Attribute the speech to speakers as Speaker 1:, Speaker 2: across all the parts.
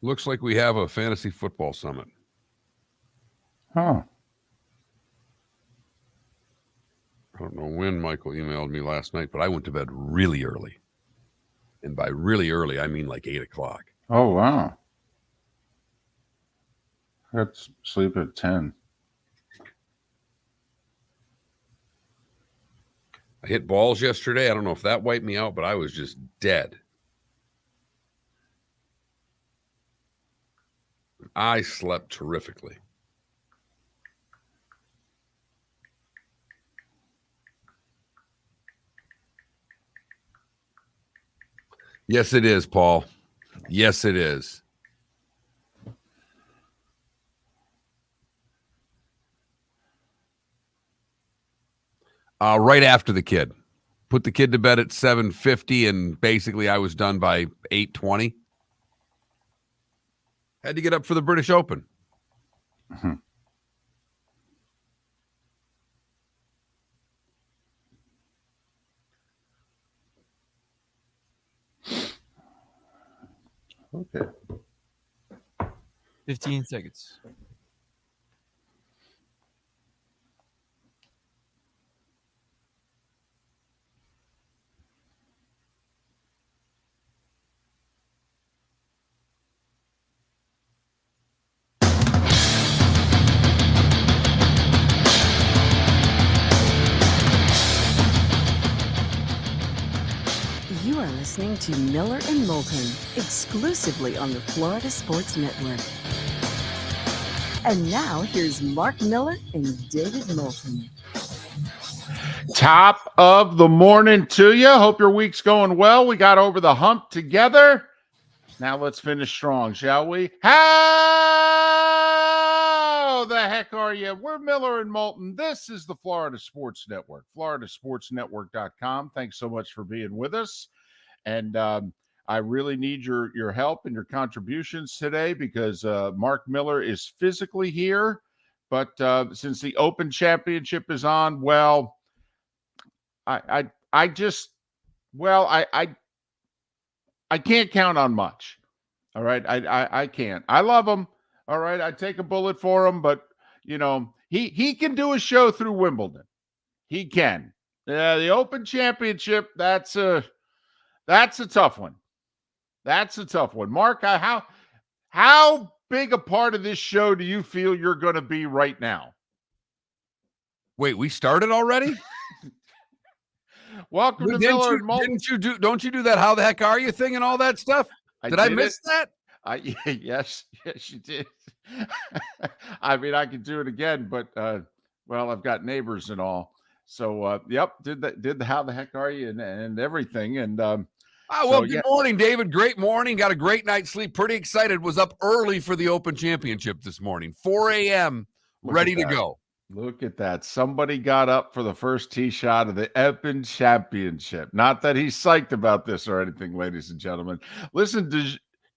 Speaker 1: Looks like we have a fantasy football summit.
Speaker 2: Huh.
Speaker 1: I don't know when Michael emailed me last night, but I went to bed really early. And by really early, I mean like 8 o'clock.
Speaker 2: Oh, wow. I got to sleep at 10.
Speaker 1: I hit balls yesterday. I don't know if that wiped me out, but I was just dead. I slept terrifically. Yes, it is, Paul. Yes, it is. Right after the kid. Put the kid to bed at 7:50, and basically I was done by 8:20. Had to get up for the British Open.
Speaker 2: Okay.
Speaker 3: 15 seconds.
Speaker 4: You are listening to Miller and Moulton, exclusively on the Florida Sports Network. And now here's Mark Miller and David Moulton.
Speaker 2: Top of the morning to you. Hope your week's going well. We got over the hump together. Now let's finish strong, shall we? How the heck are you? We're Miller and Moulton. This is the Florida Sports Network, floridasportsnetwork.com. Thanks so much for being with us. And I really need your help and your contributions today because Mark Miller is physically here. But since the Open Championship is on, well, I can't count on much. All right. I can't. I love him. All right. I take a bullet for him, but you know, he can do a show through Wimbledon. He can. The Open Championship, that's a tough one. That's a tough one. Mark, how big a part of this show do you feel you're going to be right now?
Speaker 1: Wait, we started already?
Speaker 2: Welcome to Miller and Moulton.
Speaker 1: Don't you do that how the heck are you thing and all that stuff? Did I miss that?
Speaker 2: Yes, you did. I mean, I could do it again, but well, I've got neighbors and all. So yep, did the how the heck are you and everything. And good
Speaker 1: morning, David. Great morning. Got a great night's sleep. Pretty excited. Was up early for the Open Championship this morning. 4 a.m. ready to go.
Speaker 2: Look at that. Somebody got up for the first tee shot of the Open Championship. Not that he's psyched about this or anything, ladies and gentlemen. Listen,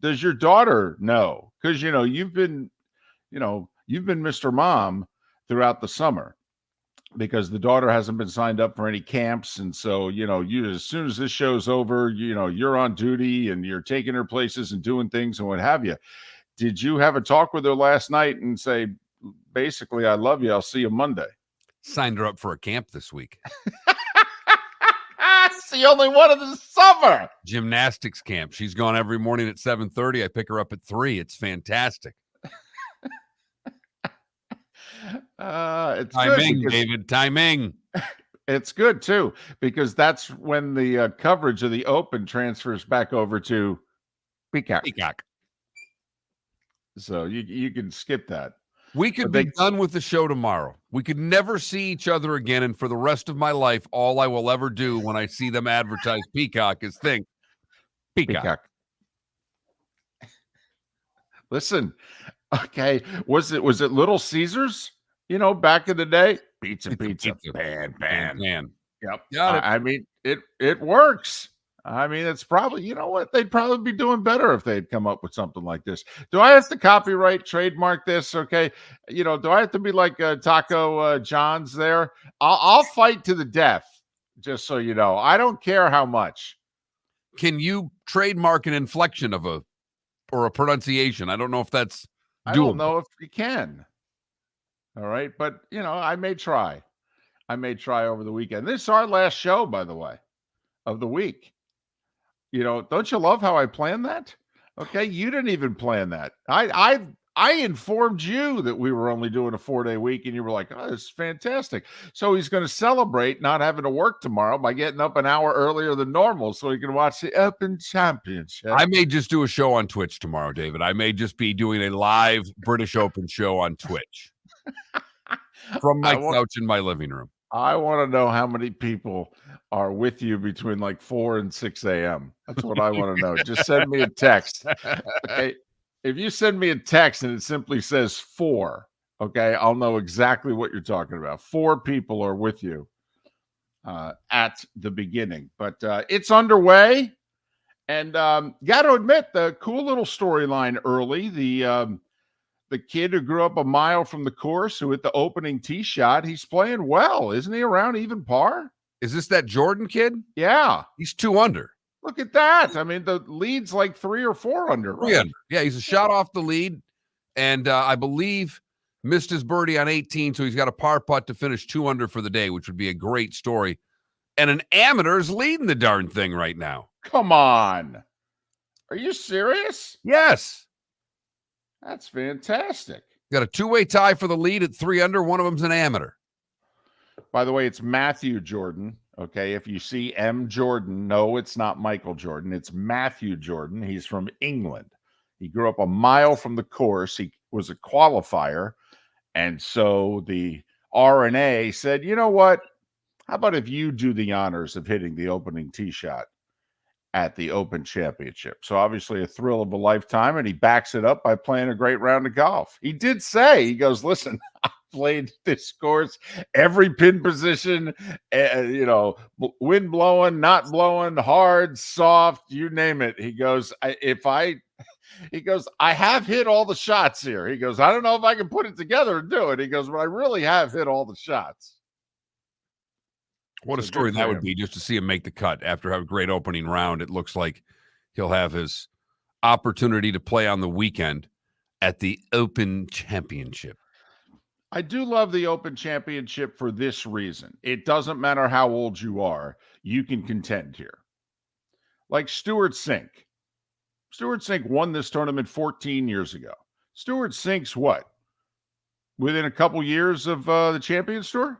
Speaker 2: does your daughter know? Because, you've been Mr. Mom throughout the summer because the daughter hasn't been signed up for any camps. And so, you as soon as this show's over, you're on duty and you're taking her places and doing things and what have you. Did you have a talk with her last night and say, basically, I love you, I'll see you Monday?
Speaker 1: Signed her up for a camp this week.
Speaker 2: It's the only one of the summer.
Speaker 1: Gymnastics camp. She's gone every morning at 7:30. I pick her up at 3. It's fantastic.
Speaker 2: It's
Speaker 1: timing, David. Timing.
Speaker 2: It's good too because that's when the coverage of the Open transfers back over to Peacock. So you can skip that.
Speaker 1: We could be done with the show tomorrow. We could never see each other again. And for the rest of my life, all I will ever do when I see them advertise Peacock is think Peacock.
Speaker 2: Listen, okay. Was it Little Caesars, back in the day? Pizza. Pan. Yep.
Speaker 1: Got it.
Speaker 2: I mean, it works. I mean, it's probably, they'd probably be doing better if they'd come up with something like this. Do I have to copyright, trademark this? Okay. Do I have to be like Taco John's there? I'll fight to the death, just so you know. I don't care how much.
Speaker 1: Can you trademark an inflection of a or a pronunciation. I don't know if that's
Speaker 2: I
Speaker 1: doable.
Speaker 2: don't know if you can. All right. But, I may try. I may try over the weekend. This is our last show, by the way, of the week. Don't you love how I planned that? Okay. You didn't even plan that. I informed you that we were only doing a 4-day week, and you were like, oh, this is fantastic. So he's going to celebrate not having to work tomorrow by getting up an hour earlier than normal so he can watch the Open Championship.
Speaker 1: I may just do a show on Twitch tomorrow, David. I may just be doing a live British Open show on Twitch from my couch in my living room.
Speaker 2: I want to know how many people are with you between like 4 and 6 a.m. That's what I want to know. Just send me a text. Okay. If you send me a text and it simply says 4, okay, I'll know exactly what you're talking about. 4 people are with you at the beginning. But it's underway. And got to admit, the cool little storyline early, the kid who grew up a mile from the course, who hit the opening tee shot, he's playing well. Isn't he around even par?
Speaker 1: Is this that Jordan kid?
Speaker 2: Yeah.
Speaker 1: He's 2 under.
Speaker 2: Look at that. I mean, the lead's like 3 or 4 under. Right?
Speaker 1: 3 under. Yeah, he's a shot off the lead. And I believe missed his birdie on 18, so he's got a par putt to finish 2 under for the day, which would be a great story. And an amateur is leading the darn thing right now.
Speaker 2: Come on. Are you serious?
Speaker 1: Yes.
Speaker 2: That's fantastic.
Speaker 1: Got a 2-way tie for the lead at 3 under. One of them's an amateur.
Speaker 2: By the way, it's Matthew Jordan. Okay, if you see M. Jordan, no, it's not Michael Jordan. It's Matthew Jordan. He's from England. He grew up a mile from the course. He was a qualifier. And so the R&A said, you know what? How about if you do the honors of hitting the opening tee shot at the Open Championship? So obviously a thrill of a lifetime, and he backs it up by playing a great round of golf. He did say, he goes, listen, I played this course, every pin position, wind blowing, not blowing, hard, soft, you name it. He goes, I have hit all the shots here. He goes, I don't know if I can put it together and do it. He goes, but I really have hit all the shots.
Speaker 1: What a story that would be, just to see him make the cut after a great opening round. It looks like he'll have his opportunity to play on the weekend at the Open Championship.
Speaker 2: I do love the Open Championship for this reason. It doesn't matter how old you are, you can contend here. Like Stewart Cink. Stewart Cink won this tournament 14 years ago. Stewart Cink's what? Within a couple years of the Champions Tour?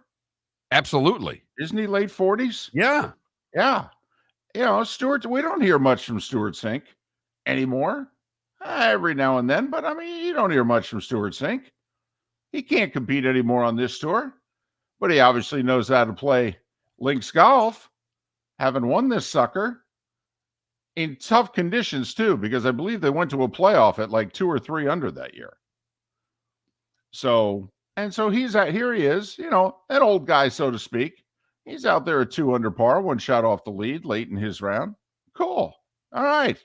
Speaker 1: Absolutely.
Speaker 2: Isn't he late 40s?
Speaker 1: Yeah.
Speaker 2: Yeah. Stewart, we don't hear much from Stewart Cink anymore. Every now and then, but I mean, you don't hear much from Stewart Cink. He can't compete anymore on this tour, but he obviously knows how to play links golf, having won this sucker in tough conditions too, because I believe they went to a playoff at like 2 or 3 under that year. So he's here he is, an old guy, so to speak. He's out there at 2 under par, 1 shot off the lead late in his round. Cool. All right.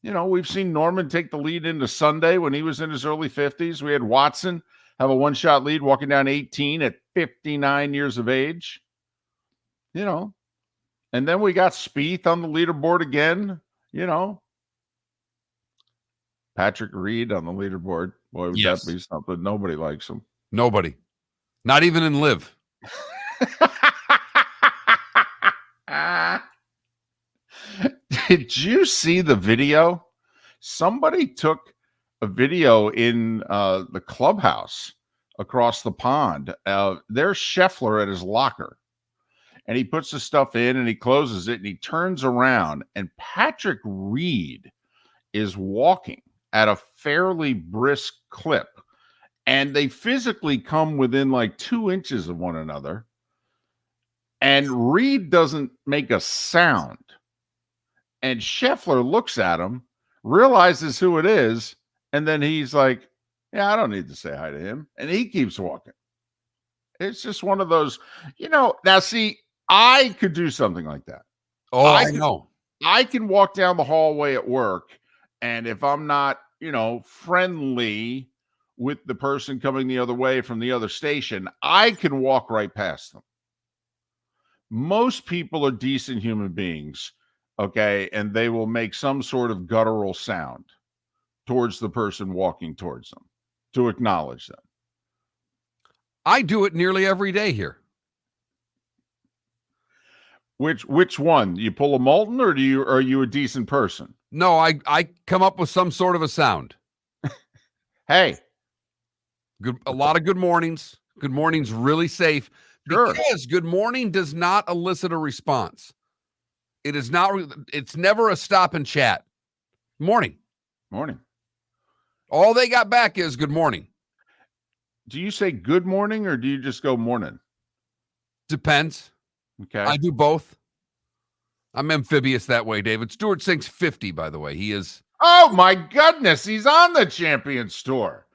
Speaker 2: We've seen Norman take the lead into Sunday when he was in his early 50s. We had Watson have a 1-shot lead walking down 18 at 59 years of age. And then we got Spieth on the leaderboard again, Patrick Reed on the leaderboard. Boy, would that be something? Nobody likes him.
Speaker 1: Nobody. Not even in Live.
Speaker 2: Did you see the video? Somebody took a video in the clubhouse across the pond. There's Scheffler at his locker, and he puts the stuff in and he closes it and he turns around, and Patrick Reed is walking at a fairly brisk clip, and they physically come within like 2 inches of one another, and Reed doesn't make a sound. And Scheffler looks at him, realizes who it is, and then he's like, yeah, I don't need to say hi to him. And he keeps walking. It's just one of those, now see, I could do something like that.
Speaker 1: Oh, I know.
Speaker 2: I can walk down the hallway at work, and if I'm not, friendly with the person coming the other way from the other station, I can walk right past them. Most people are decent human beings. Okay, and they will make some sort of guttural sound. towards the person walking towards them to acknowledge them?
Speaker 1: I do it nearly every day here.
Speaker 2: Which one? You pull a Moulton, or are you a decent person?
Speaker 1: No, I come up with some sort of a sound.
Speaker 2: Hey,
Speaker 1: a lot of good mornings. Good morning's really safe
Speaker 2: sure.
Speaker 1: because good morning does not elicit a response. It is not. It's never a stop and chat. Morning. All they got back is good morning.
Speaker 2: Do you say good morning, or do you just go morning?
Speaker 1: Depends.
Speaker 2: Okay.
Speaker 1: I do both. I'm amphibious that way, David. Stewart Sink's 50, by the way. He is.
Speaker 2: Oh, my goodness. He's on the Champions Tour.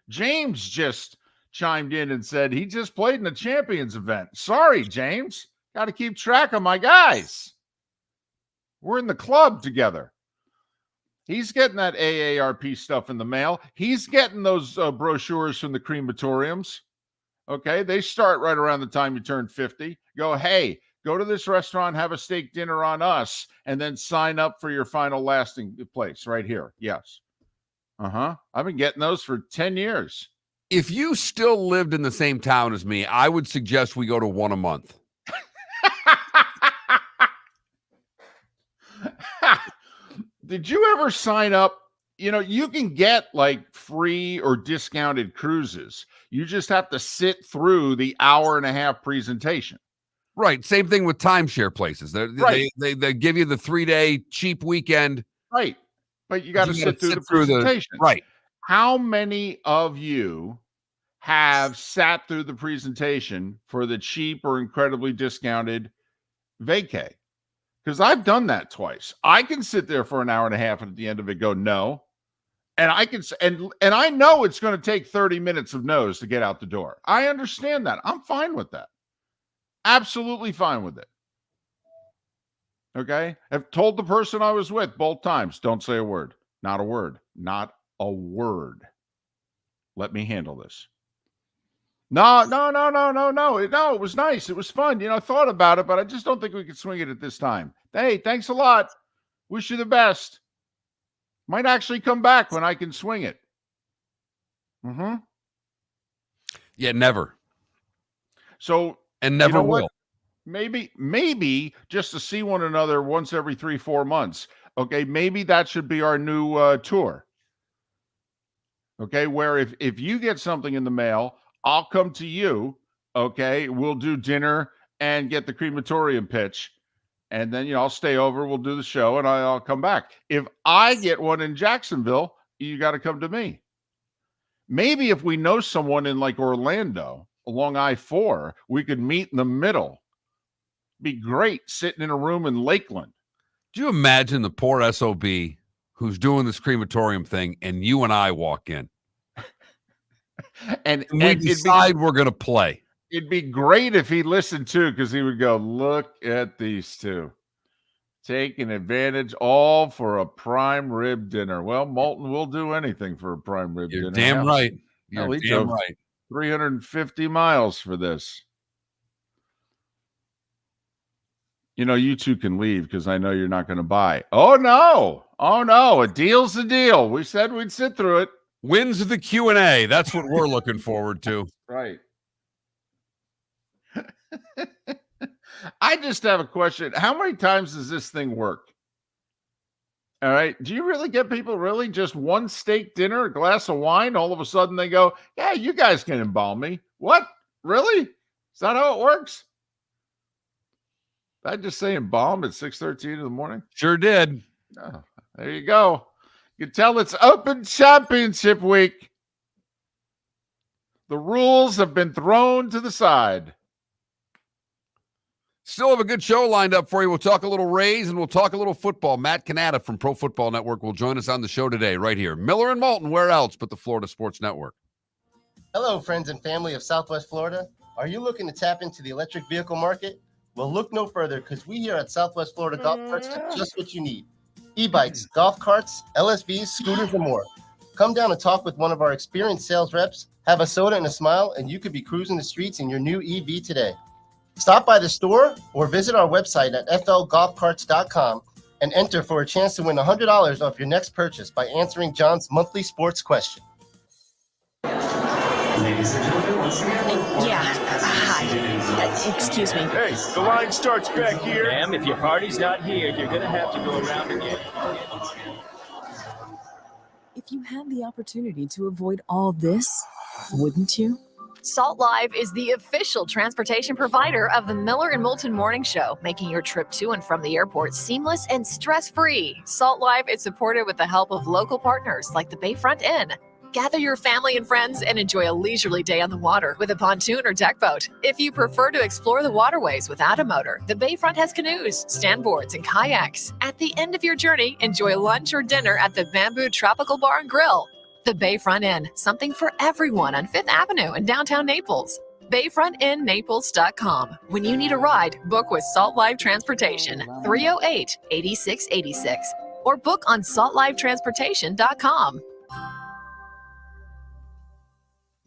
Speaker 2: James just chimed in and said he just played in the Champions event. Sorry, James. Got to keep track of my guys. We're in the club together. He's getting that AARP stuff in the mail. He's getting those brochures from the crematoriums. Okay, they start right around the time you turn 50. Go, hey, go to this restaurant, have a steak dinner on us, and then sign up for your final lasting place right here. Yes. I've been getting those for 10 years.
Speaker 1: If you still lived in the same town as me, I would suggest we go to one a month.
Speaker 2: Did you ever sign up? You know, you can get like free or discounted cruises. You just have to sit through the hour-and-a-half presentation.
Speaker 1: Right. Same thing with timeshare places.
Speaker 2: Right.
Speaker 1: They give you the 3-day cheap weekend.
Speaker 2: Right. But you got to sit through the presentation.
Speaker 1: Right.
Speaker 2: How many of you have sat through the presentation for the cheap or incredibly discounted vacay? Because I've done that twice. I can sit there for an hour and a half and at the end of it go, no. And I can, and I know it's going to take 30 minutes of no's to get out the door. I understand that. I'm fine with that. Absolutely fine with it. Okay. I've told the person I was with both times, don't say a word. Not a word. Not a word. Let me handle this. No. It was nice. It was fun. You know, I thought about it, but I just don't think we could swing it at this time. Hey, thanks a lot. Wish you the best. Might actually come back when I can swing it.
Speaker 1: Yeah, never.
Speaker 2: So,
Speaker 1: and never will.
Speaker 2: What? Maybe just to see one another once every 3-4 months. Okay, maybe that should be our new tour. Okay, where if you get something in the mail, I'll come to you. Okay, we'll do dinner and get the crematorium pitch. And then, I'll stay over. We'll do the show and I'll come back. If I get one in Jacksonville, you got to come to me. Maybe if we know someone in like Orlando along I-4, we could meet in the middle. Be great sitting in a room in Lakeland.
Speaker 1: Do you imagine the poor SOB who's doing this crematorium thing and you and I walk in? and we decide we're going to play.
Speaker 2: It'd be great if he listened too, because he would go, look at these two. Taking advantage all for a prime rib dinner. Well, Moulton will do anything for a prime rib dinner.
Speaker 1: Damn right. You're damn right.
Speaker 2: 350 miles for this. You two can leave because I know you're not going to buy. Oh, no. A deal's a deal. We said we'd sit through it.
Speaker 1: Wins the Q&A. That's what we're looking forward to.
Speaker 2: Right. I just have a question. How many times does this thing work? All right. Do you really get people really just one steak dinner, a glass of wine? All of a sudden they go, yeah, you guys can embalm me. What? Really? Is that how it works? Did I just say embalm at 6:13 in the morning?
Speaker 1: Sure did.
Speaker 2: Oh, there you go. You can tell it's Open Championship week. The rules have been thrown to the side.
Speaker 1: Still have a good show lined up for you. We'll talk a little Rays and we'll talk a little football. Matt Cannata from Pro Football Network will join us on the show today, right here. Miller and Moulton, where else but the Florida Sports Network?
Speaker 3: Hello, friends and family of Southwest Florida. Are you looking to tap into the electric vehicle market? Well, look no further, because we here at Southwest Florida Golf Carts have just what you need. E-bikes, golf carts, LSVs, scooters, and more. Come down and talk with one of our experienced sales reps, have a soda and a smile, and you could be cruising the streets in your new EV today. Stop by the store or visit our website at flgolfcarts.com and enter for a chance to win $100 off your next purchase by answering John's monthly sports question.
Speaker 5: Ladies and gentlemen, once again,
Speaker 4: Hi. Excuse me.
Speaker 6: Hey, the line starts back here.
Speaker 7: Ma'am, if your party's not here, you're going to have to go around again.
Speaker 4: If you had the opportunity to avoid all this, wouldn't you?
Speaker 8: Salt Live is the official transportation provider of the Miller and Moulton Morning Show, making your trip to and from the airport seamless and stress-free. Salt Live is supported with the help of local partners like the Bayfront Inn. Gather your family and friends and enjoy a leisurely day on the water with a pontoon or deck boat. If you prefer to explore the waterways without a motor, the Bayfront has canoes, standboards, and kayaks. At the end of your journey, enjoy lunch or dinner at the Bamboo Tropical Bar and Grill. The Bayfront Inn, something for everyone on 5th Avenue in downtown Naples. BayfrontInNaples.com. When you need a ride, book with Salt Live Transportation, 308-8686, or book on saltlivetransportation.com.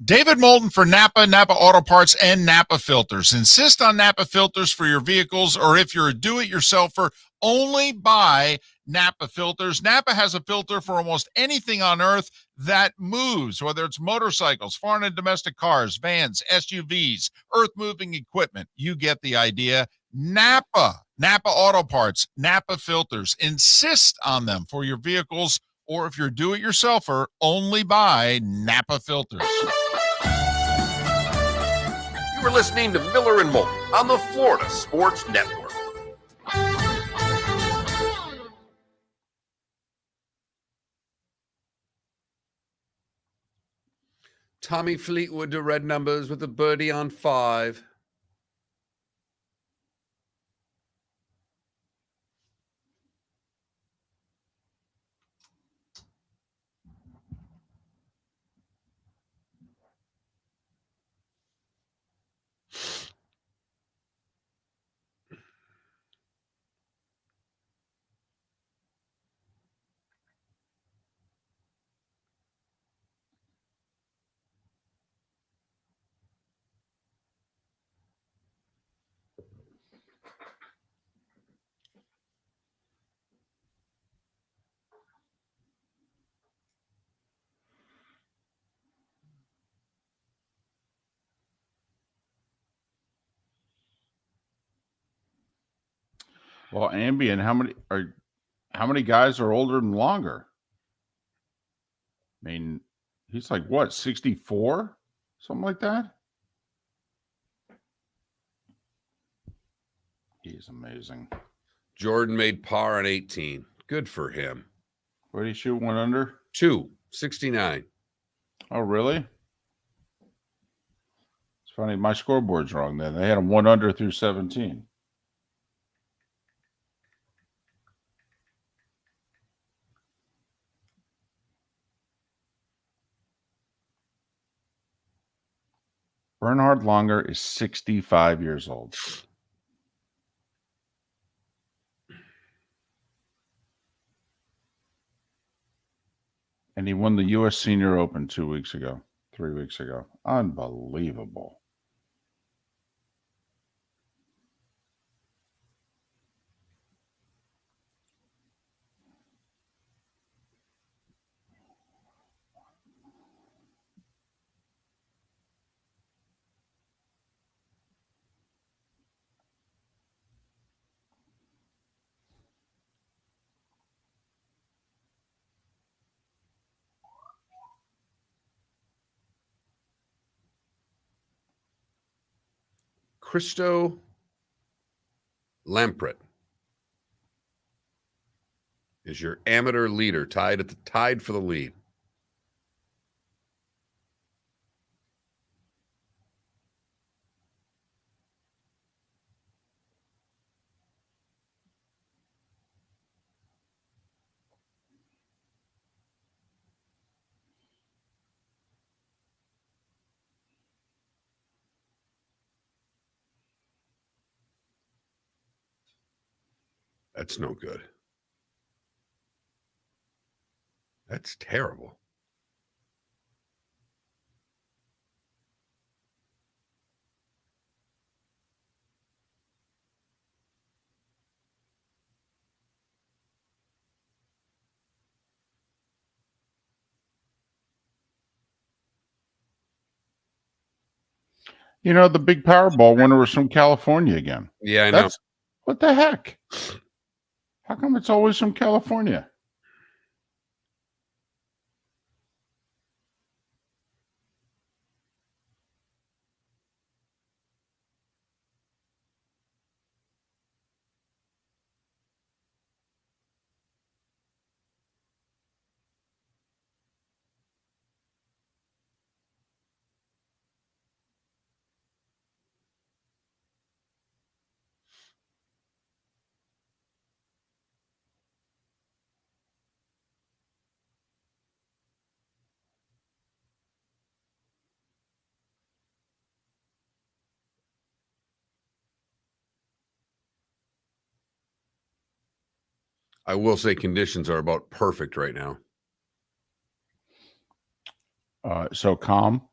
Speaker 9: David Moulton for Napa Auto Parts, and Napa Filters. Insist on Napa Filters for your vehicles, or if you're a do-it-yourselfer, only buy Napa Filters. Napa has a filter for almost anything on earth that moves, whether it's motorcycles, foreign and domestic cars, vans, SUVs, earth-moving equipment. You get the idea. Napa Auto Parts, Napa Filters. Insist on them for your vehicles, or if you're a do-it-yourselfer, only buy Napa Filters.
Speaker 1: You were listening to Miller and Moulton on the Florida Sports Network. Tommy Fleetwood to red numbers with a birdie on 5.
Speaker 2: Well, Ambien, how many guys are older and longer? I mean, he's like what, 64? Something like that? He's amazing.
Speaker 1: Jordan made par on 18. Good for him.
Speaker 2: Where did he shoot one under?
Speaker 1: 269.
Speaker 2: Oh, really? It's funny. My scoreboard's wrong then. They had him 1 under through 17. Bernhard Langer is 65 years old. And he won the U.S. Senior Open 3 weeks ago. Unbelievable.
Speaker 1: Christo Lampret is your amateur leader, tied for the lead. That's no good. That's terrible.
Speaker 2: You know, the big Powerball winner was from California again.
Speaker 1: Yeah, I know.
Speaker 2: What the heck? How come it's always from California?
Speaker 1: I will say conditions are about perfect right now.
Speaker 2: So calm.
Speaker 1: I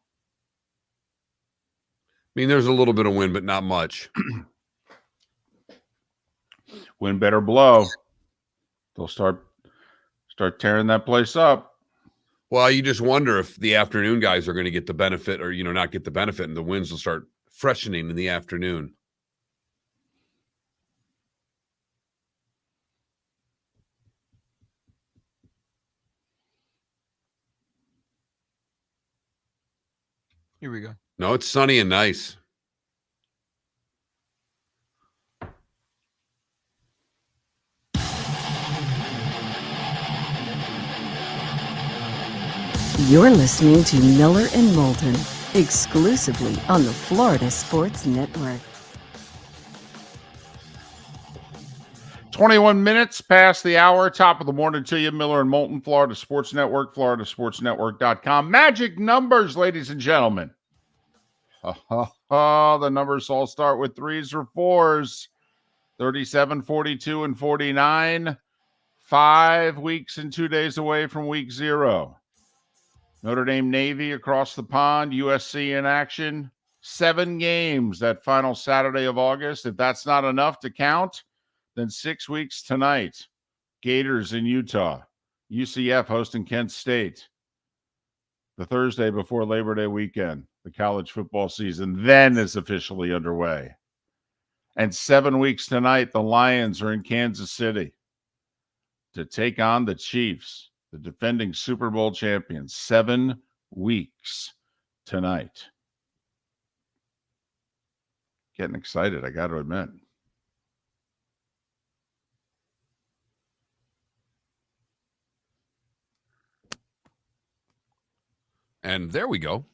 Speaker 1: mean, there's a little bit of wind, but not much.
Speaker 2: Wind better blow. They'll start tearing that place up.
Speaker 1: Well, you just wonder if the afternoon guys are going to get the benefit or, not get the benefit, and the winds will start freshening in the afternoon.
Speaker 10: Here we go.
Speaker 1: No, it's sunny and nice.
Speaker 4: You're listening to Miller and Moulton, exclusively on the Florida Sports Network.
Speaker 2: 21 minutes past the hour, top of the morning to you, Miller and Moulton, Florida Sports Network, floridasportsnetwork.com. Magic numbers, ladies and gentlemen. The numbers all start with 3s or 4s. 37, 42, and 49. 5 weeks and 2 days away from week 0. Notre Dame Navy across the pond, USC in action. 7 games that final Saturday of August. If that's not enough to count, then 6 weeks tonight. Gators in Utah. UCF hosting Kent State. The Thursday before Labor Day weekend. The college football season then is officially underway. And 7 weeks tonight, the Lions are in Kansas City to take on the Chiefs, the defending Super Bowl champions. 7 weeks tonight. Getting excited, I got to admit.
Speaker 1: And there we go.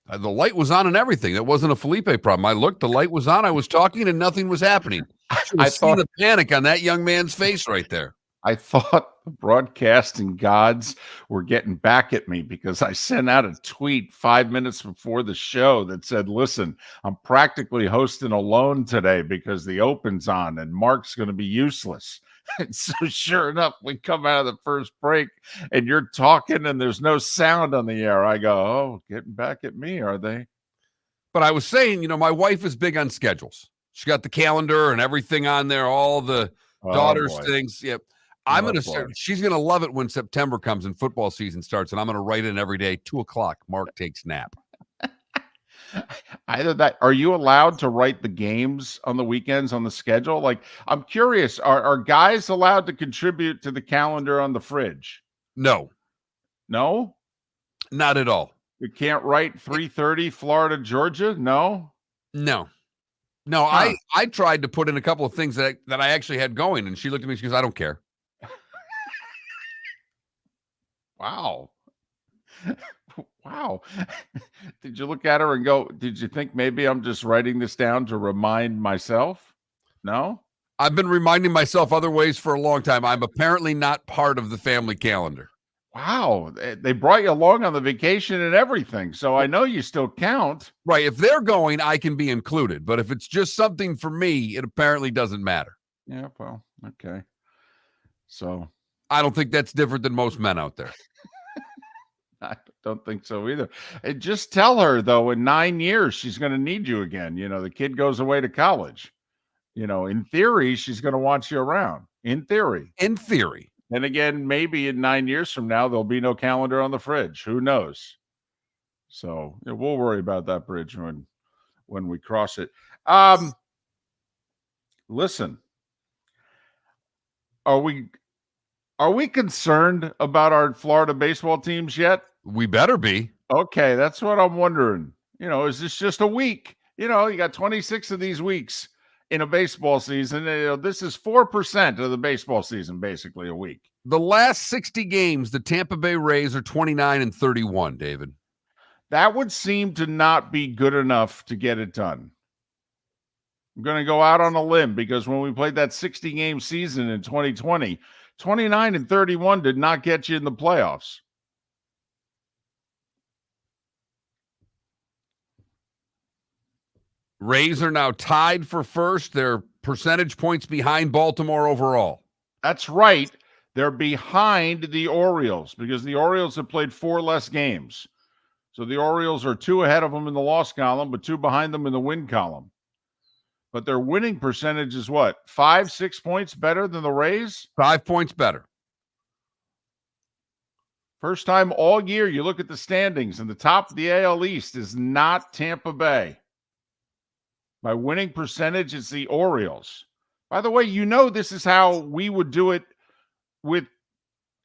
Speaker 1: The light was on and everything. That wasn't a Felipe problem. I looked, the light was on. I was talking and nothing was happening. I see the panic on that young man's face right there.
Speaker 2: I thought the broadcasting gods were getting back at me because I sent out a tweet 5 minutes before the show that said, listen, I'm practically hosting alone today because the Open's on and Mark's going to be useless. And so sure enough, we come out of the first break and you're talking and there's no sound on the air. I go, oh, getting back at me, are they?
Speaker 1: But I was saying, my wife is big on schedules. She got the calendar and everything on there, all the daughter's things. Yep. I'm going to start. She's going to love it when September comes and football season starts. And I'm going to write in every day, 2:00, Mark takes nap.
Speaker 2: Either that, are you allowed to write the games on the weekends on the schedule? Like, I'm curious, are guys allowed to contribute to the calendar on the fridge?
Speaker 1: No,
Speaker 2: not
Speaker 1: at all.
Speaker 2: You can't write 3:30 Florida, Georgia. No.
Speaker 1: Huh. I tried to put in a couple of things that I actually had going, and she looked at me. She goes, "I don't care."
Speaker 2: Wow. Wow. Did you look at her and go, did you think maybe I'm just writing this down to remind myself? No?
Speaker 1: I've been reminding myself other ways for a long time. I'm apparently not part of the family calendar.
Speaker 2: Wow. They brought you along on the vacation and everything. So I know you still count.
Speaker 1: Right. If they're going, I can be included. But if it's just something for me, it apparently doesn't matter.
Speaker 2: Yeah, well, okay. So
Speaker 1: I don't think that's different than most men out there.
Speaker 2: I don't think so either. And just tell her, though, in 9 years, she's going to need you again. The kid goes away to college. In theory, she's going to want you around. In theory. And again, maybe in 9 years from now, there'll be no calendar on the fridge. Who knows? So we'll worry about that bridge when when we cross it. Listen, are we concerned about our Florida baseball teams yet?
Speaker 1: We better be.
Speaker 2: Okay, that's what I'm wondering. Is this just a week? You got 26 of these weeks in a baseball season. This is 4% of the baseball season, basically a week.
Speaker 1: The last 60 games, the Tampa Bay Rays are 29-31, David.
Speaker 2: That would seem to not be good enough to get it done. I'm going to go out on a limb because when we played that 60-game season in 2020, 29-31 did not get you in the playoffs.
Speaker 1: Rays are now tied for first. They're percentage points behind Baltimore overall.
Speaker 2: That's right. They're behind the Orioles because the Orioles have played 4 less games. So the Orioles are 2 ahead of them in the loss column, but 2 behind them in the win column. But their winning percentage is what? 5-6 points better than the Rays?
Speaker 1: 5 points better.
Speaker 2: First time all year you look at the standings, and the top of the AL East is not Tampa Bay. By winning percentage, it's the Orioles. By the way, this is how we would do it with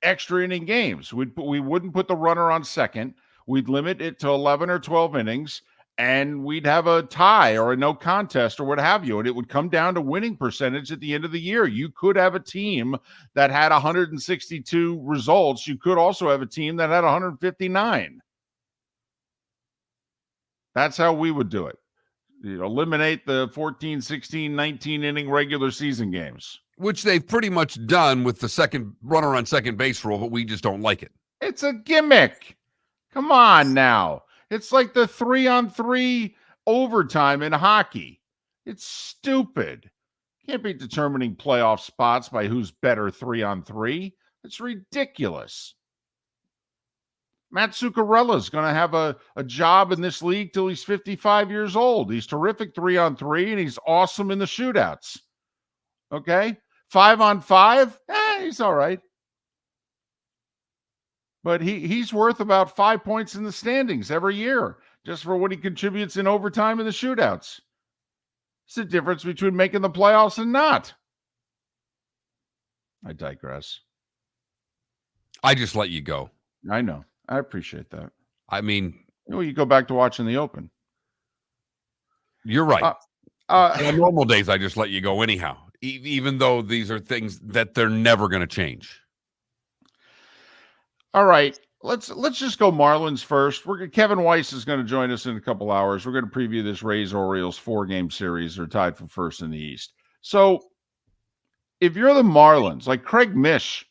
Speaker 2: extra inning games. We wouldn't put the runner on second. We'd limit it to 11 or 12 innings, and we'd have a tie or a no contest or what have you, and it would come down to winning percentage at the end of the year. You could have a team that had 162 results. You could also have a team that had 159. That's how we would do it. Eliminate the 14, 16, 19 inning regular season games.
Speaker 1: Which they've pretty much done with the second runner on second base rule, but we just don't like it.
Speaker 2: It's a gimmick. Come on now. It's like the 3-on-3 overtime in hockey. It's stupid. Can't be determining playoff spots by who's better 3-on-3. It's ridiculous. Matt Zuccarello's going to have a job in this league till he's 55 years old. He's terrific 3-on-3, and he's awesome in the shootouts. Okay? 5-on-5, he's all right. But he's worth about 5 points in the standings every year just for what he contributes in overtime in the shootouts. It's the difference between making the playoffs and not. I digress.
Speaker 1: I just let you go.
Speaker 2: I know. I appreciate that.
Speaker 1: I mean,
Speaker 2: you go back to watching the Open.
Speaker 1: You're right. On normal days, I just let you go anyhow, even though these are things that they're never going to change.
Speaker 2: All right, let's just go Marlins first. Kevin Weiss is going to join us in a couple hours. We're going to preview this Rays-Orioles 4-game series. They're tied for first in the East. So if you're the Marlins, like Craig Mish,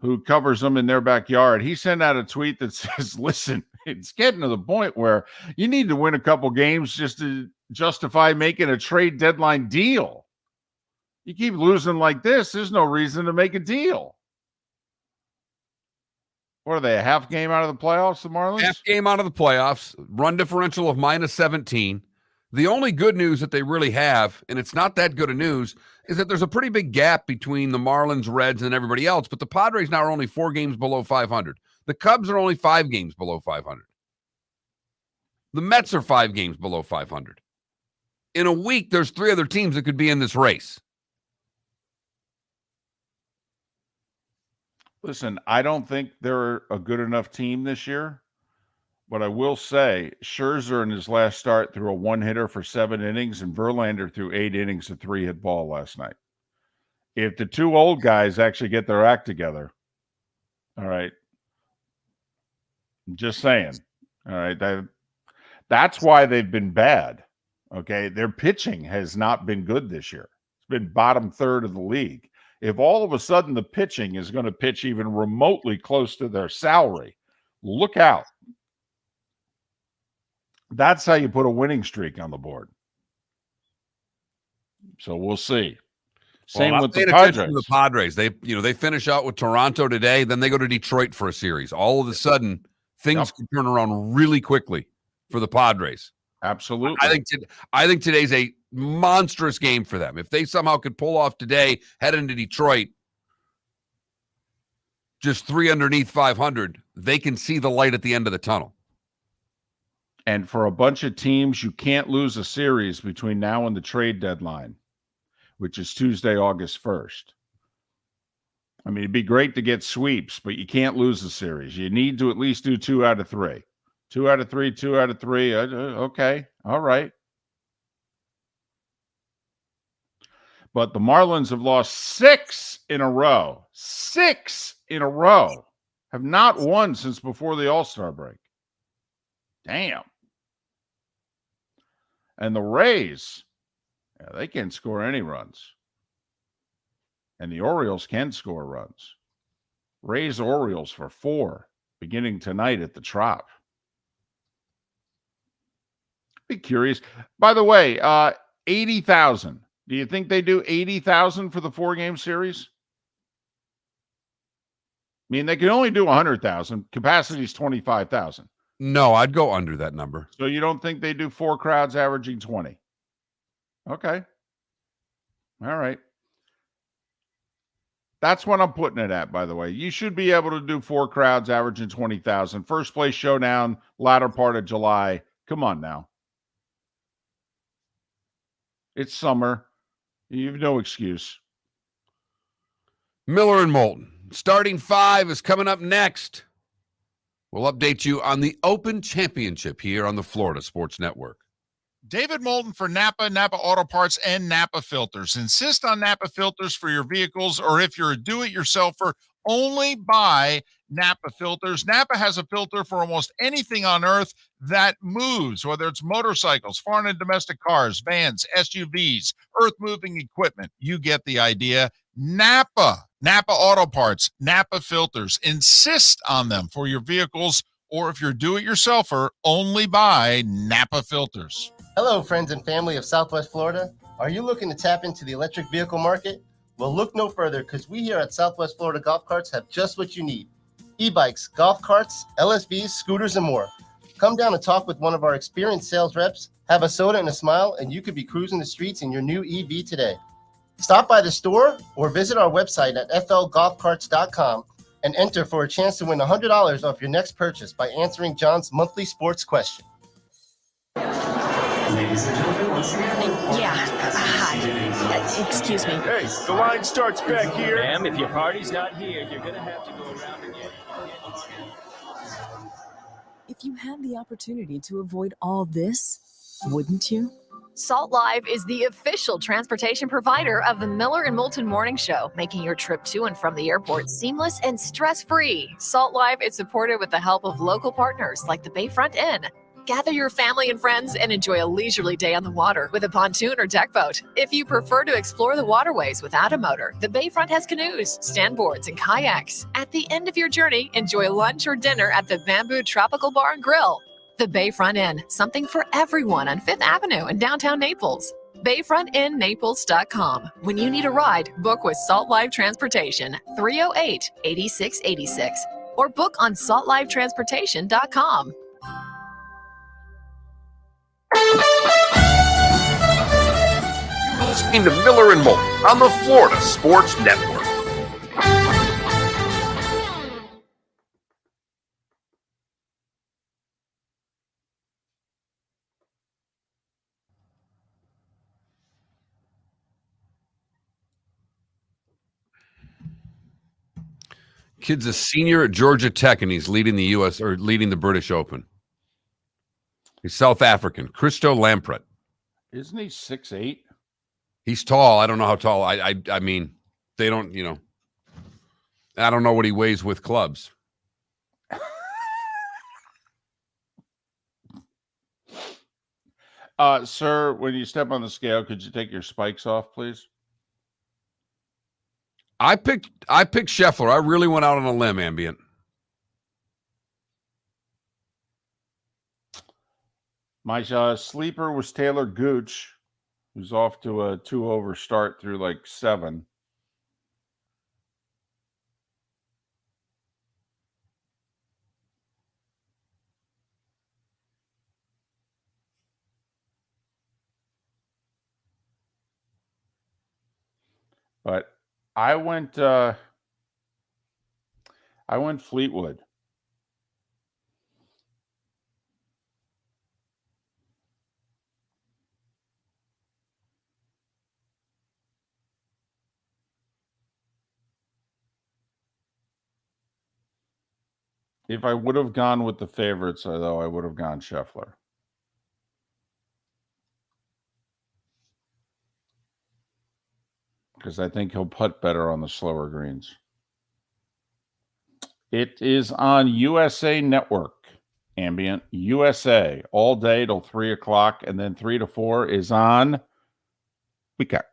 Speaker 2: who covers them in their backyard, he sent out a tweet that says, listen, it's getting to the point where you need to win a couple games just to justify making a trade deadline deal. You keep losing like this, there's no reason to make a deal. What are they, a half game out of the playoffs, the Marlins?
Speaker 1: Half game out of the playoffs, run differential of -17. The only good news that they really have, and it's not that good of news, is that there's a pretty big gap between the Marlins, Reds, and everybody else, but the Padres now are only 4 games below 500. The Cubs are only 5 games below 500. The Mets are 5 games below 500. In a week, there's 3 other teams that could be in this race.
Speaker 2: Listen, I don't think they're a good enough team this year, but I will say Scherzer in his last start threw a 1-hitter for 7 innings, and Verlander threw 8 innings of 3-hit ball last night. If the 2 old guys actually get their act together, all right, I'm just saying, all right, that's why they've been bad, okay? Their pitching has not been good this year. It's been bottom third of the league. If all of a sudden the pitching is going to pitch even remotely close to their salary, look out. That's how you put a winning streak on the board. So we'll see. Same with the Padres.
Speaker 1: The Padres. They finish out with Toronto today, then they go to Detroit for a series. All of a sudden, things can turn around really quickly for the Padres.
Speaker 2: Absolutely.
Speaker 1: I think today's a monstrous game for them. If they somehow could pull off today, head into Detroit, just 3 underneath 500, they can see the light at the end of the tunnel.
Speaker 2: And for a bunch of teams, you can't lose a series between now and the trade deadline, which is Tuesday, August 1st. I mean, it'd be great to get sweeps, but you can't lose a series. You need to at least do 2 out of 3. 2 out of 3, 2 out of 3. Okay. All right. But the Marlins have lost 6 in a row. 6 in a row. Have not won since before the All-Star break. Damn. And the Rays, they can't score any runs. And the Orioles can score runs. Rays Orioles for 4, beginning tonight at the Trop. Be curious. By the way, 80,000. Do you think they do 80,000 for the 4-game series? I mean, they can only do 100,000. Capacity is 25,000.
Speaker 1: No, I'd go under that number.
Speaker 2: So you don't think they do 4 crowds averaging 20? Okay. All right. That's what I'm putting it at, by the way. You should be able to do 4 crowds averaging 20,000. First place showdown, latter part of July. Come on now. It's summer. You've no excuse.
Speaker 1: Miller and Moulton. Starting 5 is coming up next. We'll update you on the Open Championship here on the Florida Sports Network.
Speaker 9: David Moulton for Napa, Napa Auto Parts, and Napa Filters. Insist on Napa filters for your vehicles, or if you're a do-it-yourselfer, only buy Napa filters. Napa has a filter for almost anything on earth that moves, whether it's motorcycles, foreign and domestic cars, vans, SUVs, earth-moving equipment. You get the idea. Napa Auto Parts, Napa filters. Insist on them for your vehicles, or if you're do-it-yourselfer, only buy Napa filters.
Speaker 3: Hello, friends and family of Southwest Florida. Are you looking to tap into the electric vehicle market? Well, look no further, because we here at Southwest Florida Golf Carts have just what you need. E-bikes, golf carts, LSVs, scooters, and more. Come down and talk with one of our experienced sales reps, have a soda and a smile, and you could be cruising the streets in your new EV today. Stop by the store or visit our website at flgolfcarts.com and enter for a chance to win $100 off your next purchase by answering John's monthly sports question.
Speaker 5: Ladies and gentlemen, once again.
Speaker 4: Hi. Excuse me.
Speaker 6: Hey, the line starts back here.
Speaker 7: Ma'am, if your party's not here, you're going to have to go around again.
Speaker 4: If you had the opportunity to avoid all this, wouldn't you?
Speaker 8: Salt Live is the official transportation provider of the Miller and Moulton Morning Show, making your trip to and from the airport seamless and stress-free. Salt Live is supported with the help of local partners like the Bayfront Inn. Gather your family and friends and enjoy a leisurely day on the water with a pontoon or deck boat. If you prefer to explore the waterways without a motor, the Bayfront has canoes, standboards, and kayaks. At the end of your journey, enjoy lunch or dinner at the Bamboo Tropical Bar and Grill. The Bayfront Inn, something for everyone on 5th Avenue in downtown Naples. BayfrontInNaples.com. When you need a ride, book with Salt Live Transportation, 308-8686, or book on saltlivetransportation.com.
Speaker 11: You're listening to Miller and Moulton on the Florida Sports Network.
Speaker 1: Kid's a senior at Georgia Tech, and he's leading the U.S. or leading the British Open. He's South African, Christo Lampret.
Speaker 2: Isn't he 6'8"?
Speaker 1: He's tall. I don't know how tall. I mean, they don't, I don't know what he weighs with clubs.
Speaker 2: Sir, when you step on the scale, could you take your spikes off, please?
Speaker 1: I picked Scheffler. I really went out on a limb, Ambient.
Speaker 2: My sleeper was Taylor Gooch, who's off to a 2-over start through like 7. But I went Fleetwood. If I would have gone with the favorites, though, I would have gone Scheffler. Because I think he'll putt better on the slower greens. It is on USA Network. Ambient USA all day till 3 o'clock, and then 3 to 4 is on Peacock.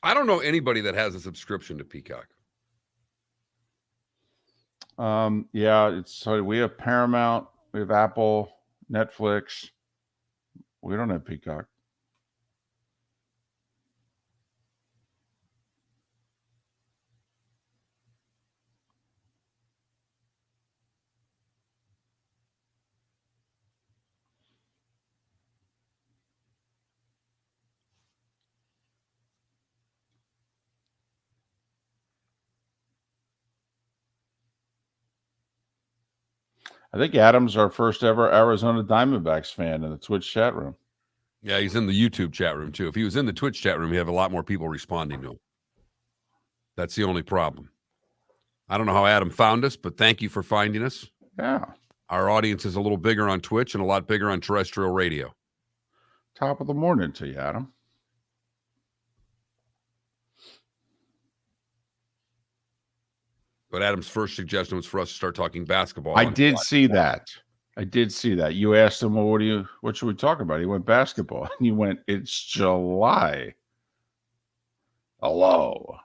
Speaker 1: I don't know anybody that has a subscription to Peacock.
Speaker 2: Yeah, we have Paramount, we have Apple, Netflix. We don't have Peacock. I think Adam's our first ever Arizona Diamondbacks fan in the Twitch chat room.
Speaker 1: Yeah, he's in the YouTube chat room, too. If he was in the Twitch chat room, he'd have a lot more people responding to him. That's the only problem. I don't know how Adam found us, but thank you for finding us.
Speaker 2: Yeah.
Speaker 1: Our audience is a little bigger on Twitch and a lot bigger on terrestrial radio.
Speaker 2: Top of the morning to you, Adam.
Speaker 1: But Adam's first suggestion was for us to start talking basketball.
Speaker 2: I did see that. You asked him, well, what should we talk about? He went basketball. And you went, it's July. Hello.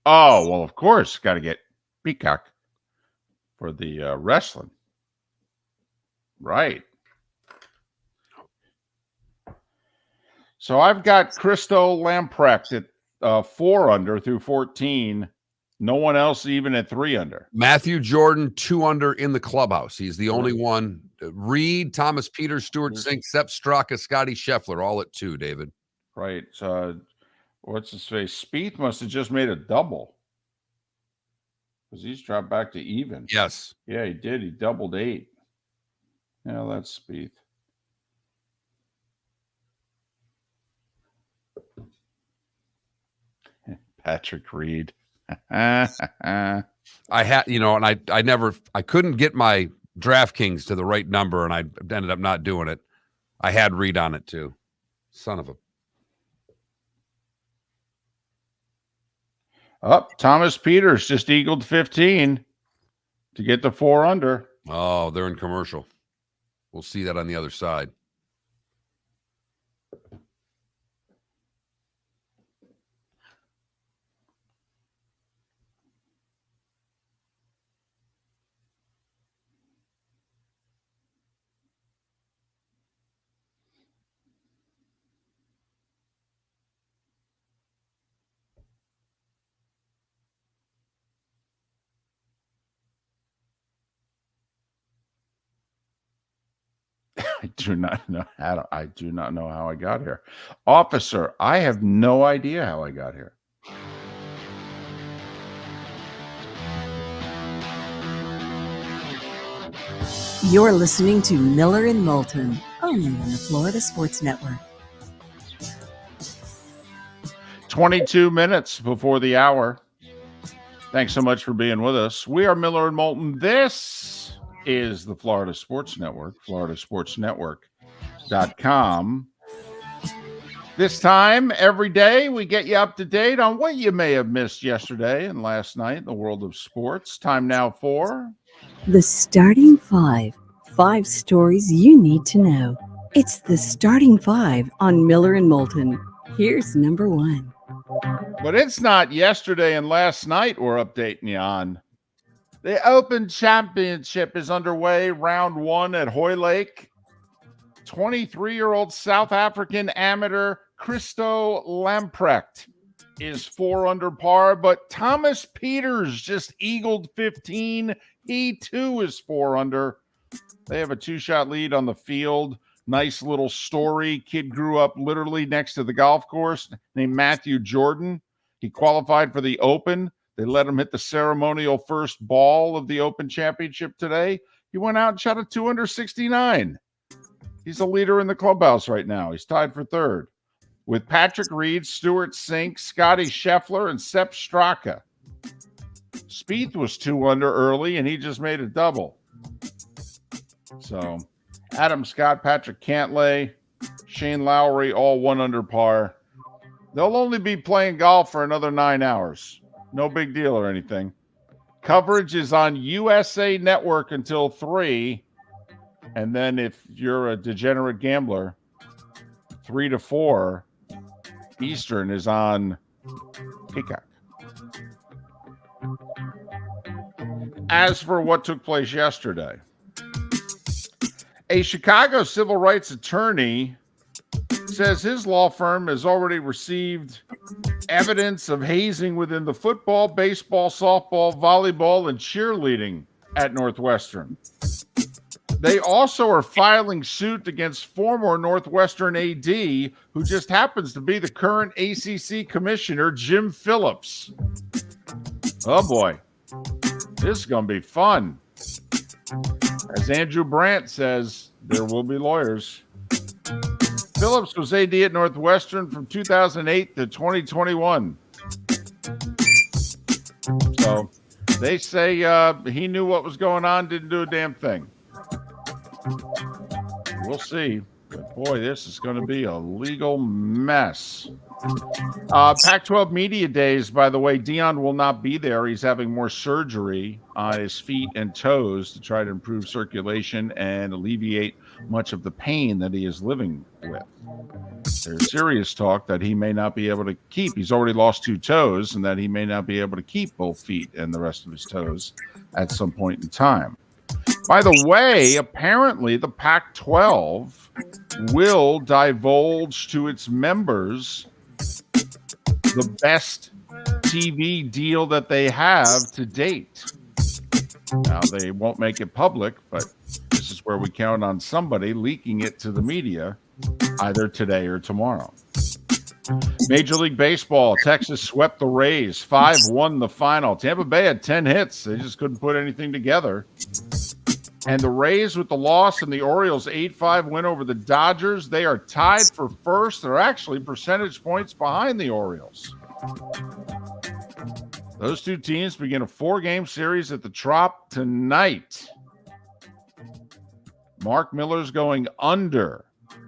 Speaker 2: Oh, well, of course, got to get Peacock for the wrestling. Right. So I've got Christo Lamprecht at 4 under through 14. No one else even at 3 under.
Speaker 1: Matthew Jordan, 2 under in the clubhouse. He's the only one. Reed, Thomas Peters, Stuart Sink, Sepp Straka, Scotty Scheffler, all at 2, David.
Speaker 2: Right. What's his face? Spieth must have just made a double. Because he's dropped back to even.
Speaker 1: Yes.
Speaker 2: Yeah, he did. He doubled 8. Yeah, that's Spieth. Patrick Reed.
Speaker 1: I had, and I couldn't get my DraftKings to the right number, and I ended up not doing it. I had Reed on it too. Son of a.
Speaker 2: Thomas Peters just eagled 15 to get the 4 under.
Speaker 1: Oh, they're in commercial. We'll see that on the other side.
Speaker 2: I do not know how I got here. Officer, I have no idea how I got here.
Speaker 4: You're listening to Miller and Moulton, only on the Florida Sports Network.
Speaker 2: 22 minutes before the hour. Thanks so much for being with us. We are Miller and Moulton. This is the Florida Sports Network, floridasportsnetwork.com. This time, every day, we get you up to date on what you may have missed yesterday and last night in the world of sports. Time now for
Speaker 4: The Starting Five. 5 stories you need to know. It's the Starting Five on Miller and Moulton. Here's number 1.
Speaker 2: But it's not yesterday and last night we're updating you on. The Open Championship is underway, round 1 at Hoylake. 23-year-old South African amateur Christo Lamprecht is 4 under par, but Thomas Peters just eagled 15. He too is 4 under. They have a 2-shot lead on the field. Nice little story. Kid grew up literally next to the golf course named Matthew Jordan. He qualified for the Open. They let him hit the ceremonial first ball of the Open Championship today. He went out and shot a 2 under 69. He's a leader in the clubhouse right now. He's tied for 3rd with Patrick Reed, Stuart Sink, Scotty Scheffler, and Sepp Straka. Spieth was 2 under early, and he just made a double. So Adam Scott, Patrick Cantlay, Shane Lowry, all 1 under par. They'll only be playing golf for another 9 hours. No big deal or anything. Coverage is on USA Network until 3. And then if you're a degenerate gambler, 3 to 4 Eastern is on Peacock. As for what took place yesterday, a Chicago civil rights attorney says his law firm has already received evidence of hazing within the football, baseball, softball, volleyball, and cheerleading at Northwestern. They also are filing suit against former Northwestern AD, who just happens to be the current ACC commissioner, Jim Phillips. Oh boy, this is going to be fun. As Andrew Brandt says, there will be lawyers. Phillips was AD at Northwestern from 2008 to 2021. So they say he knew what was going on, didn't do a damn thing. We'll see. But boy, this is going to be a legal mess. Pac-12 Media Days, by the way, Dion will not be there. He's having more surgery on his feet and toes to try to improve circulation and alleviate much of the pain that he is living with. There's serious talk that he may not be able to keep. He's already lost 2 toes, and that he may not be able to keep both feet and the rest of his toes at some point in time. By the way, apparently the Pac-12 will divulge to its members the best TV deal that they have to date. Now, they won't make it public, but this is where we count on somebody leaking it to the media either today or tomorrow. Major League Baseball, Texas swept the Rays, 5-1 the final. Tampa Bay had 10 hits. They just couldn't put anything together. And the Rays with the loss and the Orioles 8-5 win over the Dodgers. They are tied for first. They're actually percentage points behind the Orioles. Those 2 teams begin a 4-game series at the Trop tonight. Mark Miller's going under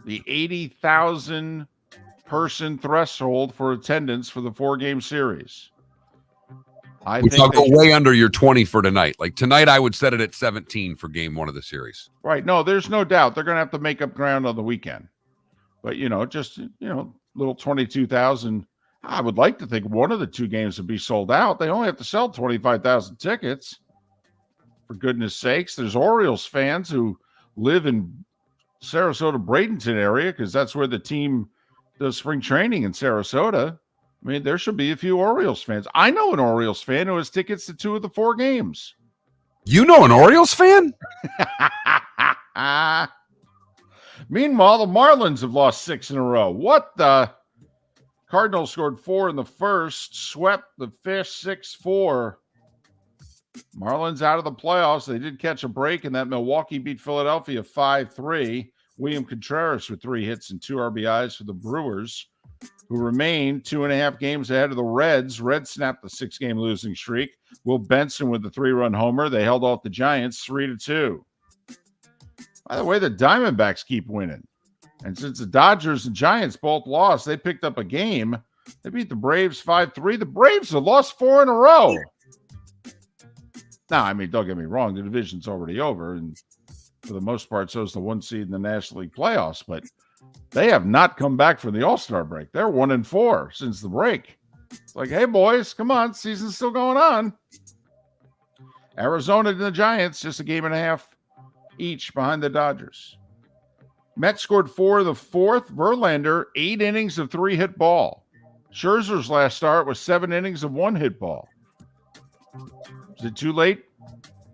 Speaker 2: the 80,000 person threshold for attendance for the 4-game series.
Speaker 1: Which I'll go way under your 20 for tonight. Like tonight, I would set it at 17 for game 1 of the series.
Speaker 2: Right. No, there's no doubt they're going to have to make up ground on the weekend. But, just, little 22,000. I would like to think one of the 2 games would be sold out. They only have to sell 25,000 tickets. For goodness sakes, there's Orioles fans who live in Sarasota, Bradenton area because that's where the team does spring training in Sarasota. I mean, there should be a few Orioles fans. I know an Orioles fan who has tickets to 2 of the 4 games.
Speaker 1: You know an Orioles fan?
Speaker 2: Meanwhile, the Marlins have lost 6 in a row. What the? Cardinals scored 4 in the first, swept the Fish 6-4. Marlins out of the playoffs. They did catch a break in that Milwaukee beat Philadelphia 5-3. William Contreras with 3 hits and 2 RBIs for the Brewers, who remain 2.5 games ahead of the Reds. Reds snapped the 6-game losing streak. Will Benson with the 3-run homer. They held off the Giants 3-2. By the way, the Diamondbacks keep winning. And since the Dodgers and Giants both lost, they picked up a game. They beat the Braves 5-3. The Braves have lost 4 in a row. Now, I mean, don't get me wrong. The division's already over. And for the most part, so is the 1 seed in the National League playoffs. But they have not come back from the All-Star break. They're 1-4 since the break. It's like, hey, boys, come on. Season's still going on. Arizona and the Giants, just a 1.5 games each behind the Dodgers. Mets scored 4 in the 4th. Verlander, 8 innings of 3-hit ball. Scherzer's last start was 7 innings of 1-hit ball. Is it too late?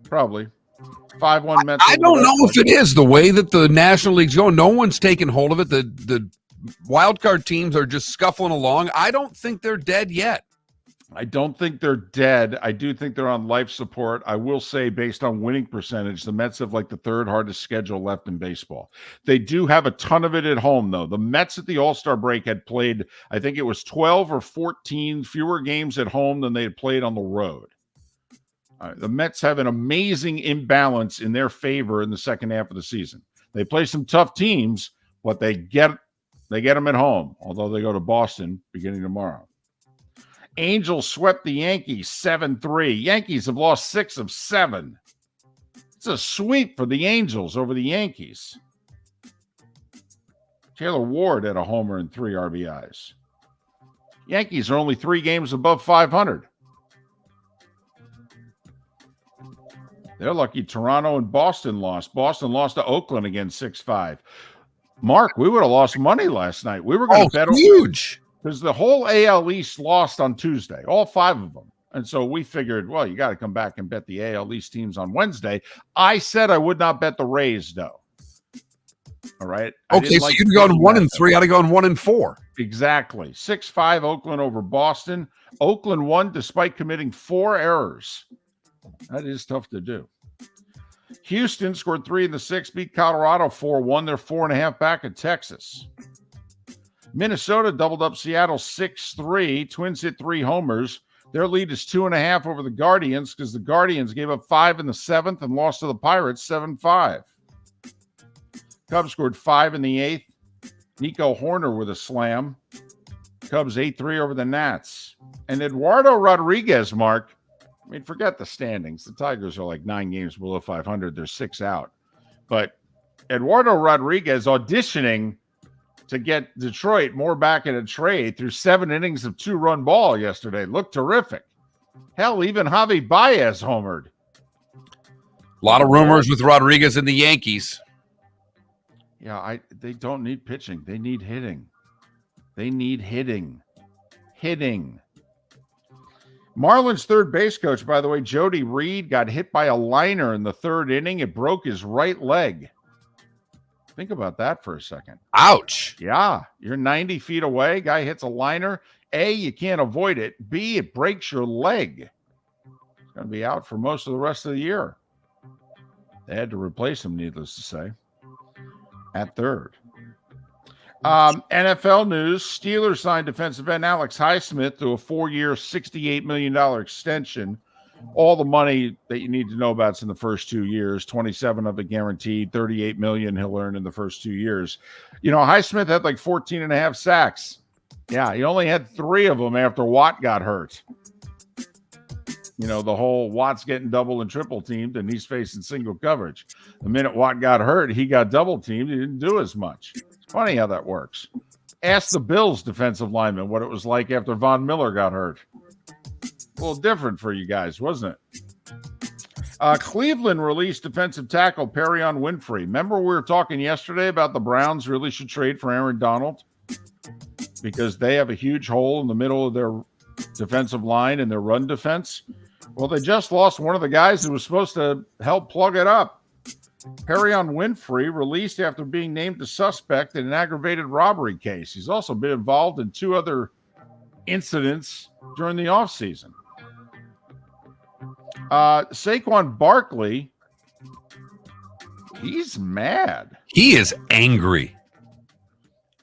Speaker 2: Probably. 5-1 Mets.
Speaker 1: I don't know if it is the way that the National League's going. No one's taken hold of it. The wild card teams are just scuffling along. I don't think they're dead yet.
Speaker 2: I don't think they're dead. I do think they're on life support. I will say, based on winning percentage, the Mets have like the 3rd hardest schedule left in baseball. They do have a ton of it at home, though. The Mets at the All-Star break had played, I think it was 12 or 14 fewer games at home than they had played on the road. The Mets have an amazing imbalance in their favor in the second half of the season. They play some tough teams, but they get them at home, although they go to Boston beginning tomorrow. Angels swept the Yankees 7-3. Yankees have lost 6 of 7. It's a sweep for the Angels over the Yankees. Taylor Ward had a homer and 3 RBIs. Yankees are only 3 games above 500. They're lucky Toronto and Boston lost. Boston lost to Oakland again 6-5. Mark, we would have lost money last night. We were going to bet
Speaker 1: huge.
Speaker 2: Because the whole AL East lost on Tuesday, all 5 of them. And so we figured, well, you got to come back and bet the AL East teams on Wednesday. I said I would not bet the Rays, though. All right.
Speaker 1: Okay, so you'd gone 1-3. I'd have gone 1-4.
Speaker 2: Exactly. 6-5 Oakland over Boston. Oakland won despite committing 4 errors. That is tough to do. Houston scored 3 in the 6th, beat Colorado 4-1. They're 4.5 back at Texas. Minnesota doubled up Seattle 6-3. Twins hit 3 homers. Their lead is 2.5 over the Guardians because the Guardians gave up 5 in the 7th and lost to the Pirates 7-5. Cubs scored 5 in the 8th. Nico Horner with a slam. Cubs 8-3 over the Nats. And Eduardo Rodriguez, Mark, I mean, forget the standings. The Tigers are like 9 games below 500. They're 6 out. But Eduardo Rodriguez auditioning to get Detroit more back in a trade through 7 innings of 2-run ball yesterday. Looked terrific. Hell, even Javi Baez homered.
Speaker 1: A lot of rumors with Rodriguez and the Yankees.
Speaker 2: Yeah, they don't need pitching. They need hitting. They need hitting. Hitting. Marlins third base coach, by the way, Jody Reed, got hit by a liner in the 3rd inning. It broke his right leg. Think about that for a second.
Speaker 1: Ouch.
Speaker 2: Yeah, you're 90 feet away. Guy hits a liner. A, you can't avoid it. B, it breaks your leg. He's going to be out for most of the rest of the year. They had to replace him, needless to say, at third. NFL news, Steelers signed defensive end Alex Highsmith to a 4-year, $68 million extension. All the money that you need to know about is in the first 2 years, 27 of it guaranteed, $38 million he'll earn in the first 2 years. You know, Highsmith had like 14 and a half sacks. Yeah, he only had 3 of them after Watt got hurt. You know, the whole Watt's getting double and triple teamed and he's facing single coverage. The minute Watt got hurt, he got double teamed. He didn't do as much. It's funny how that works. Ask the Bills defensive lineman what it was like after Von Miller got hurt. A little different for you guys, wasn't it? Cleveland released defensive tackle Perion Winfrey. Remember we were talking yesterday about the Browns really should trade for Aaron Donald because they have a huge hole in the middle of their defensive line and their run defense. Well, they just lost one of the guys who was supposed to help plug it up. Perion Winfrey released after being named a suspect in an aggravated robbery case. He's also been involved in 2 other incidents during the offseason. Saquon Barkley, he's mad.
Speaker 1: He is angry.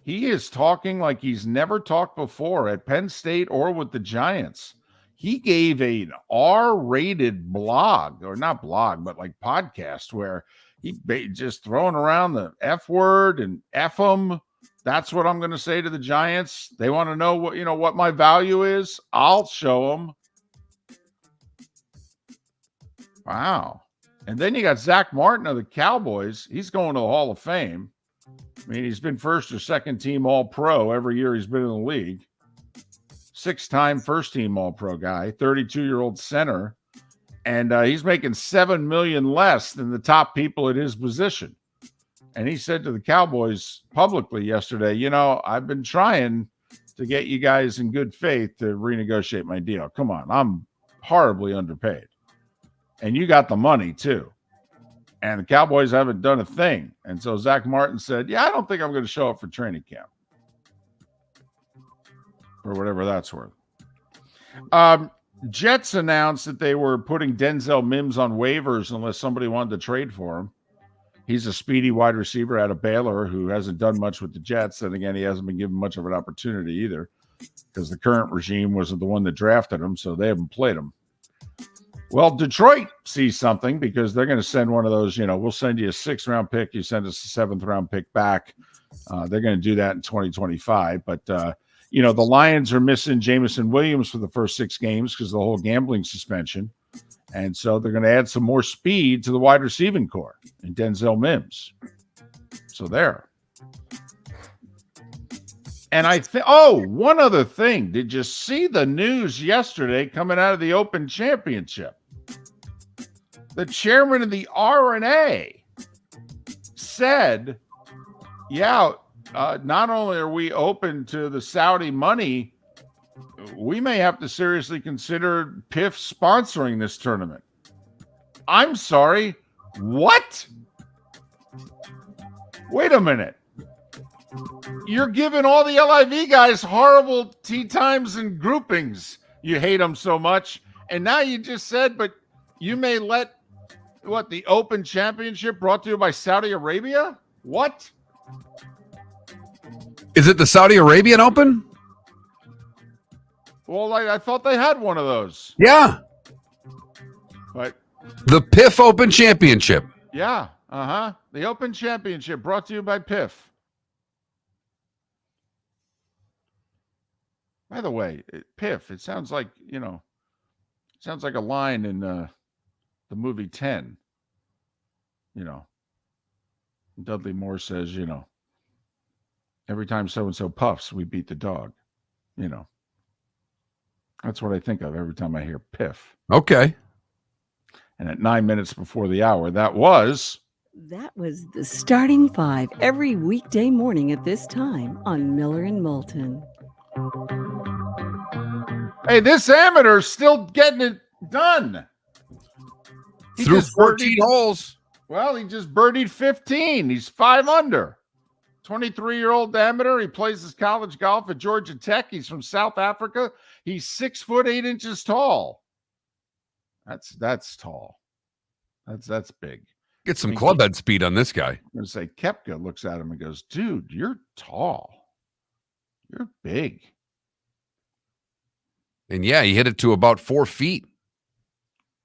Speaker 2: He is talking like he's never talked before at Penn State or with the Giants. He gave an R-rated blog, or not blog, but like podcast, where he just throwing around the F word and F them. That's what I'm going to say to the Giants. They want to know what my value is. I'll show them. Wow. And then you got Zach Martin of the Cowboys. He's going to the Hall of Fame. I mean, he's been first or second team All-Pro every year he's been in the league. 6-time first team All-Pro guy, 32-year-old center. And he's making $7 million less than the top people at his position. And he said to the Cowboys publicly yesterday, I've been trying to get you guys in good faith to renegotiate my deal. Come on, I'm horribly underpaid. And you got the money too. And the Cowboys haven't done a thing. And so Zach Martin said, I don't think I'm going to show up for training camp. Or whatever that's worth. Jets announced that they were putting Denzel Mims on waivers unless somebody wanted to trade for him. He's a speedy wide receiver out of Baylor who hasn't done much with the Jets. And again, he hasn't been given much of an opportunity either because the current regime wasn't the one that drafted him, so they haven't played him. Well, Detroit sees something because they're going to send one of those, we'll send you a 6th-round pick. You send us a 7th-round pick back. They're going to do that in 2025. But, the Lions are missing Jamison Williams for the first 6 games because of the whole gambling suspension. And so they're going to add some more speed to the wide receiving core in Denzel Mims. So there. And one other thing. Did you see the news yesterday coming out of the Open Championship? The chairman of the R&A said, not only are we open to the Saudi money, we may have to seriously consider PIF sponsoring this tournament. I'm sorry, what? Wait a minute. You're giving all the LIV guys horrible tee times and groupings. You hate them so much. And now you just said, but you may let, the Open Championship brought to you by Saudi Arabia? What?
Speaker 1: Is it the Saudi Arabian Open?
Speaker 2: Well, I thought they had one of those.
Speaker 1: Yeah.
Speaker 2: But
Speaker 1: the PIF Open Championship.
Speaker 2: Yeah. The Open Championship brought to you by PIF. By the way, PIF, it sounds like, sounds like a line in the movie 10. Dudley Moore says, every time so-and-so puffs, we beat the dog. That's what I think of every time I hear PIF.
Speaker 1: Okay.
Speaker 4: And at 9 minutes before the hour, that was the starting 5 every weekday morning at this time on Miller and Moulton.
Speaker 2: Hey, this amateur's still getting it done.
Speaker 1: He threw 14 holes.
Speaker 2: Well, he just birdied 15. He's 5 under. 23-year-old amateur. He plays his college golf at Georgia Tech. He's from South Africa. He's 6 foot 8 inches tall. That's tall. That's big.
Speaker 1: Get some club head speed on this guy.
Speaker 2: I'm going to say Koepka looks at him and goes, dude, you're tall. You're big.
Speaker 1: And yeah, he hit it to about 4 feet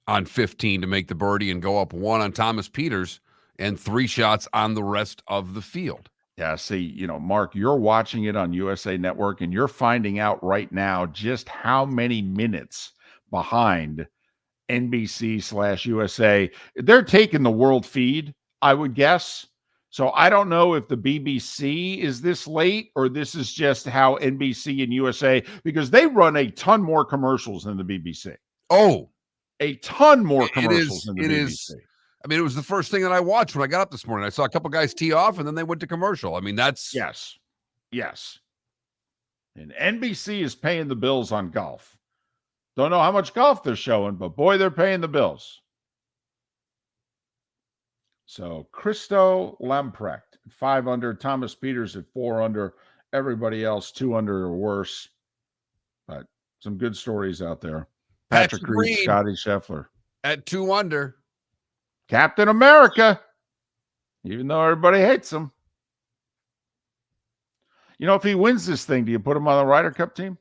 Speaker 1: on 15 to make the birdie and go up 1 on Thomas Peters and 3 shots on the rest of the field.
Speaker 2: Yeah, see, Mark, you're watching it on USA Network and you're finding out right now just how many minutes behind NBC/USA. They're taking the world feed, I would guess. So I don't know if the BBC is this late or this is just how NBC and USA, because they run a ton more commercials than the BBC.
Speaker 1: Oh,
Speaker 2: a ton more commercials than the BBC.
Speaker 1: I mean, it was the first thing that I watched when I got up this morning. I saw a couple guys tee off and then they went to commercial. I mean, that's...
Speaker 2: Yes. And NBC is paying the bills on golf. Don't know how much golf they're showing, but boy, they're paying the bills. So Christo Lamprecht, 5 under. Thomas Peters at 4 under. Everybody else 2 under or worse. But some good stories out there. Patrick Reed, Scotty Scheffler
Speaker 1: at 2 under.
Speaker 2: Captain America, even though everybody hates him. If he wins this thing, do you put him on the Ryder Cup team?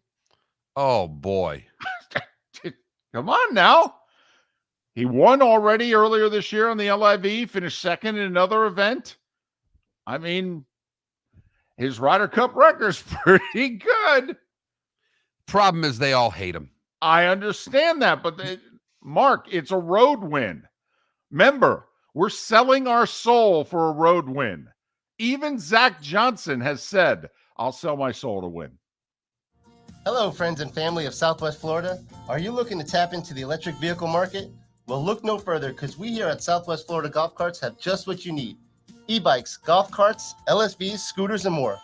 Speaker 1: Oh, boy.
Speaker 2: Come on now. He won already earlier this year on the LIV, finished second in another event. I mean, his Ryder Cup record's pretty good.
Speaker 1: Problem is they all hate him.
Speaker 2: I understand that, but Mark, it's a road win. Remember, we're selling our soul for a road win. Even Zach Johnson has said, I'll sell my soul to win.
Speaker 3: Hello, friends and family of Southwest Florida. Are you looking to tap into the electric vehicle market? Well, look no further, because we here at Southwest Florida Golf Carts have just what you need. E-bikes, golf carts, LSVs, scooters, and more.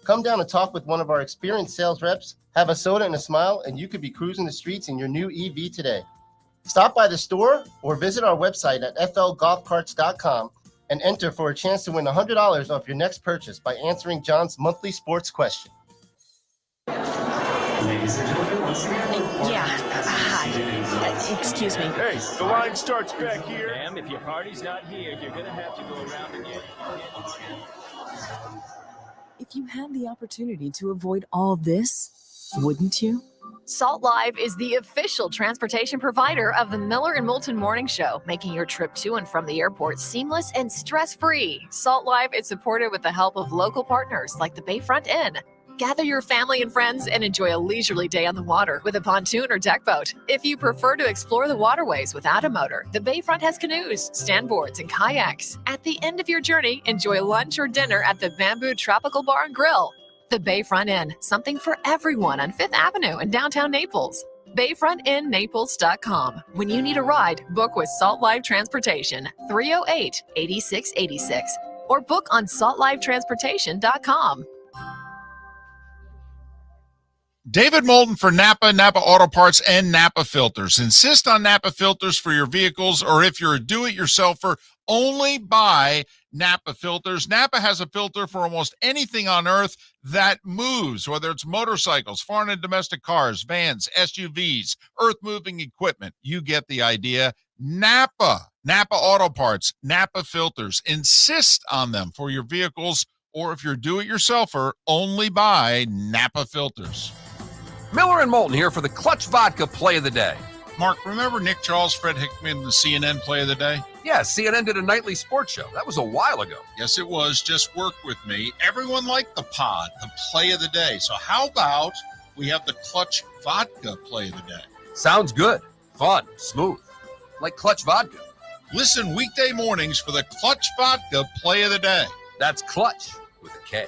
Speaker 3: Come down and talk with one of our experienced sales reps, have a soda and a smile, and you could be cruising the streets in your new EV today. Stop by the store or visit our website at flgolfcarts.com and enter for a chance to win $100 off your next purchase by answering John's monthly sports question.
Speaker 5: Ladies and gentlemen, once again.
Speaker 8: Hi. Excuse me.
Speaker 6: Hey, the line starts back here.
Speaker 7: Ma'am, if your party's not here, you're going to have to go around again.
Speaker 12: If you had the opportunity to avoid all this, wouldn't you?
Speaker 8: Salt Live is the official transportation provider of the Miller and Moulton Morning Show, making your trip to and from the airport seamless and stress-free. Salt Live is supported with the help of local partners like the Bayfront Inn. Gather your family and friends and enjoy a leisurely day on the water with a pontoon or deck boat. If you prefer to explore the waterways without a motor, the Bayfront has canoes, standboards, and kayaks. At the end of your journey, enjoy lunch or dinner at the Bamboo Tropical Bar and Grill. The Bayfront Inn, something for everyone on 5th Avenue in downtown Naples. BayfrontInNaples.com. When you need a ride, book with Salt Live Transportation, 308-8686, or book on saltlivetransportation.com.
Speaker 9: David Moulton for Napa Auto Parts, and Napa Filters. Insist on Napa filters for your vehicles, or if you're a do-it-yourselfer, only buy Napa filters. Napa has a filter for almost anything on earth that moves, whether it's motorcycles, foreign and domestic cars, vans, SUVs, earth-moving equipment. You get the idea. Napa Auto Parts, Napa filters. Insist on them for your vehicles, or if you're a do-it-yourselfer, only buy Napa filters.
Speaker 11: Miller and Moulton here for the Clutch Vodka Play of the Day.
Speaker 9: Mark, remember Nick Charles, Fred Hickman, the CNN Play of the Day?
Speaker 11: Yeah, CNN did a nightly sports show. That was a while ago.
Speaker 9: Yes, it was. Just work with me. Everyone liked the pod, the Play of the Day. So how about we have the Clutch Vodka Play of the Day?
Speaker 11: Sounds good. Fun. Smooth. Like Clutch Vodka.
Speaker 9: Listen weekday mornings for the Clutch Vodka Play of the Day.
Speaker 11: That's Clutch with a K.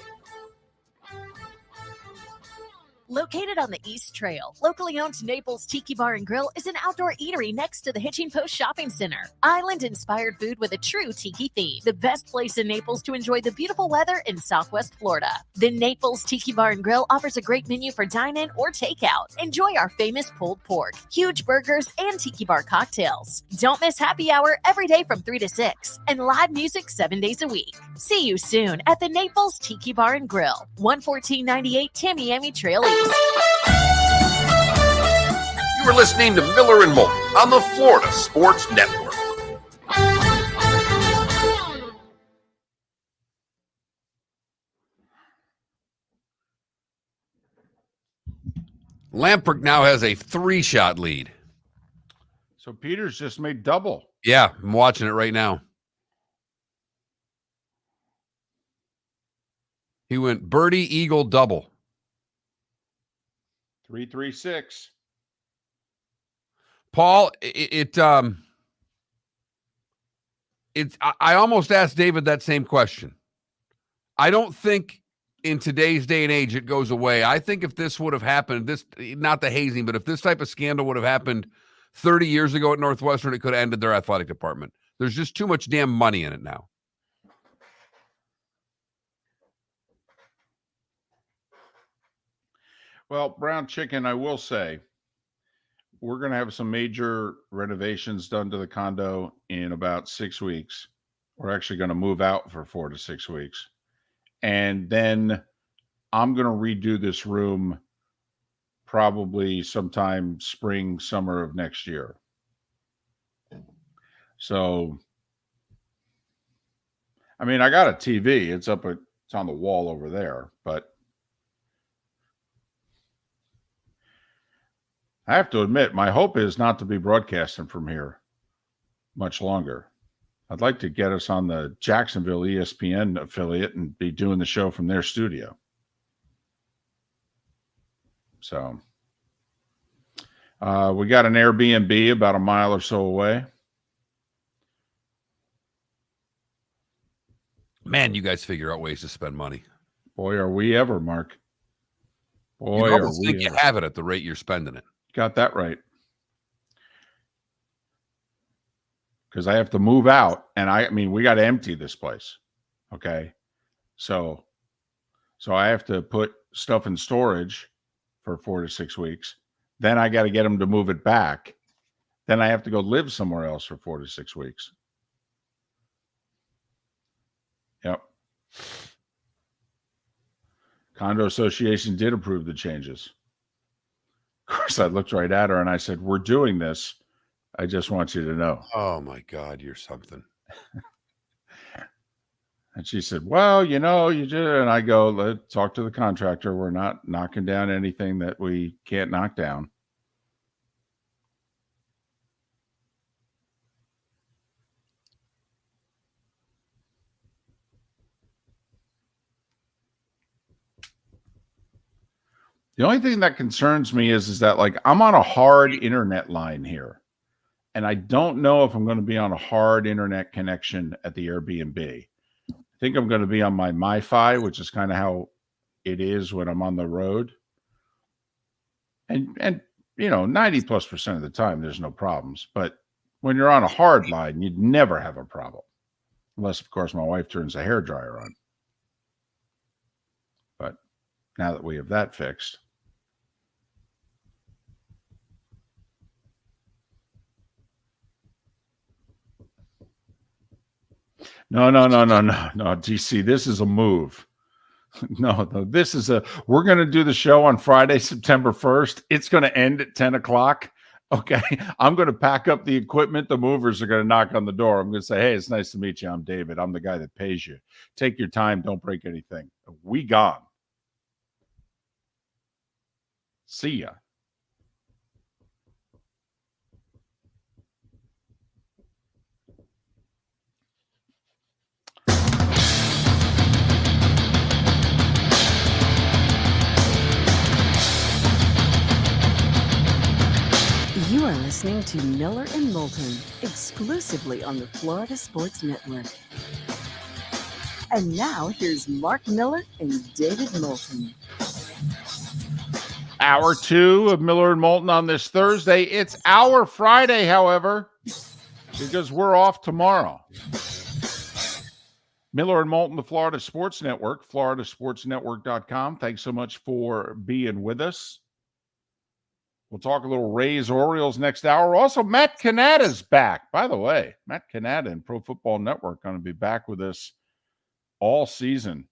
Speaker 12: Located on the East Trail, locally owned Naples Tiki Bar and Grill is an outdoor eatery next to the Hitching Post Shopping Center. Island-inspired food with a true tiki theme. The best place in Naples to enjoy the beautiful weather in Southwest Florida. The Naples Tiki Bar and Grill offers a great menu for dine-in or takeout. Enjoy our famous pulled pork, huge burgers, and tiki bar cocktails. Don't miss happy hour every day from 3 to 6 and live music 7 days a week. See you soon at the Naples Tiki Bar and Grill, 11498 Tamiami Trail East.
Speaker 11: You were listening to Miller and Moulton on the Florida Sports Network.
Speaker 1: Lamprecht now has a 3-shot lead.
Speaker 2: So Peters just made double.
Speaker 1: Yeah, I'm watching it right now. He went birdie, eagle, double.
Speaker 2: 3-3-6.
Speaker 1: Paul, I almost asked David that same question. I don't think in today's day and age it goes away. I think if this would have happened, not the hazing, but if this type of scandal would have happened 30 years ago at Northwestern, it could have ended their athletic department. There's just too much damn money in it now.
Speaker 2: Well, Brown Chicken, I will say, we're going to have some major renovations done to the condo in about 6 weeks. We're actually going to move out for 4 to 6 weeks. And then I'm going to redo this room probably sometime spring, summer of next year. So, I mean, I got a TV. It's on the wall over there, but I have to admit, my hope is not to be broadcasting from here much longer. I'd like to get us on the Jacksonville ESPN affiliate and be doing the show from their studio. So we got an Airbnb about a mile or so away.
Speaker 1: Man, you guys figure out ways to spend money.
Speaker 2: Boy, are we ever, Mark. Boy,
Speaker 1: you almost think you have it at the rate you're spending it.
Speaker 2: Got that right. Because I have to move out, and I mean, we got to empty this place. Okay. So I have to put stuff in storage for 4 to 6 weeks. Then I got to get them to move it back. Then I have to go live somewhere else for 4 to 6 weeks. Yep. Condo Association did approve the changes. Of course, I looked right at her and I said, "We're doing this. I just want you to know."
Speaker 1: Oh, my God, you're something.
Speaker 2: And she said, well, you just, and I go, let's talk to the contractor. We're not knocking down anything that we can't knock down. The only thing that concerns me is that like I'm on a hard internet line here. And I don't know if I'm going to be on a hard internet connection at the Airbnb. I think I'm going to be on my MiFi, which is kind of how it is when I'm on the road. And 90+% of the time, there's no problems. But when you're on a hard line, you'd never have a problem. Unless, of course, my wife turns the hairdryer on. But now that we have that fixed. No, GC, this is a move. No, this is we're going to do the show on Friday, September 1st. It's going to end at 10 o'clock. Okay. I'm going to pack up the equipment. The movers are going to knock on the door. I'm going to say, hey, it's nice to meet you. I'm David. I'm the guy that pays you. Take your time. Don't break anything. We gone. See ya.
Speaker 4: You are listening to Miller and Moulton, exclusively on the Florida Sports Network. And now, here's Mark Miller and David Moulton.
Speaker 2: Hour 2 of Miller and Moulton on this Thursday. It's our Friday, however, because we're off tomorrow. Miller and Moulton, the Florida Sports Network, floridasportsnetwork.com. Thanks so much for being with us. We'll talk a little Rays Orioles next hour. Also, Matt Cannata's back. By the way, Matt Cannata and Pro Football Network going to be back with us all season.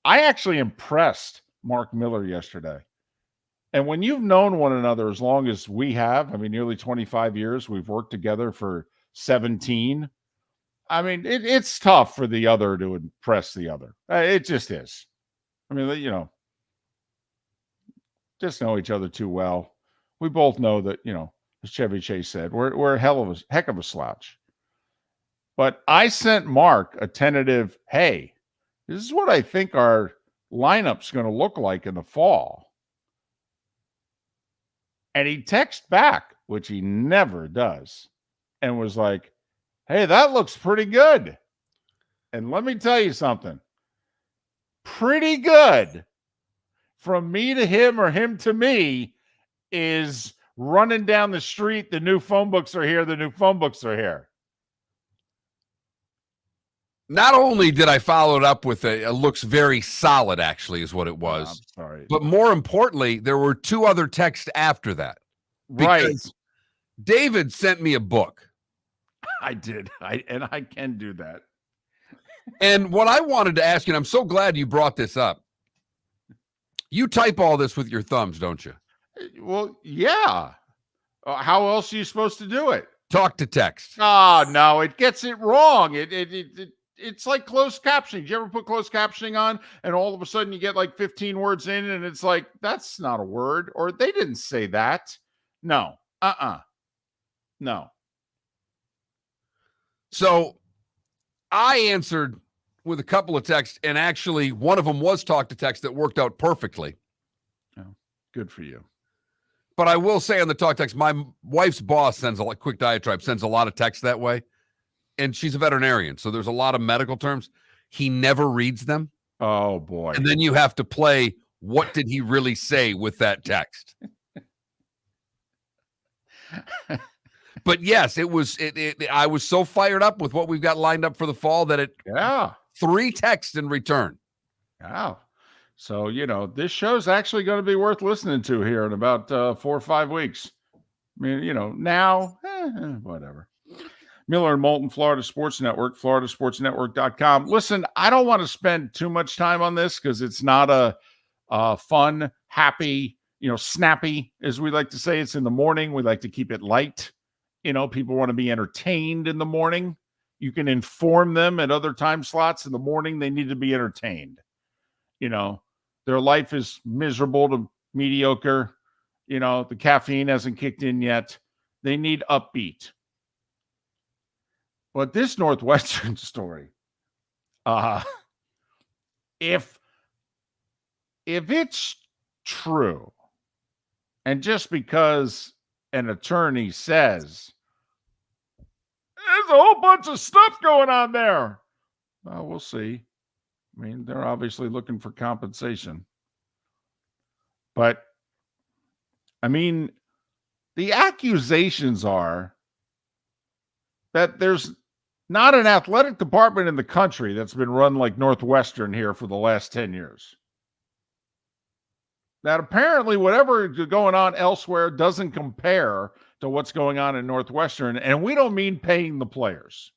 Speaker 2: I actually impressed Mark Miller yesterday. And when you've known one another as long as we have, I mean, nearly 25 years, we've worked together for 17. I mean, it's tough for the other to impress the other. It just is. I mean, just know each other too well. We both know that, as Chevy Chase said, we're a heck of a slouch. But I sent Mark a tentative, hey, this is what I think our lineup's going to look like in the fall. And he texted back, which he never does, and was like, hey, that looks pretty good. And let me tell you something. Pretty good from me to him or him to me is running down the street. The new phone books are here. The new phone books are here.
Speaker 1: Not only did I follow it up with it looks very solid, actually, is what it was.
Speaker 2: I'm sorry.
Speaker 1: But more importantly, there were 2 other texts after that.
Speaker 2: Right.
Speaker 1: David sent me a book.
Speaker 2: I did. I can do that.
Speaker 1: And what I wanted to ask you, and I'm so glad you brought this up. You type all this with your thumbs, don't you?
Speaker 2: Well, yeah. How else are you supposed to do it?
Speaker 1: Talk to text.
Speaker 2: Oh, no, it gets it wrong. It's like closed captioning. Did you ever put closed captioning on and all of a sudden you get like 15 words in and it's like, that's not a word, or they didn't say that. No. No.
Speaker 1: So I answered with a couple of texts, and actually one of them was talk to text that worked out perfectly.
Speaker 2: Oh, good for you.
Speaker 1: But I will say on the talk text, my wife's boss sends a quick diatribe, sends a lot of text that way. And she's a veterinarian, so there's a lot of medical terms. He never reads them.
Speaker 2: Oh, boy.
Speaker 1: And then you have to play, what did he really say with that text? But yes, it was. I was so fired up with what we've got lined up for the fall that 3 texts in return.
Speaker 2: Wow. So, this show's actually going to be worth listening to here in about 4 or 5 weeks. I mean, now, whatever. Miller and Moulton, Florida Sports Network, floridasportsnetwork.com. Listen, I don't want to spend too much time on this because it's not a fun, happy, snappy, as we like to say. It's in the morning. We like to keep it light. People want to be entertained in the morning. You can inform them at other time slots. In the morning, they need to be entertained. Their life is miserable to mediocre. The caffeine hasn't kicked in yet. They need upbeat. But this Northwestern story, if it's true, and just because an attorney says there's a whole bunch of stuff going on there, well, we'll see. I mean, they're obviously looking for compensation. But, I mean, the accusations are that there's not an athletic department in the country that's been run like Northwestern here for the last 10 years. That apparently whatever is going on elsewhere doesn't compare to what's going on in Northwestern, and we don't mean paying the players.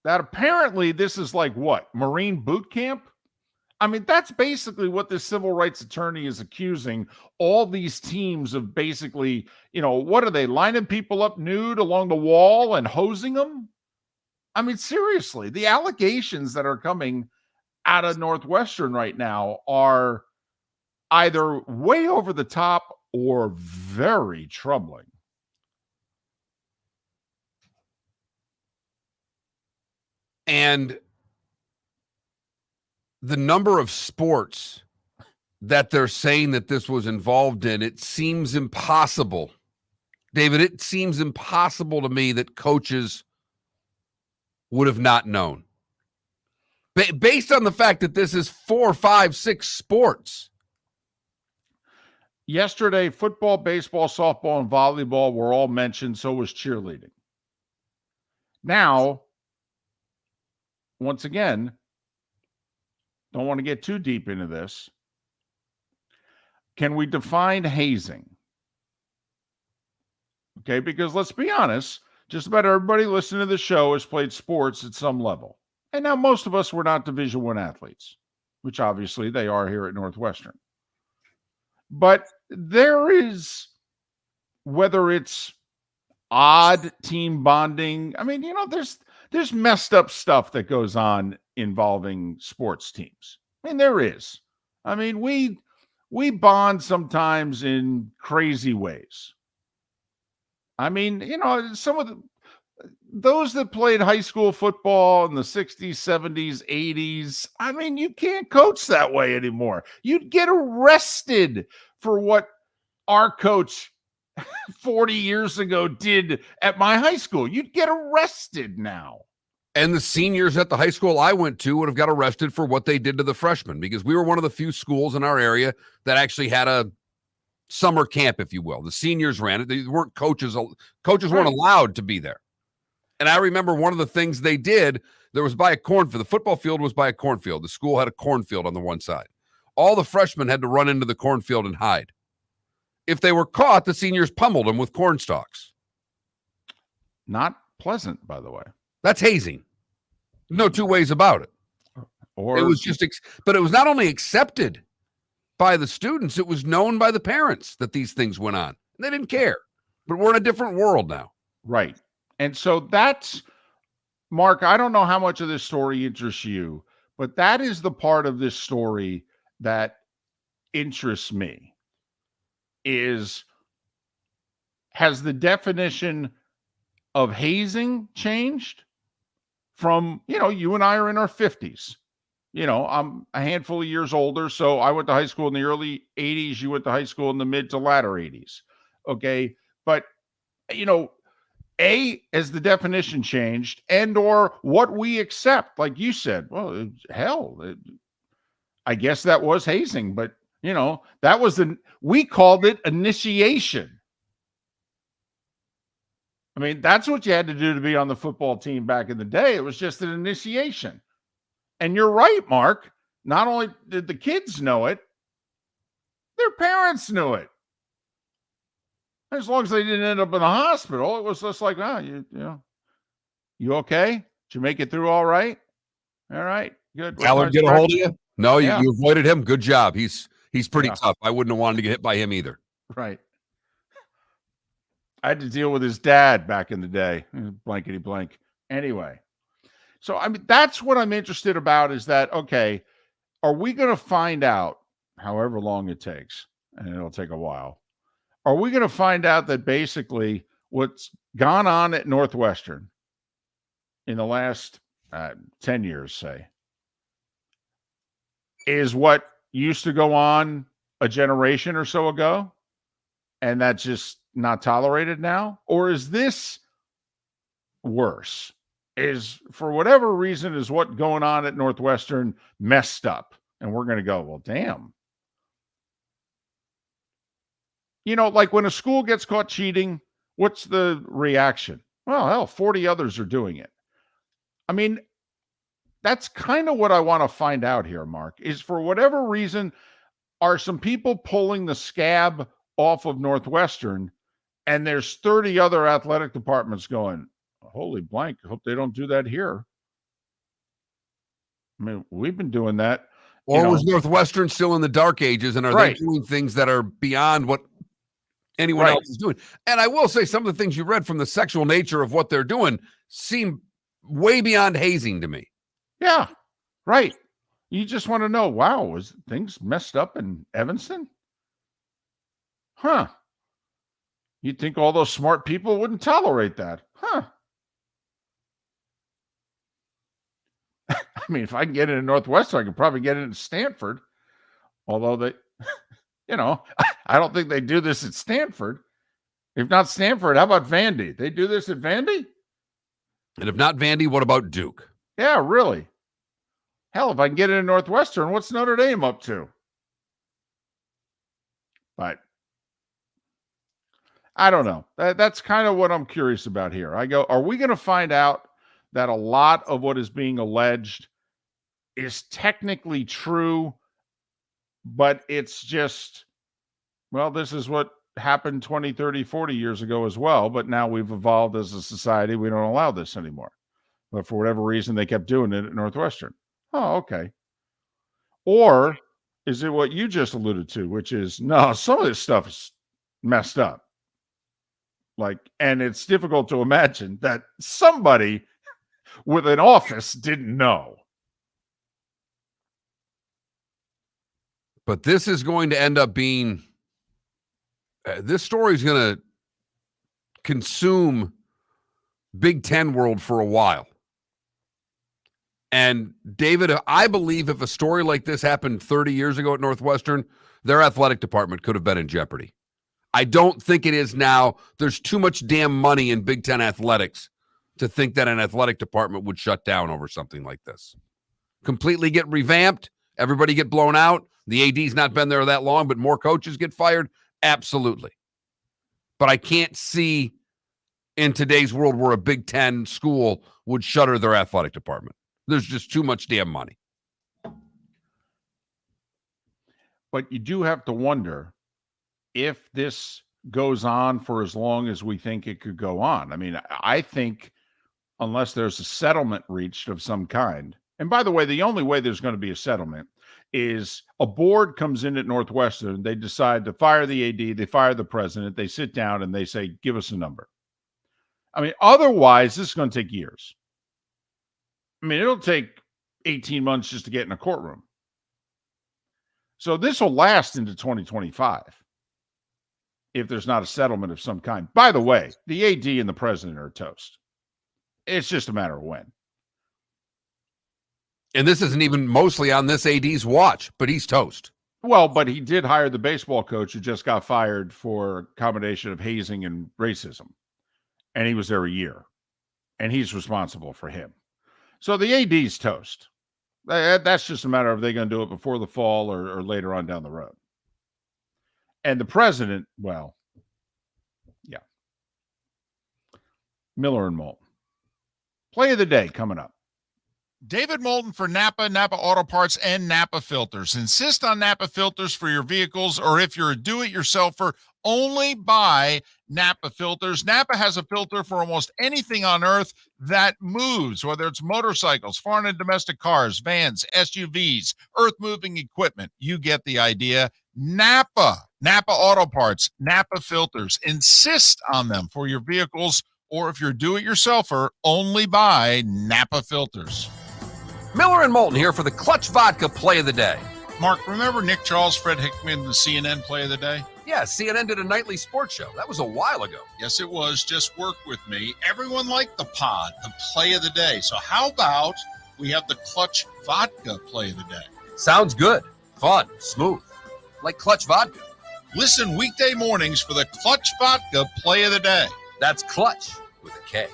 Speaker 2: That apparently this is like what? Marine boot camp? I mean, that's basically what this civil rights attorney is accusing all these teams of basically, what are they, lining people up nude along the wall and hosing them? I mean, seriously, the allegations that are coming out of Northwestern right now are either way over the top or very troubling.
Speaker 1: And the number of sports that they're saying that this was involved in, it seems impossible. David, it seems impossible to me that coaches would have not known. Based on the fact that this is 4, 5, 6 sports.
Speaker 2: Yesterday, football, baseball, softball, and volleyball were all mentioned. So was cheerleading. Now, once again, don't want to get too deep into this. Can we define hazing? Okay, because let's be honest, just about everybody listening to the show has played sports at some level. And now most of us were not Division I athletes, which obviously they are here at Northwestern. But there is, whether it's odd team bonding, I mean, there's messed up stuff that goes on involving sports teams. I mean, there is. I mean, we bond sometimes in crazy ways. I mean, some of those that played high school football in the 60s, 70s, 80s, I mean, you can't coach that way anymore. You'd get arrested for what our coach 40 years ago did at my high school. You'd get arrested now.
Speaker 1: And the seniors at the high school I went to would have got arrested for what they did to the freshmen, because we were one of the few schools in our area that actually had a summer camp, if you will. The seniors ran it. They weren't coaches. Coaches weren't allowed to be there. And I remember one of the things they did, there was by a cornfield. The football field was by a cornfield. The school had a cornfield on the one side. All the freshmen had to run into the cornfield and hide. If they were caught, the seniors pummeled them with corn stalks.
Speaker 2: Not pleasant, by the way.
Speaker 1: That's hazing. No two ways about it. Or it was just, but it was not only accepted by the students, it was known by the parents that these things went on. And they didn't care. But we're in a different world now.
Speaker 2: Right. And so that's, Mark, I don't know how much of this story interests you, but that is the part of this story that interests me. Has the definition of hazing changed from, you and I are in our 50s. I'm a handful of years older, so I went to high school in the early 80s. You went to high school in the mid to latter 80s. Okay. But, has the definition changed, and or what we accept? Like you said, well, I guess that was hazing, but that was we called it initiation. I mean, that's what you had to do to be on the football team back in the day. It was just an initiation. And you're right, Mark. Not only did the kids know it, their parents knew it. As long as they didn't end up in the hospital, it was just like, you okay? Did you make it through all right? All right, good.
Speaker 1: Allard get a hold of you? No, you avoided him. Good job. He's pretty tough. I wouldn't have wanted to get hit by him either.
Speaker 2: Right. I had to deal with his dad back in the day. Blankety blank. Anyway, so I mean, that's what I'm interested about is that, okay, are we going to find out, however long it takes, and it'll take a while, are we going to find out that basically what's gone on at Northwestern in the last 10 years, say, is what used to go on a generation or so ago, and that's just not tolerated now? Or is this worse? Is, for whatever reason, is what going on at Northwestern messed up? And we're going to go, well, damn. You know, like when a school gets caught cheating, what's the reaction? Well, hell, 40 others are doing it. I mean, that's kind of what I want to find out here, Mark, is for whatever reason, are some people pulling the scab off of Northwestern, and there's 30 other athletic departments going, holy blank, hope they don't do that here. I mean, we've been doing that.
Speaker 1: Or was Northwestern still in the dark ages, and are they doing things that are beyond what anyone else is doing? And I will say some of the things you read from the sexual nature of what they're doing seem way beyond hazing to me.
Speaker 2: Yeah, right. You just want to know, wow, was things messed up in Evanston? Huh. You'd think all those smart people wouldn't tolerate that. Huh. I mean, if I can get it in Northwestern, I could probably get it in Stanford. Although they, I don't think they do this at Stanford. If not Stanford, how about Vandy? They do this at Vandy?
Speaker 1: And if not Vandy, what about Duke?
Speaker 2: Yeah, really. Hell, if I can get it in Northwestern, what's Notre Dame up to? But I don't know. That's kind of what I'm curious about here. I go, are we going to find out that a lot of what is being alleged is technically true, but it's just, well, this is what happened 20, 30, 40 years ago as well, but now we've evolved as a society. We don't allow this anymore. But for whatever reason, they kept doing it at Northwestern. Oh, okay. Or is it what you just alluded to, which is, no, some of this stuff is messed up. Like, and it's difficult to imagine that somebody with an office didn't know.
Speaker 1: But this is going to end up being, this story is going to consume Big Ten world for a while. And David, I believe if a story like this happened 30 years ago at Northwestern, their athletic department could have been in jeopardy. I don't think it is now. There's too much damn money in Big Ten athletics to think that an athletic department would shut down over something like this. Completely get revamped, everybody get blown out. The AD's not been there that long, but more coaches get fired? Absolutely. But I can't see in today's world where a Big Ten school would shutter their athletic department. There's just too much damn money.
Speaker 2: But you do have to wonder if this goes on for as long as we think it could go on. I mean, I think unless there's a settlement reached of some kind, and by the way, the only way there's going to be a settlement is a board comes in at Northwestern, they decide to fire the AD, they fire the president, they sit down and they say, give us a number. I mean, otherwise, this is going to take years. I mean, it'll take 18 months just to get in a courtroom. So this will last into 2025 if there's not a settlement of some kind. By the way, the AD and the president are toast. It's just a matter of when.
Speaker 1: And this isn't even mostly on this AD's watch, but he's toast.
Speaker 2: Well, but he did hire the baseball coach who just got fired for a combination of hazing and racism. And he was there a year. And he's responsible for him. So the AD's toast. That's just a matter of they're going to do it before the fall or later on down the road. And the president, well, yeah. Miller and Moulton. Play of the day coming up.
Speaker 9: David Moulton for Napa, Napa Auto Parts, and Napa Filters. Insist on Napa filters for your vehicles, or if you're a do-it-yourselfer, only buy Napa filters. Napa has a filter for almost anything on earth that moves, whether it's motorcycles, foreign and domestic cars, vans, SUVs, earth-moving equipment. You get the idea. Napa Napa Auto Parts, Napa Filters. Insist on them for your vehicles, or if you're a do-it-yourselfer, only buy Napa Filters.
Speaker 11: Miller and Moulton here for the Clutch Vodka Play of the Day.
Speaker 9: Mark, remember Nick Charles, Fred Hickman, the CNN Play of the Day?
Speaker 11: Yeah, CNN did a nightly sports show. That was a while ago.
Speaker 9: Yes, it was. Just work with me. Everyone liked the pod, the Play of the Day. So how about we have the Clutch Vodka Play of the Day?
Speaker 11: Sounds good. Fun. Smooth. Like Clutch Vodka.
Speaker 9: Listen weekday mornings for the Clutch Vodka Play of the Day.
Speaker 11: That's Clutch with a K.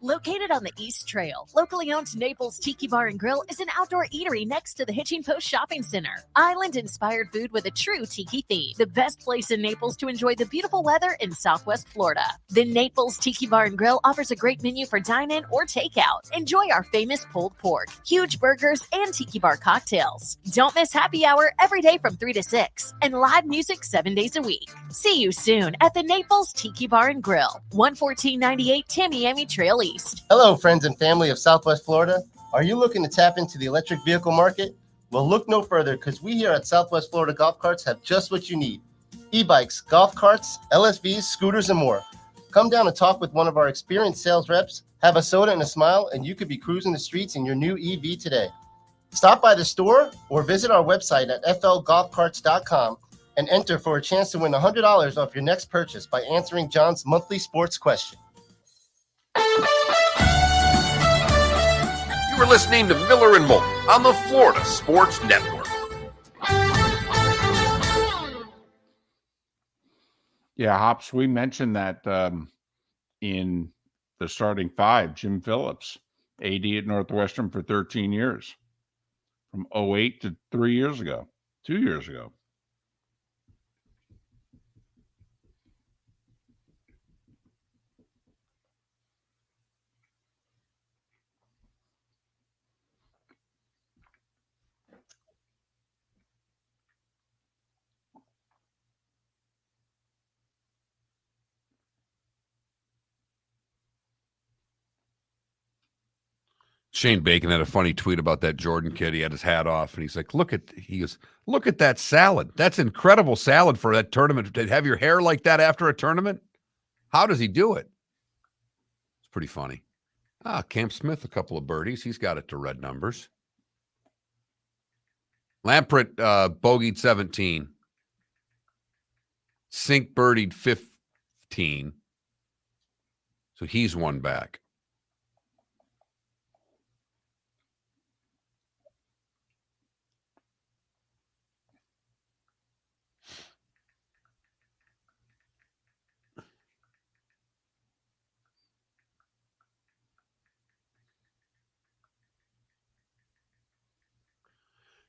Speaker 12: Located on the East Trail, locally owned Naples Tiki Bar and Grill is an outdoor eatery next to the Hitching Post Shopping Center. Island-inspired food with a true tiki theme. The best place in Naples to enjoy the beautiful weather in Southwest Florida. The Naples Tiki Bar and Grill offers a great menu for dine-in or takeout. Enjoy our famous pulled pork, huge burgers, and tiki bar cocktails. Don't miss happy hour every day from 3 to 6 and live music 7 days a week. See you soon at the Naples Tiki Bar and Grill, 11498 Tamiami Trail East.
Speaker 3: Hello, friends and family of Southwest Florida. Are you looking to tap into the electric vehicle market? Well, look no further because we here at Southwest Florida Golf Carts have just what you need. E-bikes, golf carts, LSVs, scooters, and more. Come down and talk with one of our experienced sales reps, have a soda and a smile, and you could be cruising the streets in your new EV today. Stop by the store or visit our website at flgolfcarts.com and enter for a chance to win $100 off your next purchase by answering John's monthly sports question.
Speaker 11: You were listening to Miller and Moulton on the Florida Sports Network.
Speaker 2: Yeah, Hops, we mentioned that in the starting five, Jim Phillips, AD at Northwestern for 13 years, from 08 to 3 years ago, 2 years ago.
Speaker 1: Shane Bacon had a funny tweet about that Jordan kid. He had his hat off, and he's like, look at that salad. That's incredible salad for that tournament. To have your hair like that after a tournament? How does he do it? It's pretty funny. Camp Smith, a couple of birdies. He's got it to red numbers. Lampret bogeyed 17. Sink birdied 15. So he's one back.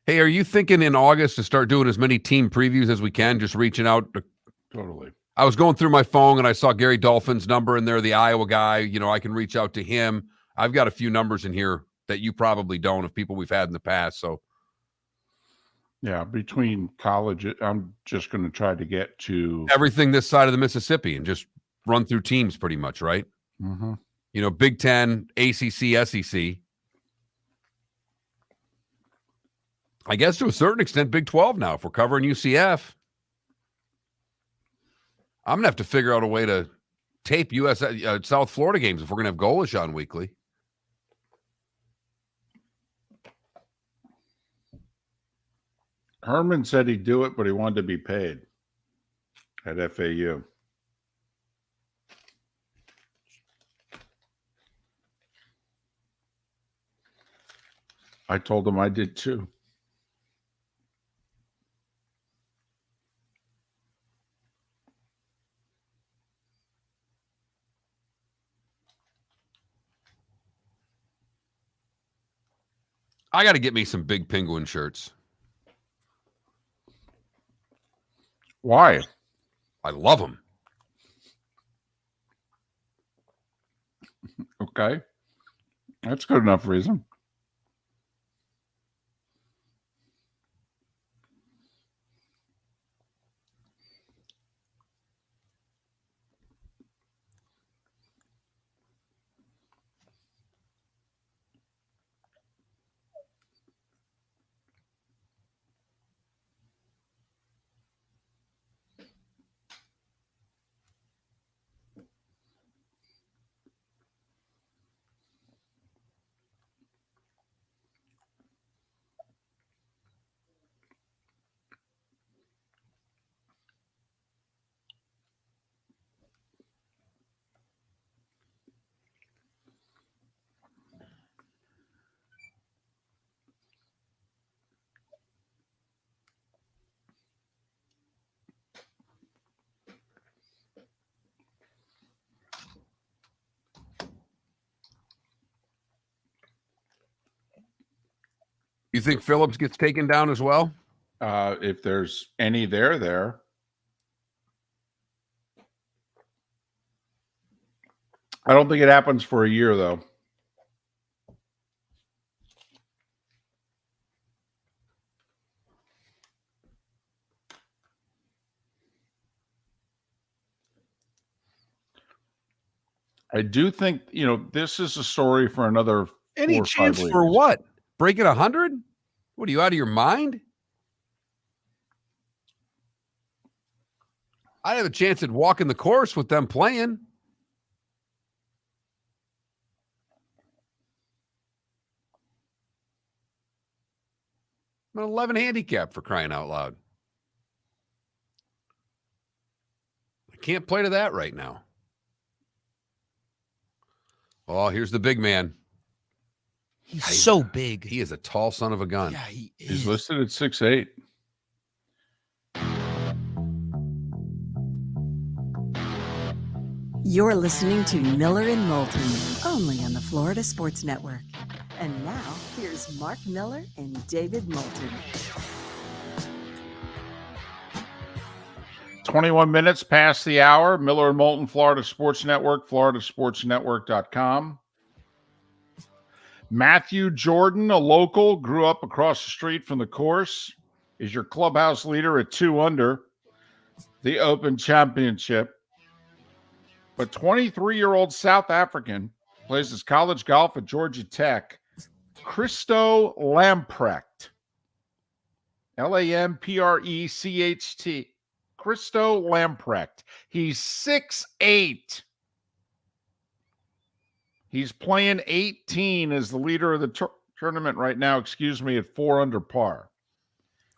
Speaker 1: Hey, are you thinking in August to start doing as many team previews as we can, just reaching out?
Speaker 2: Totally.
Speaker 1: I was going through my phone and I saw Gary Dolphin's number in there, the Iowa guy. You know, I can reach out to him. I've got a few numbers in here that you probably don't, of people we've had in the past. So,
Speaker 2: yeah, between college, I'm just going to try to get to
Speaker 1: everything this side of the Mississippi and just run through teams pretty much, right?
Speaker 2: Mm-hmm.
Speaker 1: You know, Big Ten, ACC, SEC. I guess to a certain extent, Big 12 now, if we're covering UCF. I'm going to have to figure out a way to tape South Florida games if we're going to have Golish on weekly.
Speaker 2: Herman said he'd do it, but he wanted to be paid at FAU. I told him I did too.
Speaker 1: I got to get me some Big Penguin shirts.
Speaker 2: Why?
Speaker 1: I love them.
Speaker 2: Okay. That's good enough reason.
Speaker 1: You think Phillips gets taken down as well?
Speaker 2: If there's any there. I don't think it happens for a year, though. I do think, this is a story for another
Speaker 1: Any
Speaker 2: 4 or 5
Speaker 1: chance
Speaker 2: weeks.
Speaker 1: for what? Breaking 100? What are you, out of your mind? I have a chance at walking the course with them playing. I'm an 11 handicap, for crying out loud. I can't play to that right now. Oh, here's the big man.
Speaker 10: He's so big.
Speaker 1: He is a tall son of a gun.
Speaker 10: Yeah, he is.
Speaker 2: He's listed at 6'8".
Speaker 4: You're listening to Miller and Moulton, only on the Florida Sports Network. And now, here's Mark Miller and David Moulton.
Speaker 2: 21 minutes past the hour. Miller and Moulton, Florida Sports Network, floridasportsnetwork.com. Matthew Jordan, a local, grew up across the street from the course, is your clubhouse leader at 2 under the Open Championship. But 23-year-old South African plays his college golf at Georgia Tech. Christo Lamprecht. Lamprecht. Christo Lamprecht. He's 6'8". He's playing 18 as the leader of the tournament right now. Excuse me, at 4 under par.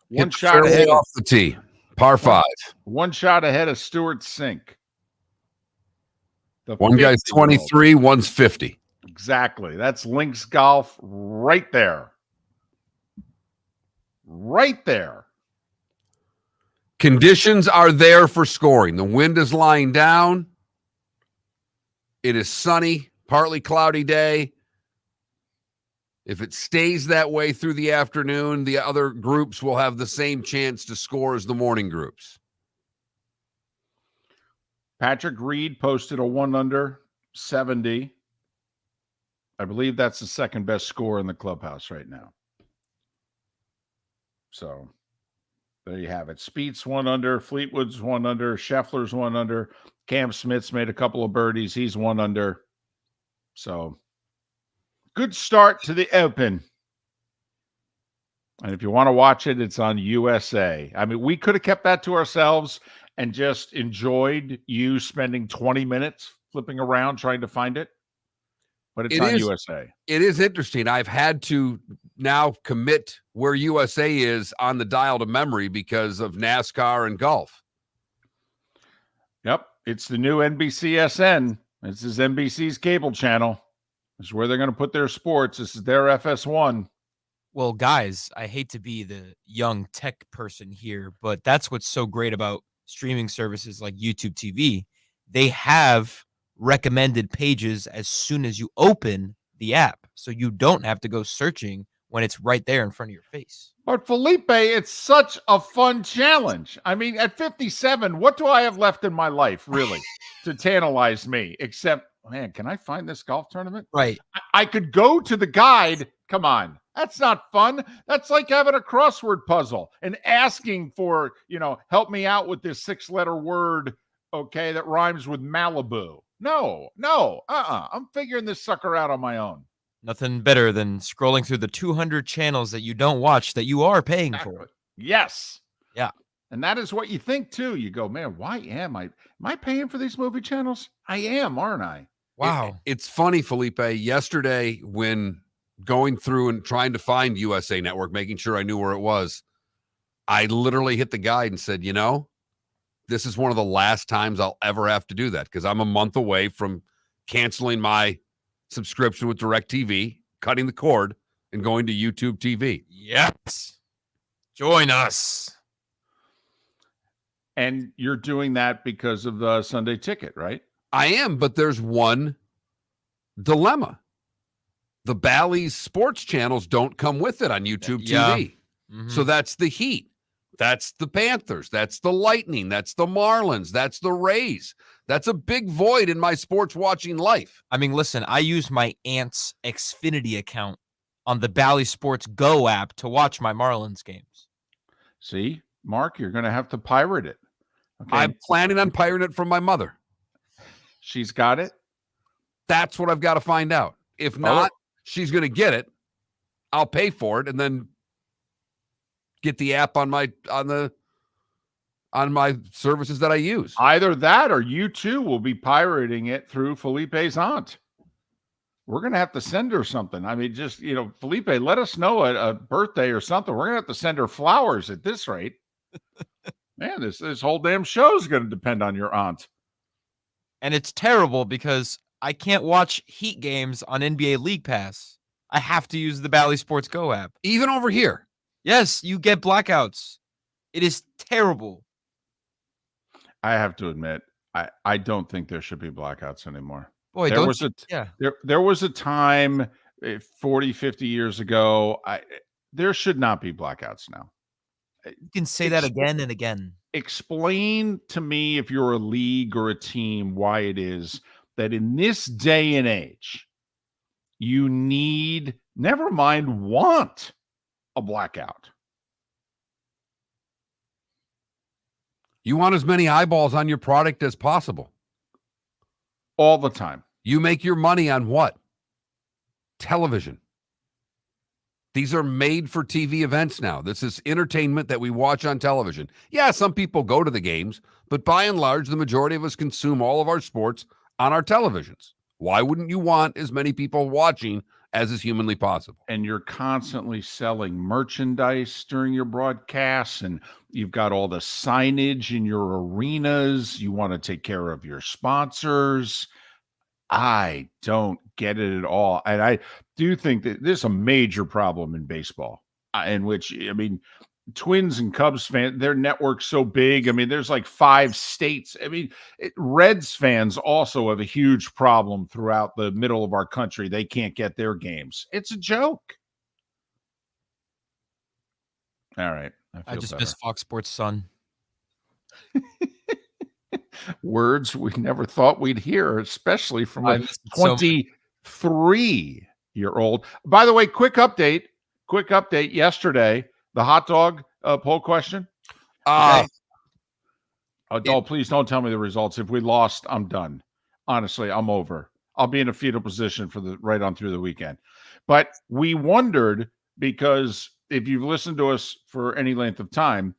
Speaker 2: One shot ahead
Speaker 1: off the tee. Par 5.
Speaker 2: One shot ahead of Stuart Sink.
Speaker 1: One guy's 23, one's 50.
Speaker 2: Exactly. That's links golf right there. Right there.
Speaker 1: Conditions are there for scoring. The wind is lying down. It is sunny, partly cloudy day. If it stays that way through the afternoon, the other groups will have the same chance to score as the morning groups.
Speaker 2: Patrick Reed posted a 1 under 70. I believe that's the second best score in the clubhouse right now. So there you have it. Spieth's 1 under, Fleetwood's 1 under, Scheffler's 1 under, Cam Smith's made a couple of birdies. He's 1 under. So good start to the Open. And if you want to watch it, it's on USA. I mean, we could have kept that to ourselves and just enjoyed you spending 20 minutes flipping around trying to find it. But it's on USA.
Speaker 1: It is interesting. I've had to now commit where USA is on the dial to memory because of NASCAR and golf.
Speaker 2: Yep. It's the new NBCSN. This is NBC's cable channel. This is where they're going to put their sports. This is their FS1.
Speaker 10: Well, guys, I hate to be the young tech person here, but that's what's so great about streaming services like YouTube TV. They have recommended pages as soon as you open the app, so you don't have to go searching when it's right there in front of your face.
Speaker 2: But Felipe, it's such a fun challenge. I mean, at 57, what do I have left in my life, really, to tantalize me? Except, man, can I find this golf tournament?
Speaker 10: Right.
Speaker 2: I could go to the guide. Come on. That's not fun. That's like having a crossword puzzle and asking for, help me out with this 6-letter word, okay, that rhymes with Malibu. No. I'm figuring this sucker out on my own.
Speaker 10: Nothing better than scrolling through the 200 channels that you don't watch that you are paying for.
Speaker 2: Yes.
Speaker 10: Yeah.
Speaker 2: And that is what you think, too. You go, man, why am I paying for these movie channels? I am, aren't I?
Speaker 10: Wow.
Speaker 1: It's funny, Felipe. Yesterday, when going through and trying to find USA Network, making sure I knew where it was, I literally hit the guide and said, this is one of the last times I'll ever have to do that because I'm a month away from canceling my subscription with DirecTV, cutting the cord, and going to YouTube TV.
Speaker 10: Yes. Join us.
Speaker 2: And you're doing that because of the Sunday Ticket, right?
Speaker 1: I am, but there's one dilemma. The Bally's sports channels don't come with it on YouTube TV.
Speaker 10: Mm-hmm.
Speaker 1: So that's the Heat. That's the Panthers. That's the Lightning. That's the Marlins. That's the Rays. That's a big void in my sports watching life.
Speaker 10: I mean, listen, I use my aunt's Xfinity account on the Bally Sports Go app to watch my Marlins games.
Speaker 2: See, Mark, you're going to have to pirate it. Okay.
Speaker 1: I'm planning on pirating it from my mother.
Speaker 2: She's got it?
Speaker 1: That's what I've got to find out. If not, she's going to get it. I'll pay for it and then get the app on my services that I use.
Speaker 2: Either that or you too will be pirating it through Felipe's aunt. We're going to have to send her something. I mean, just, Felipe, let us know a birthday or something. We're going to have to send her flowers at this rate. Man, this whole damn show is going to depend on your aunt.
Speaker 10: And it's terrible because I can't watch Heat games on NBA League Pass. I have to use the Bally Sports Go app.
Speaker 1: Even over here.
Speaker 10: Yes, you get blackouts. It is terrible.
Speaker 2: I have to admit, I don't think there should be blackouts anymore.
Speaker 10: Boy,
Speaker 2: there was a time 40, 50 years ago. There should not be blackouts now.
Speaker 10: You can say that again and again.
Speaker 2: Explain to me, if you're a league or a team, why it is that in this day and age, you need, never mind want, a blackout.
Speaker 1: You want as many eyeballs on your product as possible.
Speaker 2: All the time.
Speaker 1: You make your money on what? Television. These are made for TV events now. This is entertainment that we watch on television. Yeah, some people go to the games, but by and large, the majority of us consume all of our sports on our televisions. Why wouldn't you want as many people watching as is humanly possible?
Speaker 2: And you're constantly selling merchandise during your broadcasts, and you've got all the signage in your arenas. You want to take care of your sponsors. I don't get it at all. And I do think that there's a major problem in baseball, in which, I mean, Twins and Cubs fans, their network's so big. I mean, there's like 5 states. I mean, Reds fans also have a huge problem throughout the middle of our country. They can't get their games. It's a joke. All right.
Speaker 10: I just miss Fox Sports Sun.
Speaker 2: Words we never thought we'd hear, especially from a 23-year-old. By the way, quick update. Yesterday, the hot dog poll question. Okay. Please don't tell me the results. If we lost, I'm done. Honestly, I'm over. I'll be in a fetal position for right on through the weekend. But we wondered, because if you've listened to us for any length of time,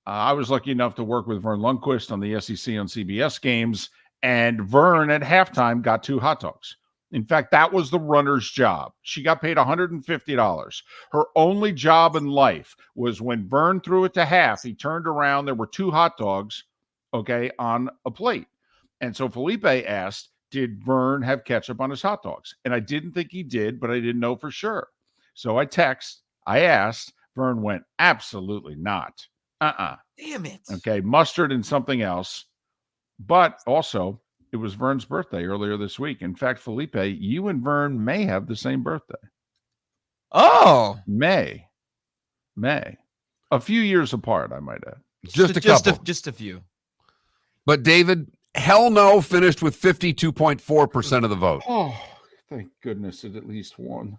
Speaker 2: I was lucky enough to work with Vern Lundquist on the SEC on CBS games, and Vern at halftime got 2 hot dogs. In fact, that was the runner's job. She got paid $150. Her only job in life was when Vern threw it to half, he turned around, there were 2 hot dogs, on a plate. And so Felipe asked, did Vern have ketchup on his hot dogs? And I didn't think he did, but I didn't know for sure. So I asked, Vern went, absolutely not.
Speaker 10: Damn it.
Speaker 2: Okay, mustard and something else. But also, it was Vern's birthday earlier this week. In fact, Felipe, you and Vern may have the same birthday.
Speaker 10: Oh.
Speaker 2: May. A few years apart, I might add.
Speaker 1: Just a couple.
Speaker 10: Just a few.
Speaker 1: But David, hell no finished with 52.4% of the vote.
Speaker 2: Oh, thank goodness it at least won.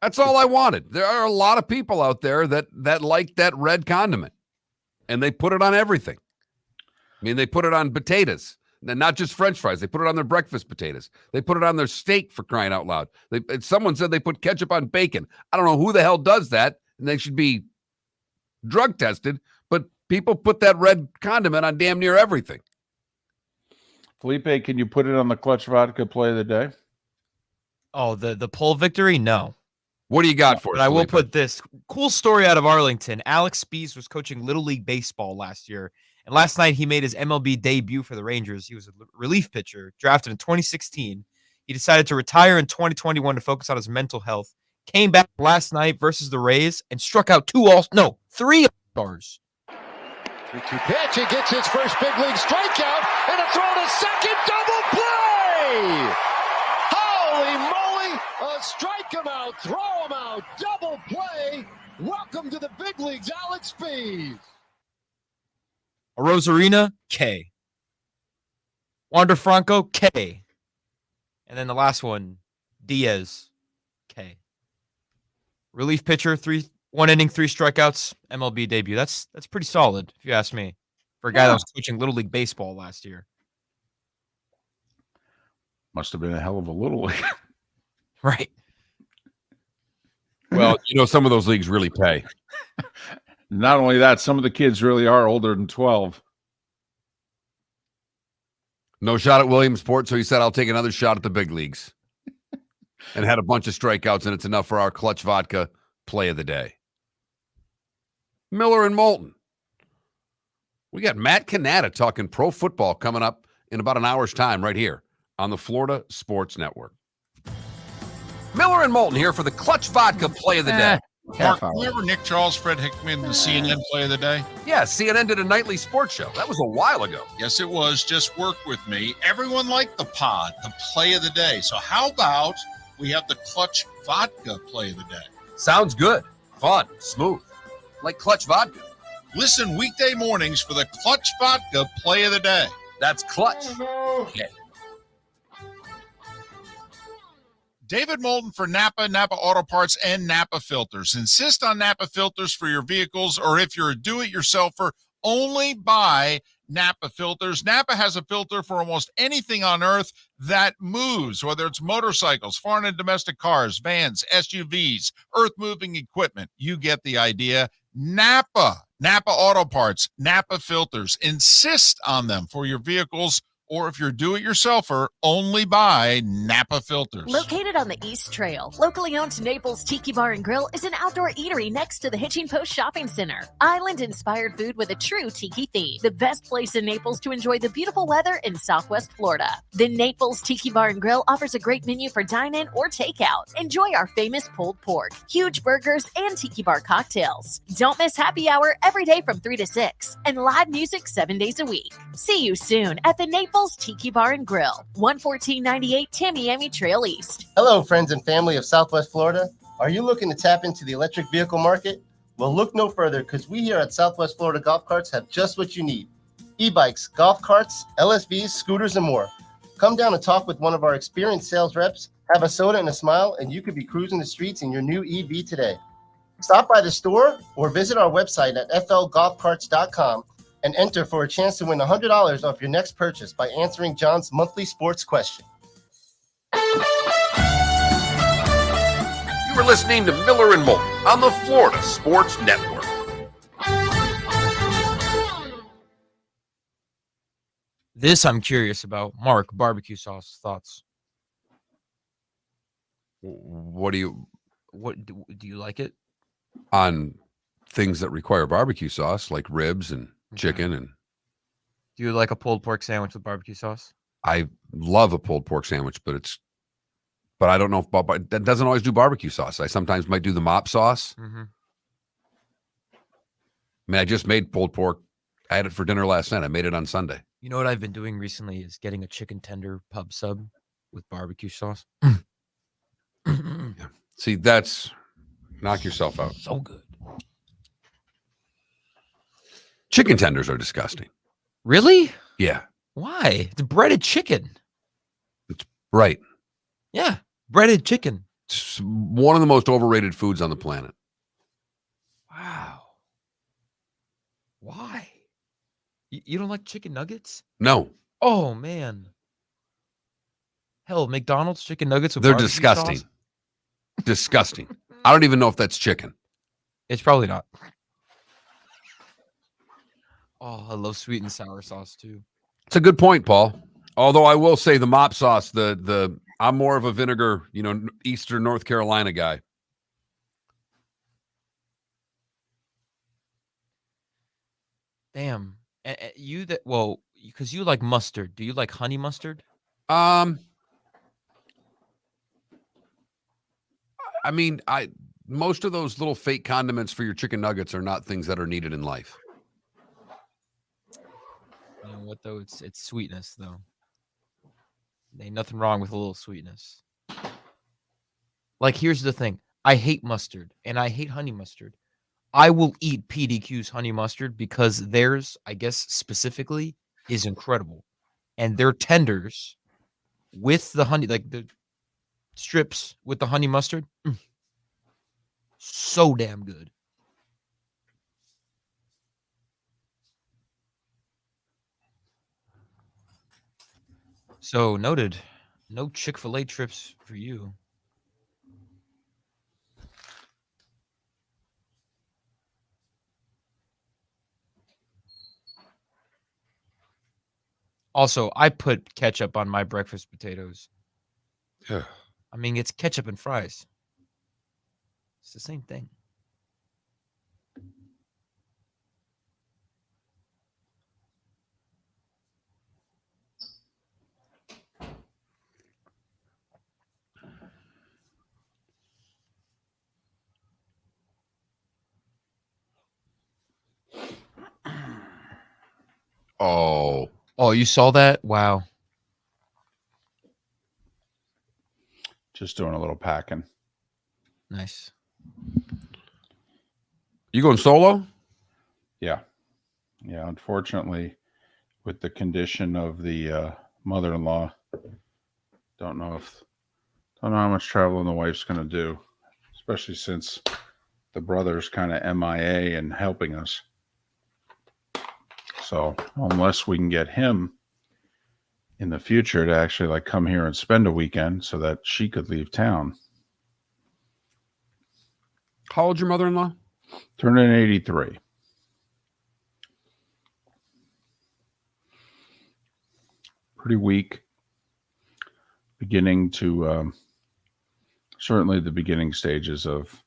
Speaker 1: That's all I wanted. There are a lot of people out there that like that red condiment, and they put it on everything. I mean, they put it on potatoes, and not just French fries. They put it on their breakfast potatoes. They put it on their steak, for crying out loud. Someone said they put ketchup on bacon. I don't know who the hell does that, and they should be drug tested, but people put that red condiment on damn near everything.
Speaker 2: Felipe, can you put it on the Clutch Vodka play of the day?
Speaker 10: Oh, the poll victory? No.
Speaker 1: What do you got for us?
Speaker 10: But I will put this cool story out of Arlington. Alex Spees was coaching Little League Baseball last year, and last night he made his MLB debut for the Rangers. He was a relief pitcher, drafted in 2016. He decided to retire in 2021 to focus on his mental health. Came back last night versus the Rays and struck out 3 All-Stars.
Speaker 6: 3-2 pitch. He gets his first big league strikeout and a throw to second. Double play! Holy moly! Strike him out, throw him out, double play. Welcome to the big leagues, Alex Speed.
Speaker 10: A Rosarina, K. Wander Franco, K. And then the last one, Diaz, K. Relief pitcher, 1 inning, 3 strikeouts, MLB debut. That's pretty solid, if you ask me, for a guy that was coaching Little League Baseball last year.
Speaker 2: Must have been a hell of a Little League.
Speaker 10: Right.
Speaker 1: Well, some of those leagues really pay.
Speaker 2: Not only that, some of the kids really are older than 12.
Speaker 1: No shot at Williamsport, so he said, I'll take another shot at the big leagues. And had a bunch of strikeouts, and it's enough for our Clutch Vodka play of the day. Miller and Moulton. We got Matt Cannata talking pro football coming up in about an hour's time right here on the Florida Sports Network. Miller and Moulton here for the Clutch Vodka play of the day.
Speaker 9: Mark, remember Nick Charles, Fred Hickman, the CNN play of the day?
Speaker 1: Yeah, CNN did a nightly sports show. That was a while ago.
Speaker 9: Yes, it was. Just work with me. Everyone liked the pod, the play of the day. So how about we have the Clutch Vodka play of the day?
Speaker 1: Sounds good. Fun. Smooth. Like Clutch Vodka.
Speaker 9: Listen weekday mornings for the Clutch Vodka play of the day.
Speaker 1: That's Clutch. Okay.
Speaker 9: David Moulton for Napa, Napa Auto Parts, and Napa Filters. Insist on Napa filters for your vehicles, or if you're a do-it-yourselfer, only buy Napa filters. Napa has a filter for almost anything on earth that moves, whether it's motorcycles, foreign and domestic cars, vans, SUVs, earth-moving equipment. You get the idea. Napa Auto Parts, Napa filters. Insist on them for your vehicles, or if you're a do-it-yourselfer, only buy Napa filters.
Speaker 12: Located on the East Trail, locally owned Naples Tiki Bar and Grill is an outdoor eatery next to the Hitching Post Shopping Center. Island-inspired food with a true tiki theme. The best place in Naples to enjoy the beautiful weather in Southwest Florida. The Naples Tiki Bar and Grill offers a great menu for dine-in or takeout. Enjoy our famous pulled pork, huge burgers, and tiki bar cocktails. Don't miss happy hour every day from 3 to 6, and live music 7 days a week. See you soon at the Naples Tiki Bar and Grill, 11498 Tamiami Trail East.
Speaker 3: Hello, friends and family of Southwest Florida. Are you looking to tap into the electric vehicle market? Well, look no further, because we here at Southwest Florida Golf Carts have just what you need. E-bikes, golf carts, LSVs, scooters, and more. Come down and talk with one of our experienced sales reps, have a soda and a smile, and you could be cruising the streets in your new EV today. Stop by the store or visit our website at flgolfcarts.com and enter for a chance to win $100 off your next purchase by answering John's monthly sports question.
Speaker 11: You were listening to Miller and Moulton on the Florida Sports Network.
Speaker 10: This I'm curious about. Mark, barbecue sauce thoughts.
Speaker 1: What do you
Speaker 10: you like it?
Speaker 1: On things that require barbecue sauce, like ribs and chicken? And
Speaker 10: do you like a pulled pork sandwich with barbecue sauce?
Speaker 1: I love a pulled pork sandwich, but I don't know if that doesn't always do barbecue sauce. I sometimes might do the mop sauce.
Speaker 10: Mm-hmm.
Speaker 1: I mean, I just made pulled pork. I had it for dinner last night. I made it on Sunday.
Speaker 10: You know what I've been doing recently is getting a chicken tender pub sub with barbecue sauce.
Speaker 1: Yeah. See, that's knock yourself out.
Speaker 10: So good.
Speaker 1: Chicken tenders are disgusting.
Speaker 10: Really?
Speaker 1: Yeah.
Speaker 10: Why? It's breaded chicken.
Speaker 1: It's right.
Speaker 10: Yeah. Breaded chicken.
Speaker 1: It's one of the most overrated foods on the planet.
Speaker 10: Wow. Why? You don't like chicken nuggets?
Speaker 1: No.
Speaker 10: Oh, man. Hell, McDonald's chicken nuggets with
Speaker 1: They're
Speaker 10: barbecue
Speaker 1: disgusting.
Speaker 10: sauce?
Speaker 1: Disgusting. I don't even know if that's chicken.
Speaker 10: It's probably not. Oh, I love sweet and sour sauce too.
Speaker 1: It's a good point, Paul. Although I will say the mop sauce, I'm more of a vinegar, Eastern North Carolina guy.
Speaker 10: Damn. Because you like mustard. Do you like honey mustard?
Speaker 1: I mean, most of those little fake condiments for your chicken nuggets are not things that are needed in life.
Speaker 10: You know what though? It's sweetness though. Ain't nothing wrong with a little sweetness. Like, here's the thing. I hate mustard, and I hate honey mustard. I will eat PDQ's honey mustard because theirs, I guess specifically, is incredible. And their tenders with the honey, like the strips with the honey mustard, so damn good. So noted. No Chick-fil-A trips for you. Also, I put ketchup on my breakfast potatoes. I mean, it's ketchup and fries. It's the same thing. Oh, you saw that? Wow.
Speaker 2: Just doing a little packing.
Speaker 10: Nice.
Speaker 1: You going solo?
Speaker 2: Yeah. Yeah. Unfortunately, with the condition of the mother-in-law, don't know how much traveling the wife's going to do, especially since the brother's kind of MIA and helping us. So unless we can get him in the future to actually like come here and spend a weekend so that she could leave town.
Speaker 1: How old's your mother-in-law?
Speaker 2: Turning 83. Pretty weak. Beginning to certainly the beginning stages of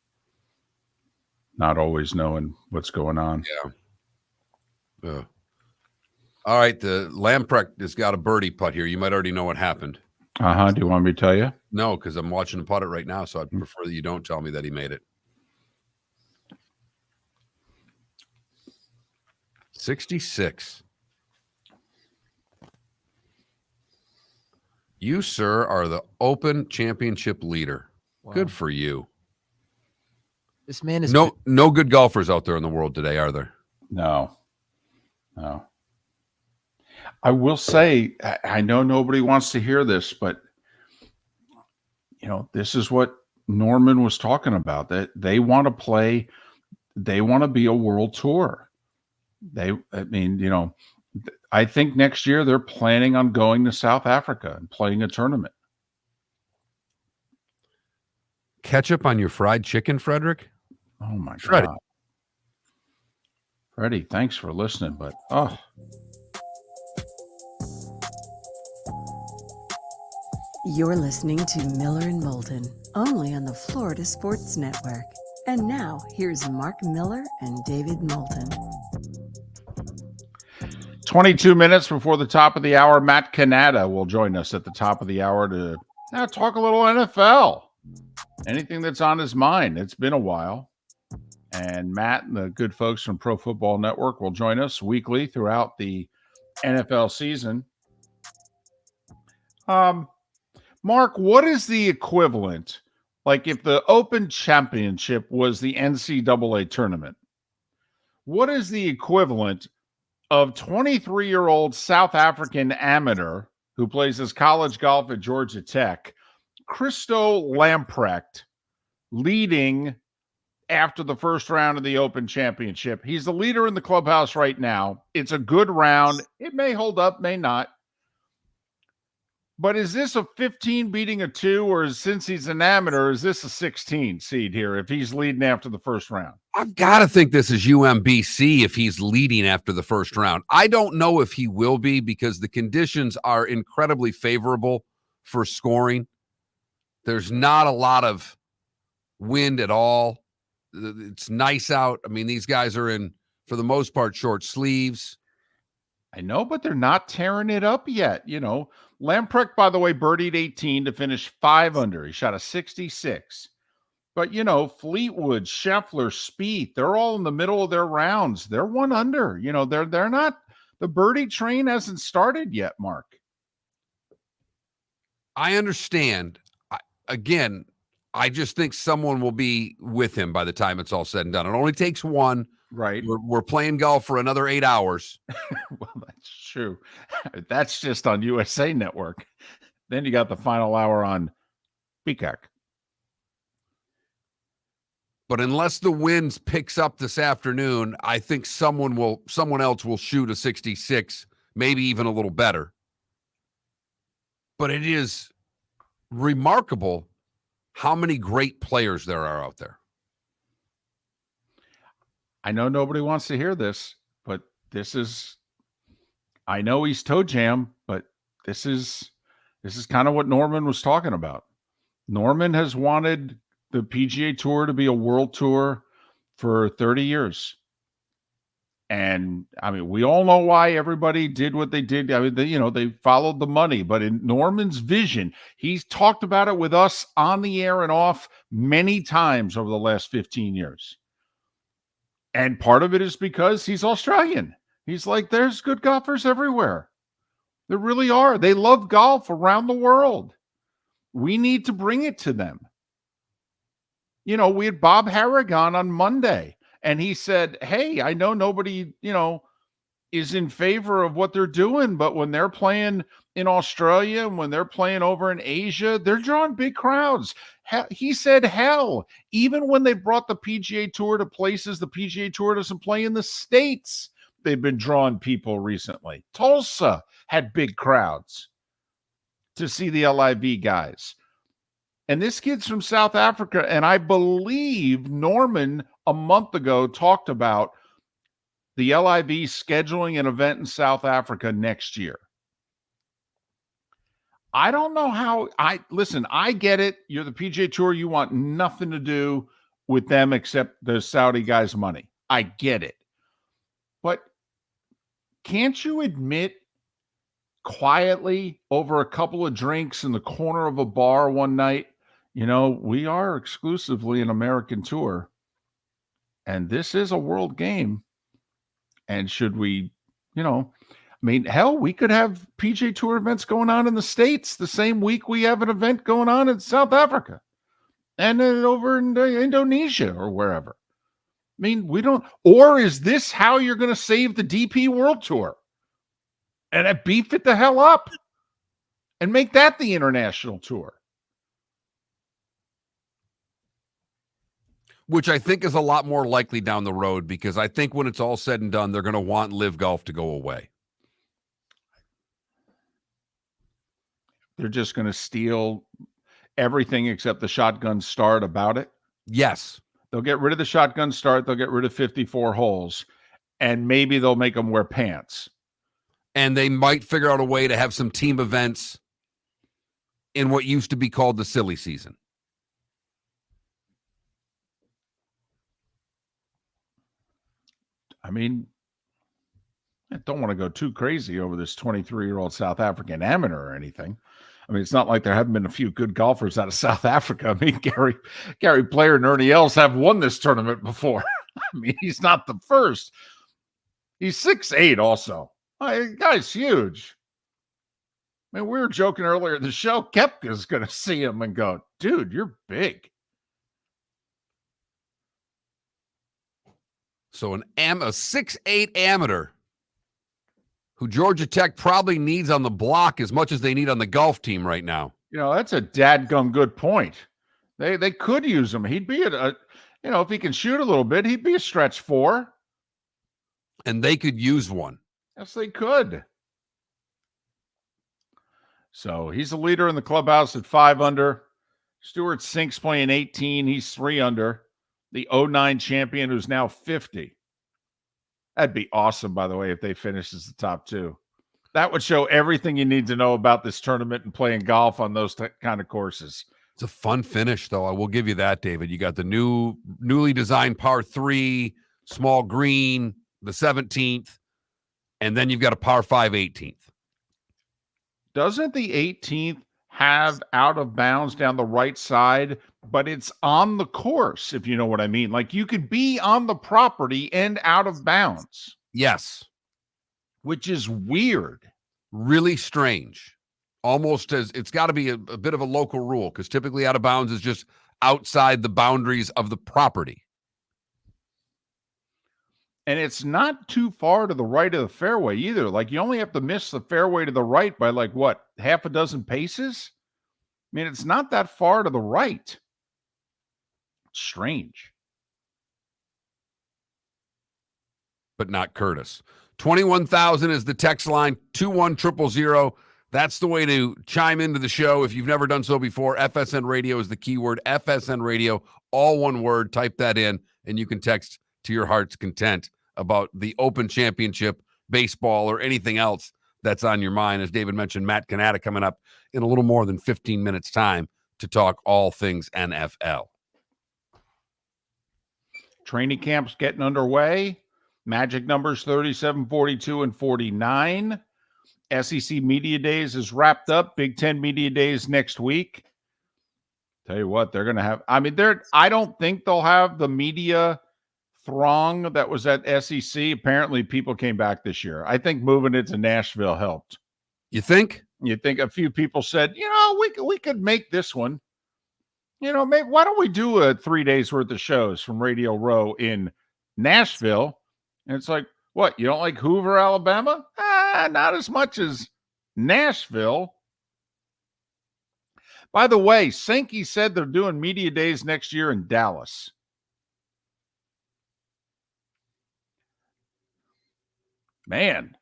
Speaker 2: not always knowing what's going on.
Speaker 1: Yeah. All right, the Lamprecht has got a birdie putt here. You might already know what happened.
Speaker 2: Do you want me to tell you?
Speaker 1: No, because I'm watching him putt it right now, so I'd prefer that you don't tell me that he made it. 66. You, sir, are the Open Championship leader. Wow. Good for you.
Speaker 10: This man is
Speaker 1: no good golfers out there in the world today, are there?
Speaker 2: No. I will say, I know nobody wants to hear this, but this is what Norman was talking about. That they want to play, they want to be a world tour. I think next year they're planning on going to South Africa and playing a tournament.
Speaker 1: Ketchup on your fried chicken, Frederick?
Speaker 2: Oh my God. Freddie, thanks for listening, but
Speaker 4: You're listening to Miller and Moulton, only on the Florida Sports Network. And now, here's Mark Miller and David Moulton.
Speaker 2: 22 minutes before the top of the hour, Matt Cannata will join us at the top of the hour to talk a little NFL. Anything that's on his mind. It's been a while. And Matt and the good folks from Pro Football Network will join us weekly throughout the NFL season. Mark, what is the equivalent? Like if the Open Championship was the NCAA tournament, what is the equivalent of 23-year-old South African amateur who plays his college golf at Georgia Tech, Christo Lamprecht, leading after the first round of the Open Championship? He's the leader in the clubhouse right now. It's a good round. It may hold up, may not. But is this a 15 beating a 2, or since he's an amateur, is this a 16 seed here if he's leading after the first round?
Speaker 1: I've got to think this is UMBC if he's leading after the first round. I don't know if he will be because the conditions are incredibly favorable for scoring. There's not a lot of wind at all. It's nice out. I mean, these guys are in, for the most part, short sleeves.
Speaker 2: I know, but they're not tearing it up yet. Lamprecht, by the way, birdied 18 to finish 5 under. He shot a 66. But, Fleetwood, Scheffler, Spieth, they're all in the middle of their rounds. They're 1 under. They're not, the birdie train hasn't started yet, Mark.
Speaker 1: I understand. I just think someone will be with him by the time it's all said and done. It only takes one.
Speaker 2: Right.
Speaker 1: We're playing golf for another 8 hours.
Speaker 2: Well, that's true. That's just on USA Network. Then you got the final hour on Peacock.
Speaker 1: But unless the winds picks up this afternoon, I think someone else will shoot a 66, maybe even a little better. But it is remarkable how many great players there are out there.
Speaker 2: I know nobody wants to hear this, but I know he's toe jam, but this is kind of what Norman was talking about. Norman has wanted the PGA Tour to be a world tour for 30 years. And I mean, we all know why everybody did what they did. I mean, they followed the money, but in Norman's vision, he's talked about it with us on the air and off many times over the last 15 years. And part of it is because he's Australian. He's like, there's good golfers everywhere. There really are. They love golf around the world. We need to bring it to them. We had Bob Harrigan on Monday. And he said, hey, I know nobody, is in favor of what they're doing, but when they're playing in Australia and when they're playing over in Asia, they're drawing big crowds. He said, hell, even when they brought the PGA Tour to places the PGA Tour doesn't play in the States, they've been drawing people recently. Tulsa had big crowds to see the LIV guys. And this kid's from South Africa, and I believe Norman a month ago talked about the LIV scheduling an event in South Africa next year. I don't know how I get it. You're the PGA Tour. You want nothing to do with them except the Saudi guys' money. I get it. But can't you admit quietly over a couple of drinks in the corner of a bar one night, we are exclusively an American tour, and this is a world game. And should we, hell, we could have PGA Tour events going on in the States the same week we have an event going on in South Africa and over in Indonesia or wherever. Or is this how you're going to save the DP World Tour? And beef it the hell up and make that the international tour.
Speaker 1: Which I think is a lot more likely down the road, because I think when it's all said and done, they're going to want Live Golf to go away.
Speaker 2: They're just going to steal everything except the shotgun start about it.
Speaker 1: Yes.
Speaker 2: They'll get rid of the shotgun start. They'll get rid of 54 holes, and maybe they'll make them wear pants.
Speaker 1: And they might figure out a way to have some team events in what used to be called the silly season.
Speaker 2: I don't want to go too crazy over this 23-year-old South African amateur or anything. It's not like there haven't been a few good golfers out of South Africa. Gary Player and Ernie Els have won this tournament before. He's not the first. He's 6'8" also. Guy's huge. We were joking earlier in the show, Koepka's going to see him and go, dude, you're big.
Speaker 1: So a 6'8" amateur who Georgia Tech probably needs on the block as much as they need on the golf team right now.
Speaker 2: That's a dadgum good point. They could use him. He'd be if he can shoot a little bit, he'd be a stretch 4.
Speaker 1: And they could use one.
Speaker 2: Yes, they could. So he's the leader in the clubhouse at 5 under. Stuart Sink's playing 18. He's 3 under. The 09 champion, who's now 50. That'd be awesome, by the way, if they finish as the top 2. That would show everything you need to know about this tournament and playing golf on those kind of courses.
Speaker 1: It's a fun finish, though. I will give you that, David. You got the newly designed par 3, small green, the 17th, and then you've got a par 5 18th.
Speaker 2: Doesn't the 18th have out of bounds down the right side, but it's on the course, if you know what I mean? Like, you could be on the property and out of bounds.
Speaker 1: Yes.
Speaker 2: Which is weird.
Speaker 1: Really strange. Almost as it's got to be a bit of a local rule, because typically out of bounds is just outside the boundaries of the property.
Speaker 2: And it's not too far to the right of the fairway either. Like, you only have to miss the fairway to the right by like what, half a dozen paces? I mean, it's not that far to the right. Strange.
Speaker 1: But not Curtis. 21,000 is the text line, 21000. That's the way to chime into the show. If you've never done so before, FSN Radio is the keyword. FSN Radio, all one word. Type that in, and you can text to your heart's content about the Open Championship, baseball, or anything else that's on your mind. As David mentioned, Matt Cannata coming up in a little more than 15 minutes' time to talk all things NFL.
Speaker 2: Training camp's getting underway. Magic numbers 37, 42, and 49. SEC Media Days is wrapped up. Big Ten Media Days next week. Tell you what, they're going to have, I don't think they'll have the media throng that was at SEC. Apparently people came back this year. I think moving it to Nashville helped.
Speaker 1: You think?
Speaker 2: You think a few people said, we could make this one. Maybe why don't we do a 3 days worth of shows from Radio Row in Nashville? And it's like, what? You don't like Hoover, Alabama? Not as much as Nashville. By the way, Sankey said they're doing media days next year in Dallas. Man,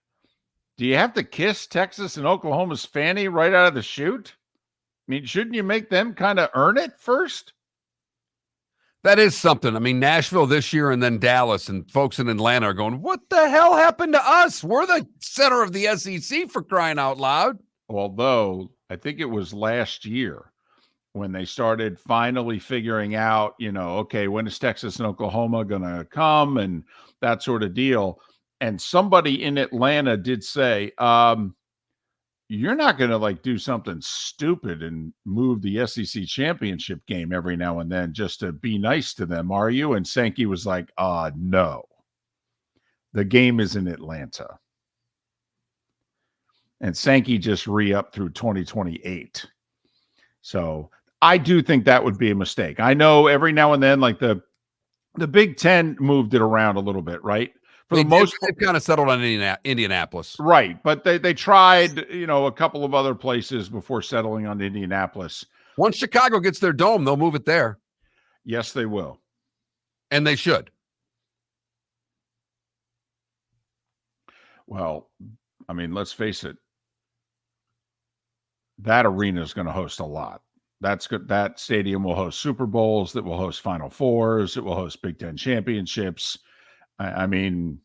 Speaker 2: do you have to kiss Texas and Oklahoma's fanny right out of the chute? I mean, shouldn't you make them kind of earn it first?
Speaker 1: That is something. I mean, Nashville this year and then Dallas, and folks in Atlanta are going, what the hell happened to us? We're the center of the SEC, for crying out loud.
Speaker 2: Although, I think it was last year when they started finally figuring out, okay, when is Texas and Oklahoma going to come and that sort of deal. And somebody in Atlanta did say, you're not going to do something stupid and move the SEC championship game every now and then just to be nice to them, are you? And Sankey was like, no, the game is in Atlanta. And Sankey just re-upped through 2028. So I do think that would be a mistake. I know every now and then, the Big Ten moved it around a little bit, right? For the most part,
Speaker 1: they've kind of settled on Indianapolis.
Speaker 2: Right. But they tried, a couple of other places before settling on Indianapolis.
Speaker 1: Once Chicago gets their dome, they'll move it there.
Speaker 2: Yes, they will.
Speaker 1: And they should.
Speaker 2: Well, I mean, let's face it. That arena is going to host a lot. That's good. That stadium will host Super Bowls. That will host Final Fours. It will host Big Ten championships. I mean,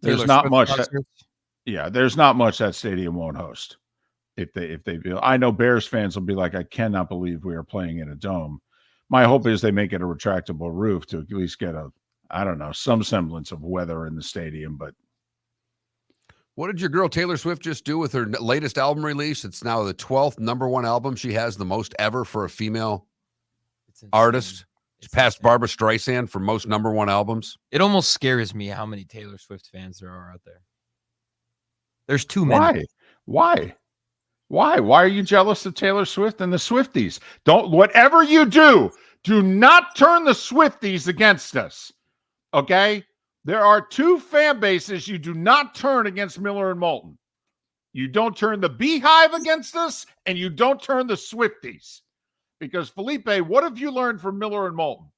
Speaker 2: there's
Speaker 10: Taylor
Speaker 2: not
Speaker 10: Swift
Speaker 2: much.
Speaker 10: concerts.
Speaker 2: There's not much that stadium won't host. If they feel, I know Bears fans will be like, I cannot believe we are playing in a dome. My hope is they make it a retractable roof to at least get some semblance of weather in the stadium. But
Speaker 1: what did your girl Taylor Swift just do with her latest album release? It's now the 12th #1 album she has, the most ever for a female artist. She passed Barbara Streisand for most #1 albums.
Speaker 10: It almost scares me how many Taylor Swift fans there are out there. There's too many.
Speaker 2: Why are you jealous of Taylor Swift and the Swifties? Whatever you do not turn the Swifties against us. Okay? There are two fan bases you do not turn against Miller and Moulton. You don't turn the Beehive against us, and you don't turn the Swifties. Because, Felipe, what have you learned from Miller and Moulton?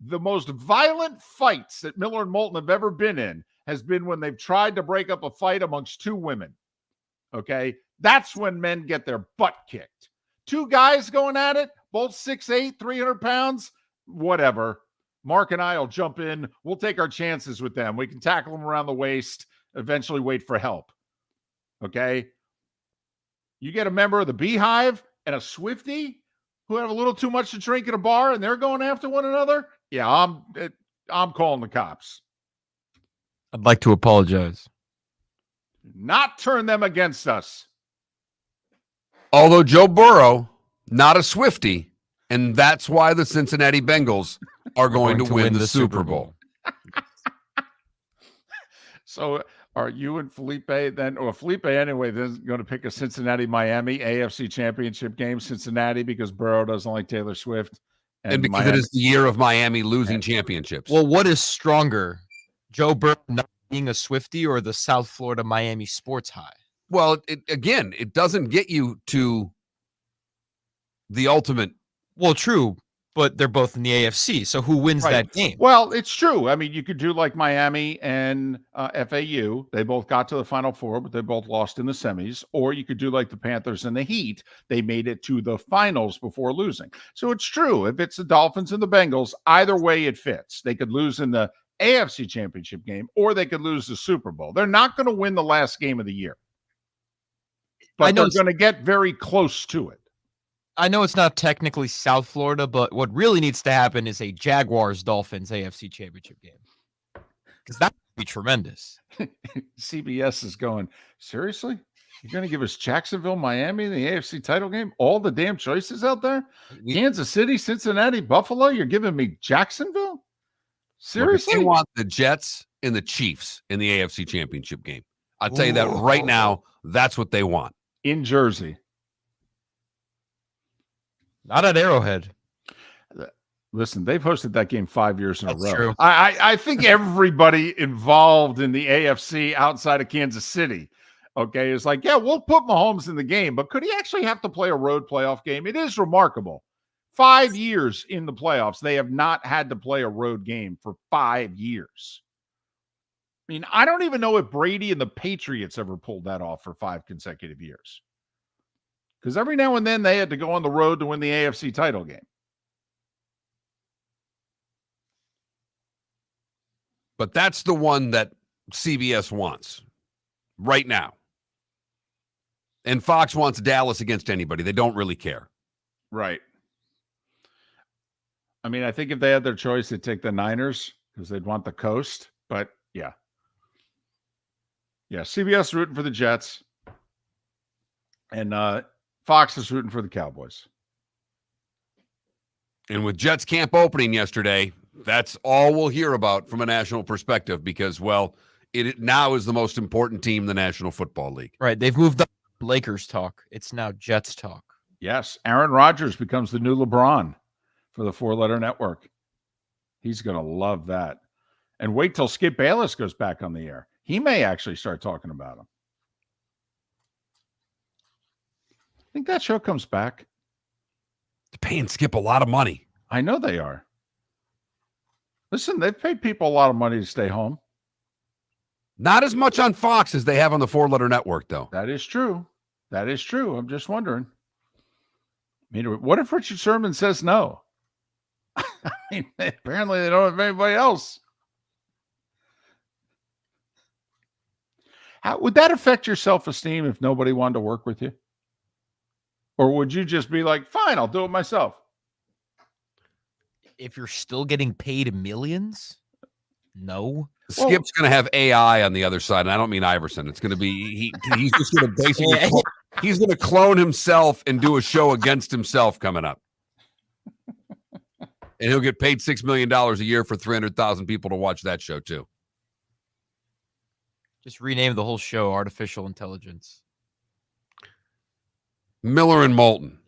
Speaker 2: The most violent fights that Miller and Moulton have ever been in has been when they've tried to break up a fight amongst two women. Okay? That's when men get their butt kicked. Two guys going at it, both 6'8", 300 pounds, whatever. Mark and I will jump in. We'll take our chances with them. We can tackle them around the waist, eventually wait for help. Okay? You get a member of the Beehive and a Swiftie who have a little too much to drink at a bar and they're going after one another? Yeah, I'm calling the cops.
Speaker 10: I'd like to apologize.
Speaker 2: Not turn them against us.
Speaker 1: Although Joe Burrow, not a Swiftie, and that's why the Cincinnati Bengals are going to win the Super Bowl.
Speaker 2: So are you and Felipe then, or Felipe anyway, then going to pick a Cincinnati-Miami AFC Championship game, Cincinnati, because Burrow doesn't like Taylor Swift,
Speaker 1: And because
Speaker 2: Miami,
Speaker 1: it is the year of Miami losing championships.
Speaker 10: Well, what is stronger, Joe Burrow not being a Swiftie or the South Florida Miami sports high?
Speaker 1: Well, it doesn't get you to the ultimate.
Speaker 10: Well, true, but they're both in the AFC. So who wins that game?
Speaker 2: Well, it's true. I mean, you could do like Miami and FAU. They both got to the Final Four, but they both lost in the semis. Or you could do like the Panthers and the Heat. They made it to the finals before losing. So it's true. If it's the Dolphins and the Bengals, either way it fits. They could lose in the AFC Championship game, or they could lose the Super Bowl. They're not going to win the last game of the year, but they're going to get very close to it.
Speaker 10: I know it's not technically South Florida, but what really needs to happen is a Jaguars-Dolphins AFC Championship game, because that would be tremendous.
Speaker 2: CBS is going, seriously? You're going to give us Jacksonville, Miami in the AFC title game? All the damn choices out there? Kansas City, Cincinnati, Buffalo? You're giving me Jacksonville? Seriously?
Speaker 1: Look, they want the Jets and the Chiefs in the AFC Championship game. I'll tell you that right now. That's what they want.
Speaker 2: In Jersey.
Speaker 10: Not at Arrowhead.
Speaker 2: Listen, they've hosted that game 5 years in a row.
Speaker 10: True.
Speaker 2: I think everybody involved in the AFC outside of Kansas City, okay, is like, yeah, we'll put Mahomes in the game, but could he actually have to play a road playoff game? It is remarkable. 5 years in the playoffs, they have not had to play a road game for 5 years. I mean, I don't even know if Brady and the Patriots ever pulled that off for 5 consecutive years. Because every now and then they had to go on the road to win the AFC title game.
Speaker 1: But that's the one that CBS wants right now. And Fox wants Dallas against anybody. They don't really care.
Speaker 2: Right. I mean, I think if they had their choice, they'd take the Niners because they'd want the coast. But yeah. Yeah, CBS rooting for the Jets. And Fox is rooting for the Cowboys.
Speaker 1: And with Jets camp opening yesterday, that's all we'll hear about from a national perspective because, well, it now is the most important team in the National Football League.
Speaker 10: Right. They've moved up Lakers talk. It's now Jets talk.
Speaker 2: Yes. Aaron Rodgers becomes the new LeBron for the 4-letter network. He's going to love that. And wait till Skip Bayless goes back on the air. He may actually start talking about him. I think that show comes back.
Speaker 1: They're paying Skip a lot of money.
Speaker 2: I know they are. Listen, they've paid people a lot of money to stay home.
Speaker 1: Not as much on Fox as they have on the 4-letter network, though.
Speaker 2: That is true. That is true. I'm just wondering. I mean, what if Richard Sherman says no? I mean, apparently they don't have anybody else. How would that affect your self-esteem if nobody wanted to work with you? Or would you just be like, fine, I'll do it myself?
Speaker 10: If you're still getting paid millions, no.
Speaker 1: Skip's going to have AI on the other side, and I don't mean Iverson. It's going to be he's just going to basically he's going to clone himself and do a show against himself coming up, and he'll get paid $6 million a year for 300,000 people to watch that show too.
Speaker 10: Just rename the whole show Artificial Intelligence.
Speaker 1: Miller and Moulton.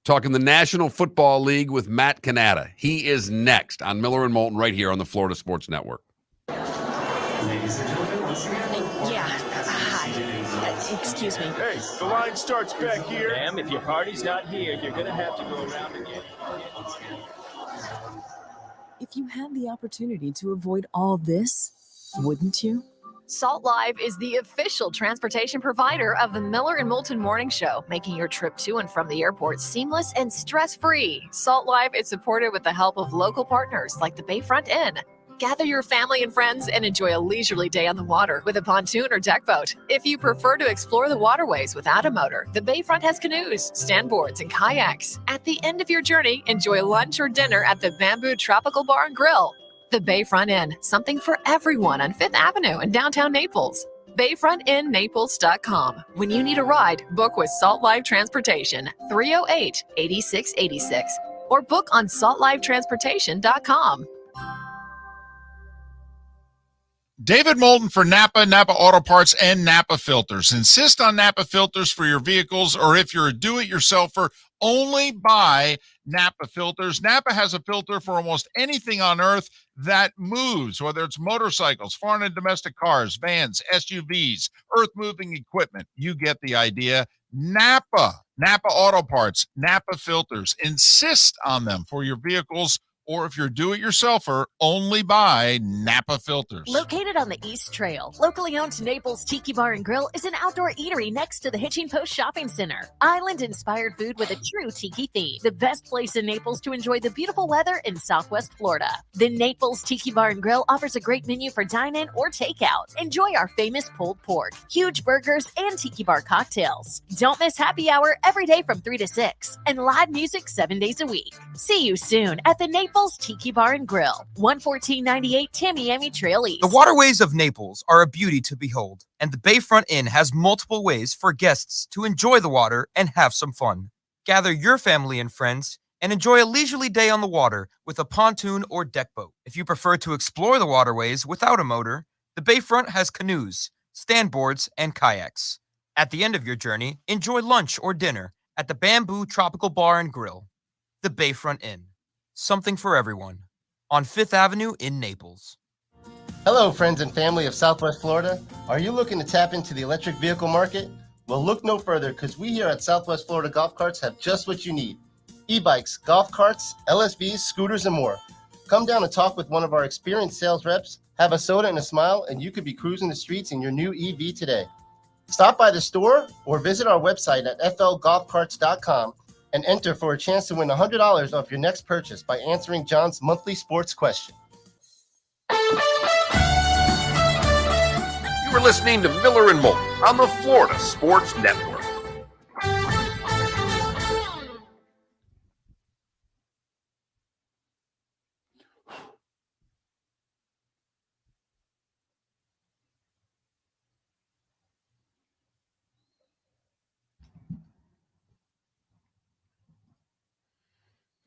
Speaker 1: Talking the National Football League with Matt Cannata. He is next on Miller and Moulton right here on the Florida Sports Network.
Speaker 5: Ladies and gentlemen, once again.
Speaker 8: Hi. Excuse me.
Speaker 6: Hey, the line starts back here.
Speaker 7: Ma'am, if your party's not here, you're going to have to go around again.
Speaker 4: If you had the opportunity to avoid all this, wouldn't you?
Speaker 8: Salt Live is the official transportation provider of the Miller and Moulton Morning Show, making your trip to and from the airport seamless and stress-free. Salt Live is supported with the help of local partners like the Bayfront Inn. Gather your family and friends and enjoy a leisurely day on the water with a pontoon or deck boat. If you prefer to explore the waterways without a motor, the Bayfront has canoes, standboards, and kayaks. At the end of your journey, enjoy lunch or dinner at the Bamboo Tropical Bar and Grill. The Bayfront Inn, something for everyone on 5th Avenue in downtown Naples. BayfrontInNaples.com. When you need a ride, book with Salt Live Transportation, 308-8686, or book on saltlivetransportation.com.
Speaker 9: David Moulton for Napa Auto Parts, and Napa Filters. Insist on Napa Filters for your vehicles, or if you're a do-it-yourselfer, only buy Napa filters. Napa has a filter for almost anything on earth that moves, whether it's motorcycles, foreign and domestic cars, vans, SUVs, earth-moving equipment. You get the idea. Napa Auto Parts, Napa filters. Insist on them for your vehicles, or if you're do-it-yourselfer, only buy Napa filters.
Speaker 12: Located on the East Trail, locally owned Naples Tiki Bar and Grill is an outdoor eatery next to the Hitching Post Shopping Center. Island-inspired food with a true tiki theme. The best place in Naples to enjoy the beautiful weather in Southwest Florida. The Naples Tiki Bar and Grill offers a great menu for dine-in or takeout. Enjoy our famous pulled pork, huge burgers, and tiki bar cocktails. Don't miss happy hour every day from 3 to 6 and live music 7 days a week. See you soon at the Naples Tiki Bar and Grill, 11498 Tamiami Trail East.
Speaker 10: The waterways of Naples are a beauty to behold, and the Bayfront Inn has multiple ways for guests to enjoy the water and have some fun. Gather your family and friends and enjoy a leisurely day on the water with a pontoon or deck boat. If you prefer to explore the waterways without a motor, the Bayfront has canoes, standboards, and kayaks. At the end of your journey, enjoy lunch or dinner at the Bamboo Tropical Bar and Grill. The Bayfront Inn. Something for everyone. On 5th Avenue in Naples.
Speaker 3: Hello, friends and family of Southwest Florida. Are you looking to tap into the electric vehicle market? Well, look no further, because we here at Southwest Florida Golf Carts have just what you need. E-bikes, golf carts, LSVs, scooters, and more. Come down and talk with one of our experienced sales reps, have a soda and a smile, and you could be cruising the streets in your new EV today. Stop by the store or visit our website at flgolfcarts.com and enter for a chance to win $100 off your next purchase by answering John's monthly sports question.
Speaker 11: You were listening to Miller and Moulton on the Florida Sports Network.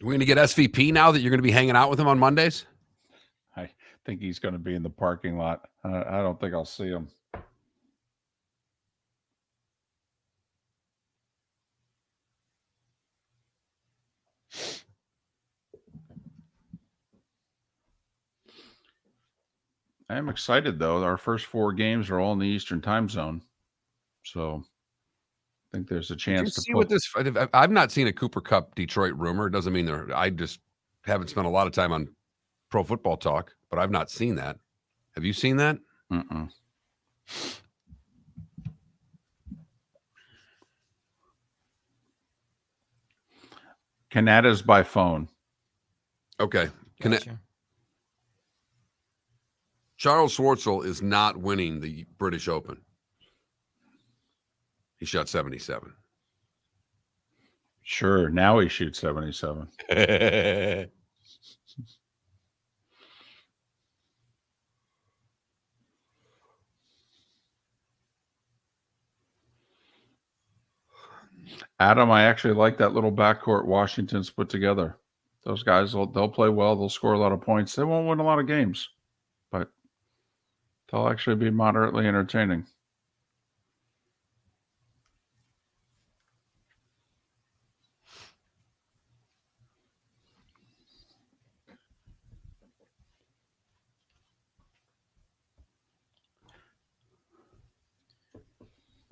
Speaker 1: We're going to get SVP now that you're going to be hanging out with him on Mondays?
Speaker 2: I think he's going to be in the parking lot. I don't think I'll see him. I am excited, though. Our first 4 games are all in the Eastern time zone. So I think there's a chance to
Speaker 1: see what this. I've not seen a Cooper Cup Detroit rumor. It doesn't mean I just haven't spent a lot of time on Pro Football Talk, but I've not seen that. Have you seen that?
Speaker 2: Mm-mm. Cannata's by phone.
Speaker 1: Okay.
Speaker 10: Gotcha.
Speaker 1: Charles Schwartzel is not winning the British Open. He shot 77.
Speaker 2: Sure. Now he shoots 77. Adam, I actually like that little backcourt Washington's put together. Those guys, they'll play well. They'll score a lot of points. They won't win a lot of games, but they'll actually be moderately entertaining.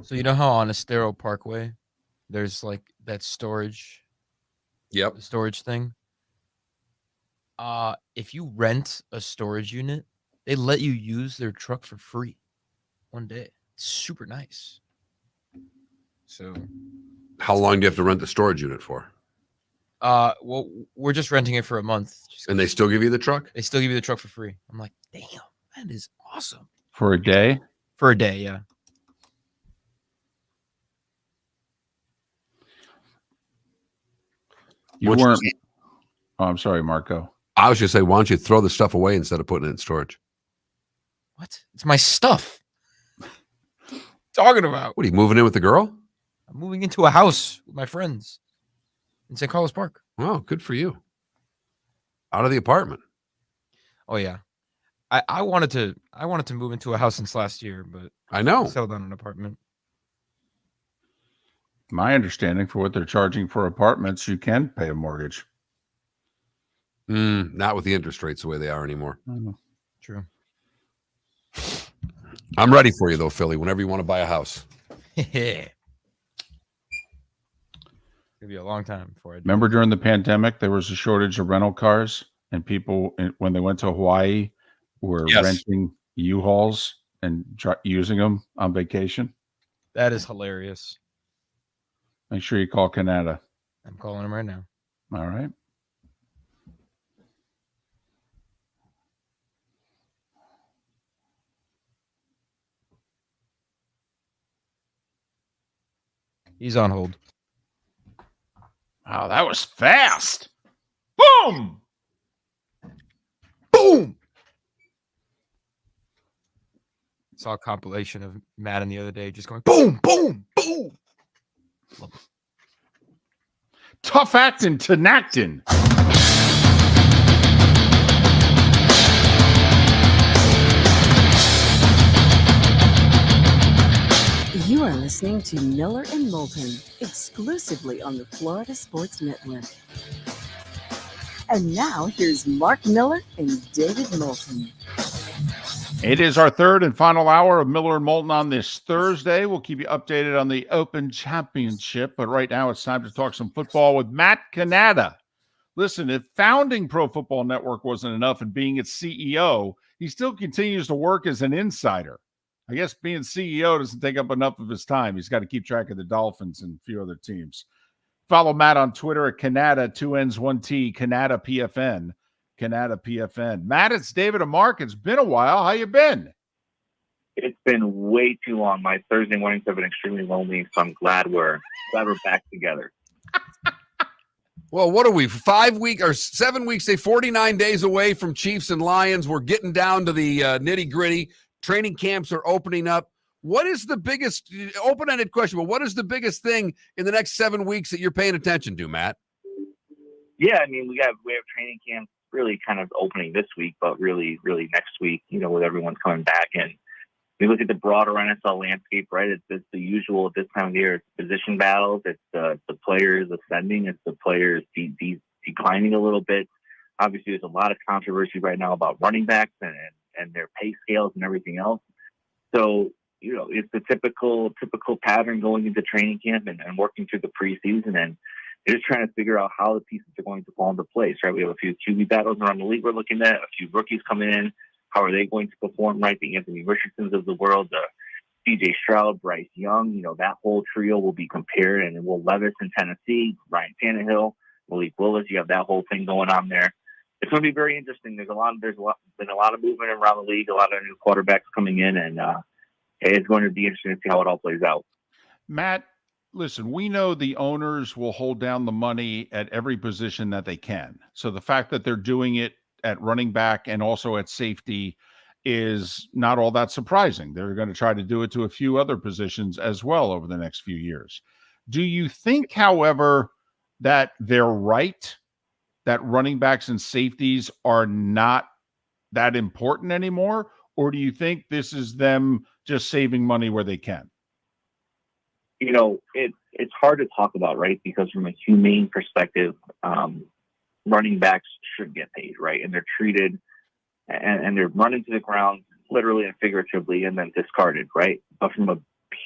Speaker 10: So you know how on Estero Parkway, there's like that storage.
Speaker 1: Yep.
Speaker 10: The storage thing. If you rent a storage unit, they let you use their truck for free one day. It's super nice. So
Speaker 1: how long do you have to rent the storage unit for?
Speaker 10: Well, we're just renting it for a month.
Speaker 1: And they still give you the truck?
Speaker 10: They still give you the truck for free. I'm like, damn, that is awesome.
Speaker 2: For a day?
Speaker 10: For a day, yeah.
Speaker 2: You weren't. Oh, I'm sorry, Marco.
Speaker 1: I was just saying, why don't you throw the stuff away instead of putting it in storage?
Speaker 10: What? It's my stuff. Talking about.
Speaker 1: What are you moving in with the girl?
Speaker 10: I'm moving into a house with my friends in St. Carlos Park.
Speaker 1: Oh, good for you. Out of the apartment.
Speaker 10: Oh yeah. I wanted to move into a house since last year, but
Speaker 1: I know.
Speaker 10: settled on an apartment.
Speaker 2: My understanding, for what they're charging for apartments, you can pay a mortgage.
Speaker 1: Not with the interest rates the way they are anymore.
Speaker 10: True.
Speaker 1: I'm ready for you, though, Philly, whenever you want to buy a house.
Speaker 10: It'll be a long time before I do.
Speaker 2: Remember during the pandemic, there was a shortage of rental cars, and people, when they went to Hawaii, were renting U-Hauls and using them on vacation.
Speaker 10: That is hilarious.
Speaker 2: Make sure you call Cannata.
Speaker 10: I'm calling him right now.
Speaker 2: All right.
Speaker 10: He's on hold.
Speaker 2: Wow, that was fast. Boom!
Speaker 10: Boom! Saw a compilation of Madden the other day just going boom, boom, boom. Love it.
Speaker 2: Tough acting to Nacton.
Speaker 4: You are listening to Miller and Moulton, exclusively on the Florida Sports Network. And now here's Mark Miller and David Moulton.
Speaker 2: It is our third and final hour of Miller and Moulton on this Thursday. We'll keep you updated on the Open Championship, but right now it's time to talk some football with Matt Cannata. Listen, if founding Pro Football Network wasn't enough and being its CEO, he still continues to work as an insider. I guess being CEO doesn't take up enough of his time. He's got to keep track of the Dolphins and a few other teams. Follow Matt on Twitter at Cannata, 2 N's, 1 T, Cannata PFN. Cannata PFN. Matt, it's David and Mark. It's been a while. How you been?
Speaker 13: It's been way too long. My Thursday mornings have been extremely lonely, so I'm glad we're back together.
Speaker 1: Well, what are we, 5 weeks or 7 weeks, say 49 days away from Chiefs and Lions? We're getting down to the nitty-gritty. Training camps are opening up. What is the biggest, open-ended question, but what is the biggest thing in the next 7 weeks that you're paying attention to, Matt?
Speaker 13: Yeah, I mean, we have training camps really kind of opening this week, but really next week, with everyone's coming back. And we look at the broader NFL landscape, right? It's the usual at this time of the year. It's position battles. It's the players ascending. It's the players declining a little bit. Obviously, there's a lot of controversy right now about running backs and their pay scales and everything else. So, it's the typical pattern going into training camp and working through the preseason. And they're just trying to figure out how the pieces are going to fall into place, right? We have a few QB battles around the league we're looking at, a few rookies coming in. How are they going to perform, right? The Anthony Richardsons of the world, the C.J. Stroud, Bryce Young, that whole trio will be compared. And Will Levis in Tennessee, Ryan Tannehill, Malik Willis, you have that whole thing going on there. It's going to be very interesting. There's been a lot of movement around the league, a lot of new quarterbacks coming in, and it's going to be interesting to see how it all plays out.
Speaker 2: Matt, listen, we know the owners will hold down the money at every position that they can. So the fact that they're doing it at running back and also at safety is not all that surprising. They're going to try to do it to a few other positions as well over the next few years. Do you think, however, that they're right, that running backs and safeties are not that important anymore? Or do you think this is them just saving money where they can?
Speaker 13: It's hard to talk about, right? Because from a humane perspective, running backs should get paid, right? And they're treated and they're run into the ground literally and figuratively and then discarded, right? But from a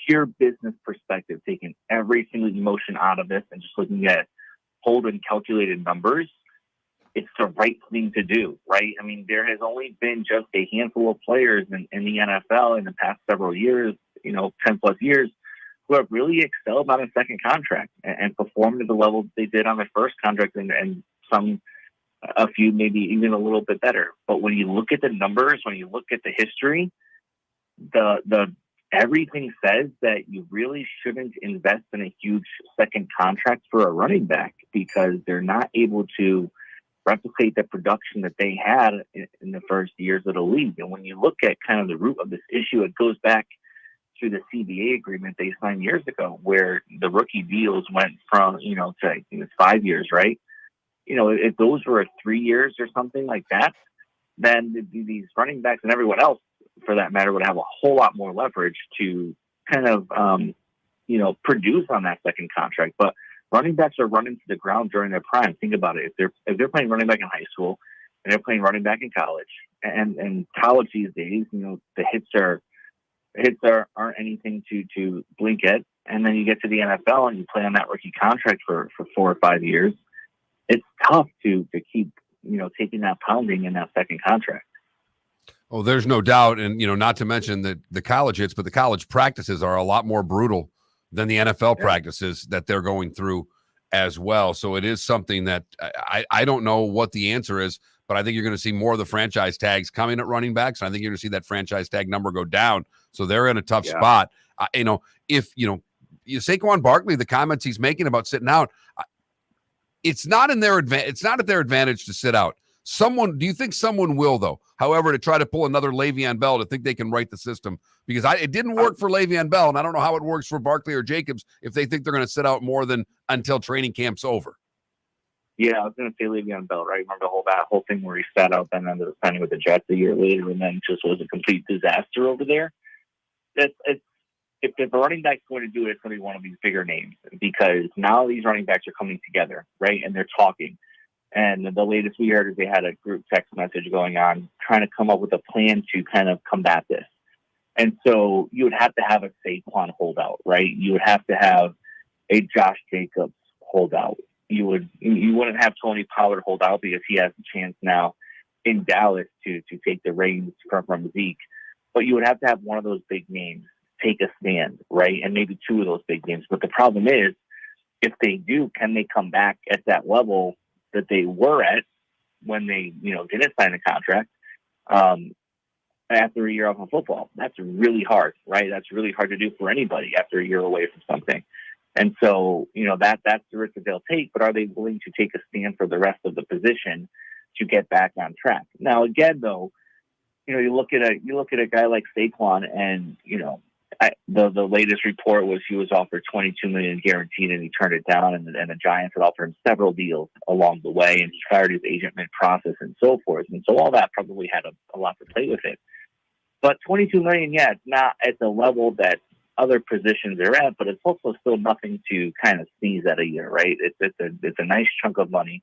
Speaker 13: pure business perspective, taking every single emotion out of this and just looking at cold and calculated numbers, it's the right thing to do, right? I mean, there has only been just a handful of players in the NFL in the past several years, 10 plus years, who have really excelled on a second contract and performed at the level that they did on their first contract and a few maybe even a little bit better. But when you look at the numbers, when you look at the history, the everything says that you really shouldn't invest in a huge second contract for a running back because they're not able to replicate the production that they had in the first years of the league. And when you look at kind of the root of this issue, it goes back to the CBA agreement they signed years ago, where the rookie deals went from, to I think it's 5 years, right? If those were 3 years or something like that, then these running backs and everyone else, for that matter, would have a whole lot more leverage to kind of produce on that second contract. But running backs are running to the ground during their prime. Think about it. If they're playing running back in high school and they're playing running back in college, and college these days, the hits aren't anything to blink at. And then you get to the NFL and you play on that rookie contract for 4 or 5 years. It's tough to keep, taking that pounding in that second contract.
Speaker 1: Oh, there's no doubt. And, not to mention the college hits, but the college practices are a lot more brutal than the NFL practices that they're going through as well. So it is something that I don't know what the answer is, but I think you're going to see more of the franchise tags coming at running backs. And I think you're going to see that franchise tag number go down. So they're in a tough spot. If Saquon Barkley, the comments he's making about sitting out, it's not in their advantage. It's not at their advantage to sit out. Do you think someone will, though? However, to try to pull another Le'Veon Bell to think they can write the system, because it didn't work for Le'Veon Bell, and I don't know how it works for Barkley or Jacobs if they think they're going to sit out more than until training camp's over.
Speaker 13: Yeah, I was going to say Le'Veon Bell, right? Remember that whole thing where he sat out, then ended up signing with the Jets a year later, and then just was a complete disaster over there. If the running back's going to do it, it's going to be one of these bigger names, because now these running backs are coming together, right? And they're talking. And the latest we heard is they had a group text message going on, trying to come up with a plan to kind of combat this. And so you would have to have a Saquon holdout, right? You would have to have a Josh Jacobs holdout. You wouldn't have Tony Pollard holdout because he has a chance now in Dallas to take the reins from Zeke. But you would have to have one of those big names take a stand, right? And maybe two of those big names. But the problem is, if they do, can they come back at that level that they were at when they, didn't sign a contract after a year off of football? That's really hard, right? That's really hard to do for anybody after a year away from something. And so, that's the risk that they'll take. But are they willing to take a stand for the rest of the position to get back on track? Now, again, though, you look at a guy like Saquon, and the latest report was he was offered $22 million guaranteed, and he turned it down. And the Giants had offered him several deals along the way, and he fired his agent mid-process and so forth. And so all that probably had a lot to play with it. But $22 million, it's not at the level that other positions are at, but it's also still nothing to kind of sneeze at a year, right? It's a nice chunk of money,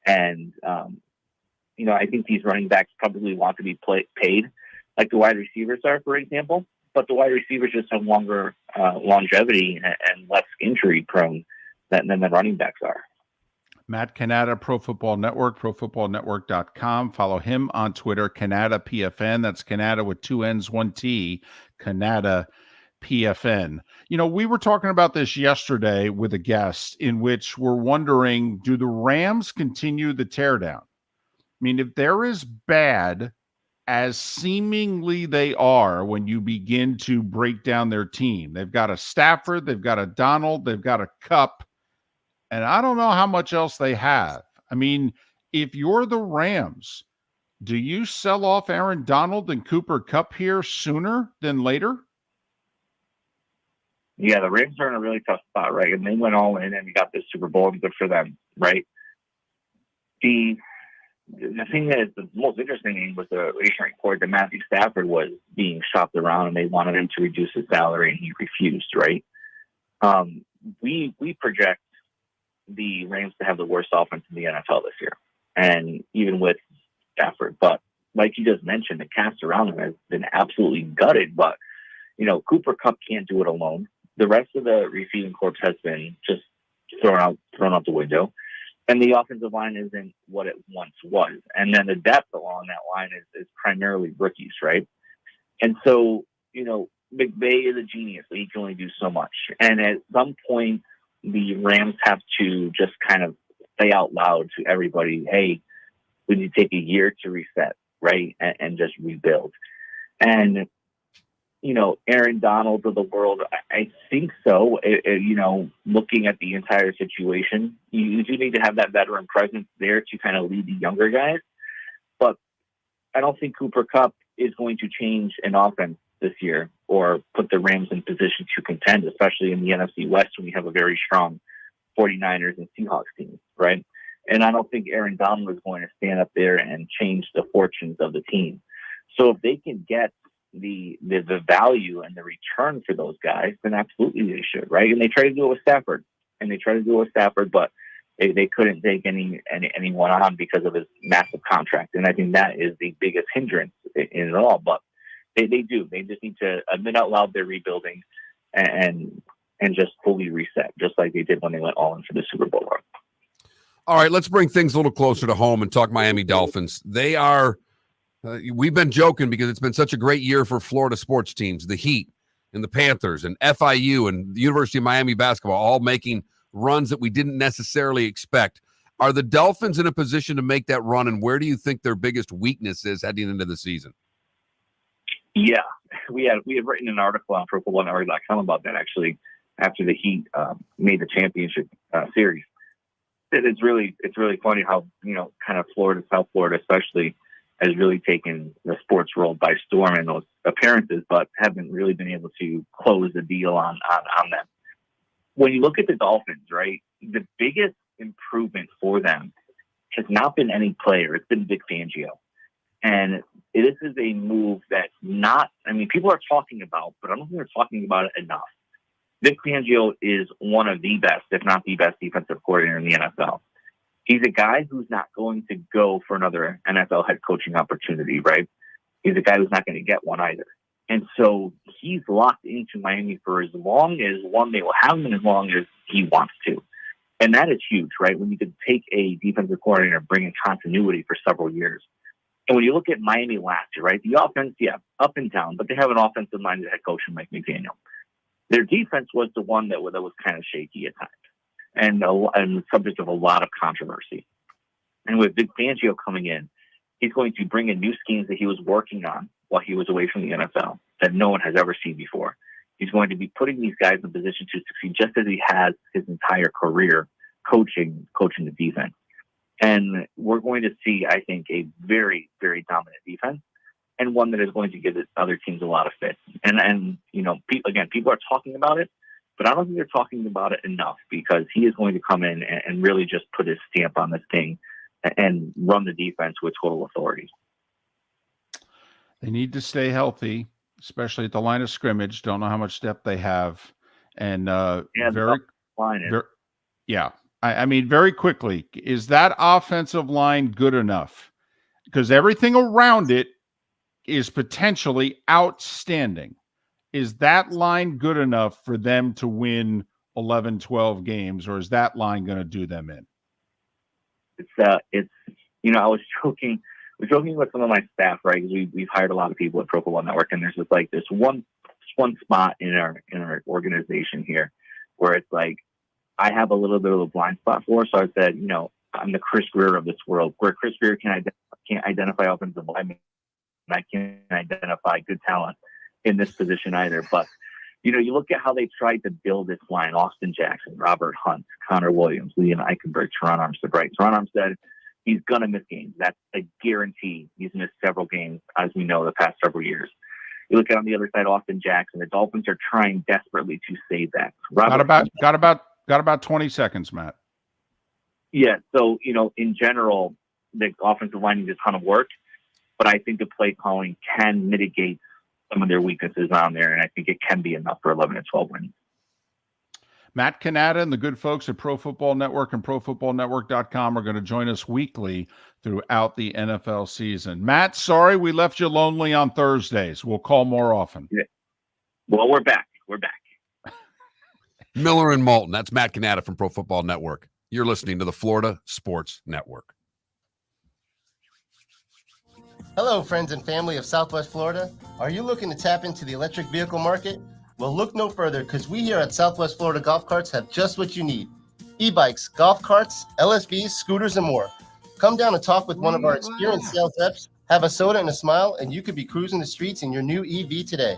Speaker 13: and I think these running backs probably want to be paid like the wide receivers are, for example. But the wide receivers just have longer longevity and less injury prone than the running backs are.
Speaker 2: Matt Cannata, Pro Football Network, profootballnetwork.com. Follow him on Twitter, Cannata PFN. That's Cannata with 2 N's, 1 T, Cannata PFN. We were talking about this yesterday with a guest, in which we're wondering, do the Rams continue the teardown? I mean, if they're as bad as seemingly they are when you begin to break down their team, they've got a Stafford, they've got a Donald, they've got a Cup, and I don't know how much else they have. I mean, if you're the Rams, do you sell off Aaron Donald and Cooper Kupp here sooner than later?
Speaker 13: Yeah, the Rams are in a really tough spot, right? And they went all in and got this Super Bowl, and good for them, right? The thing that is the most interesting was the recent report that Matthew Stafford was being shopped around, and they wanted him to reduce his salary, and he refused, right? We project the Rams to have the worst offense in the NFL this year, and even with Stafford. But like you just mentioned, the cast around him has been absolutely gutted. But, Cooper Kupp can't do it alone. The rest of the receiving corps has been just thrown out the window. And the offensive line isn't what it once was. And then the depth along that line is primarily rookies, right? And so, McVay is a genius, but he can only do so much. And at some point, the Rams have to just kind of say out loud to everybody, hey, we need to take a year to reset, right? And just rebuild. And, Aaron Donald of the world, I think so. Looking at the entire situation, you do need to have that veteran presence there to kind of lead the younger guys. But I don't think Cooper Kupp is going to change an offense this year or put the Rams in position to contend, especially in the NFC West when we have a very strong 49ers and Seahawks team, right? And I don't think Aaron Donald is going to stand up there and change the fortunes of the team. So if they can get the value and the return for those guys, then absolutely they should, right? And they tried to do it with Stafford, but they couldn't take anyone on because of his massive contract. And I think that is the biggest hindrance in it all. But they do. They just need to admit out loud they're rebuilding and just fully reset, just like they did when they went all in for the Super Bowl run.
Speaker 1: All right, let's bring things a little closer to home and talk Miami Dolphins. They are we've been joking because it's been such a great year for Florida sports teams, the Heat and the Panthers and FIU and the University of Miami basketball, all making runs that we didn't necessarily expect. Are the Dolphins in a position to make that run, and where do you think their biggest weakness is heading into the season?
Speaker 13: Yeah, we had written an article on ProFootballNetwork.com about that actually after the Heat made the championship series. It's really funny how kind of Florida, South Florida especially, has really taken the sports world by storm in those appearances, but haven't really been able to close the deal on them. When you look at the Dolphins, right, the biggest improvement for them has not been any player. It's been Vic Fangio. And this is a move that's people are talking about, but I don't think they're talking about it enough. Vic Fangio is one of the best, if not the best, defensive coordinator in the NFL. He's a guy who's not going to go for another NFL head coaching opportunity, right? He's a guy who's not going to get one either. And so he's locked into Miami for as long as they will have him and as long as he wants to. And that is huge, right? When you could take a defensive coordinator and bring in continuity for several years. And when you look at Miami last year, right, the offense, yeah, up and down, but they have an offensive-minded head coach in Mike McDaniel. Their defense was the one that was kind of shaky at times and the subject of a lot of controversy. And with Vic Fangio coming in, he's going to bring in new schemes that he was working on while he was away from the NFL that no one has ever seen before. He's going to be putting these guys in a position to succeed just as he has his entire career coaching the defense. And we're going to see, I think, a very, very dominant defense and one that is going to give other teams a lot of fits. And people are talking about it, but I don't think they're talking about it enough because he is going to come in and really just put his stamp on this thing and run the defense with total authority.
Speaker 2: They need to stay healthy, especially at the line of scrimmage. Don't know how much depth they have. And very quickly, is that offensive line good enough? Because everything around it is potentially outstanding. Is that line good enough for them to win 11, 12 games, or is that line going to do them in?
Speaker 13: I was joking with some of my staff, right? We've hired a lot of people at Pro Football Network, and there's just like this one spot in our organization here where it's like I have a little bit of a blind spot for. So I said, I'm the Chris Greer of this world, where Chris Greer can't identify offensive linemen. I can't identify good talent in this position either. But, you look at how they tried to build this line: Austin Jackson, Robert Hunt, Connor Williams, Liam Eichenberg, Teron Armstead, right? Teron Armstead, he's going to miss games. That's a guarantee. He's missed several games, as we know, the past several years. You look at on the other side, Austin Jackson. The Dolphins are trying desperately to save that.
Speaker 2: Got about 20 seconds, Matt.
Speaker 13: Yeah. So, in general, the offensive line needs a ton of work, but I think the play calling can mitigate some of their weaknesses on there, and I think it can be enough for 11 and 12 wins.
Speaker 2: Matt Cannata and the good folks at Pro Football Network and ProFootballNetwork.com are going to join us weekly throughout the NFL season. Matt, sorry we left you lonely on Thursdays. We'll call more often.
Speaker 13: Yeah. Well, we're back.
Speaker 1: Miller and Moulton. That's Matt Cannata from Pro Football Network. You're listening to the Florida Sports Network.
Speaker 3: Hello, friends and family of Southwest Florida. Are you looking to tap into the electric vehicle market? Well, look no further, because we here at Southwest Florida Golf Carts have just what you need. E-bikes, golf carts, LSVs, scooters, and more. Come down and talk with one of our experienced sales reps, have a soda and a smile, and you could be cruising the streets in your new EV today.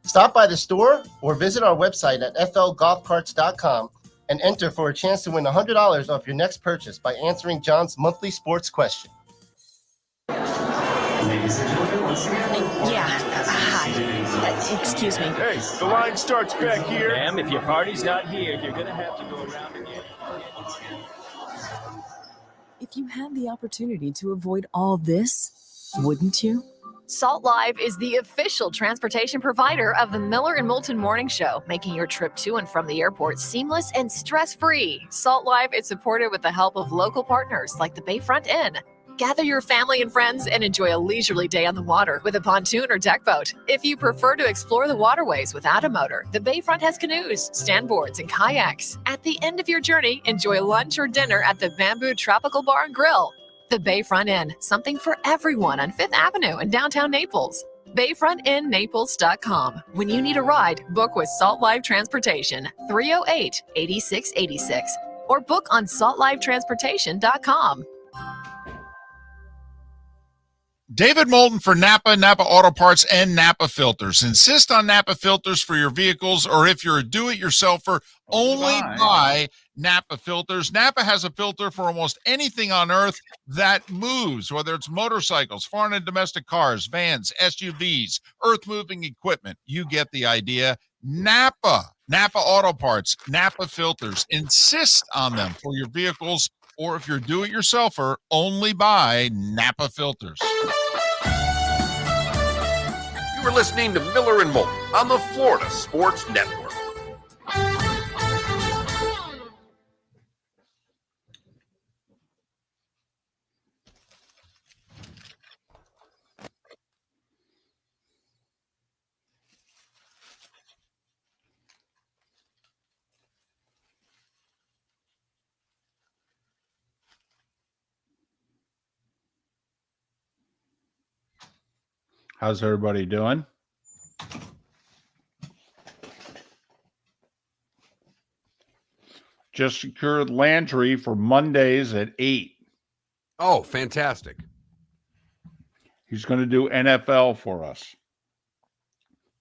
Speaker 3: Stop by the store or visit our website at flgolfcarts.com and enter for a chance to win $100 off your next purchase by answering John's monthly sports question.
Speaker 5: Ladies and gentlemen, once again.
Speaker 12: Hi. Excuse me.
Speaker 6: Hey, the line starts back here.
Speaker 7: Ma'am, if your party's not here, you're going to have to go around again.
Speaker 4: If you had the opportunity to avoid all this, wouldn't you?
Speaker 8: Salt Live is the official transportation provider of the Miller and Moulton Morning Show, making your trip to and from the airport seamless and stress-free. Salt Live is supported with the help of local partners like the Bayfront Inn. Gather your family and friends and enjoy a leisurely day on the water with a pontoon or deck boat. If you prefer to explore the waterways without a motor, the Bayfront has canoes, standboards, and kayaks. At the end of your journey, enjoy lunch or dinner at the Bamboo Tropical Bar and Grill. The Bayfront Inn, something for everyone on 5th Avenue in downtown Naples. BayfrontInNaples.com. When you need a ride, book with Salt Live Transportation, 308-8686, or book on saltlivetransportation.com.
Speaker 9: David Moulton for Napa Auto Parts, and Napa Filters. Insist on Napa Filters for your vehicles, or if you're a do-it-yourselfer, only buy Napa Filters. Napa has a filter for almost anything on earth that moves, whether it's motorcycles, foreign and domestic cars, vans, SUVs, earth-moving equipment. You get the idea. Napa Auto Parts, Napa Filters. Insist on them for your vehicles, or if you're a do-it-yourselfer, only buy Napa Filters.
Speaker 11: You are listening to Miller and Moulton on the Florida Sports Network.
Speaker 2: How's everybody doing? Just secured Landry for Mondays at 8.
Speaker 1: Oh, fantastic.
Speaker 2: He's going to do NFL for us.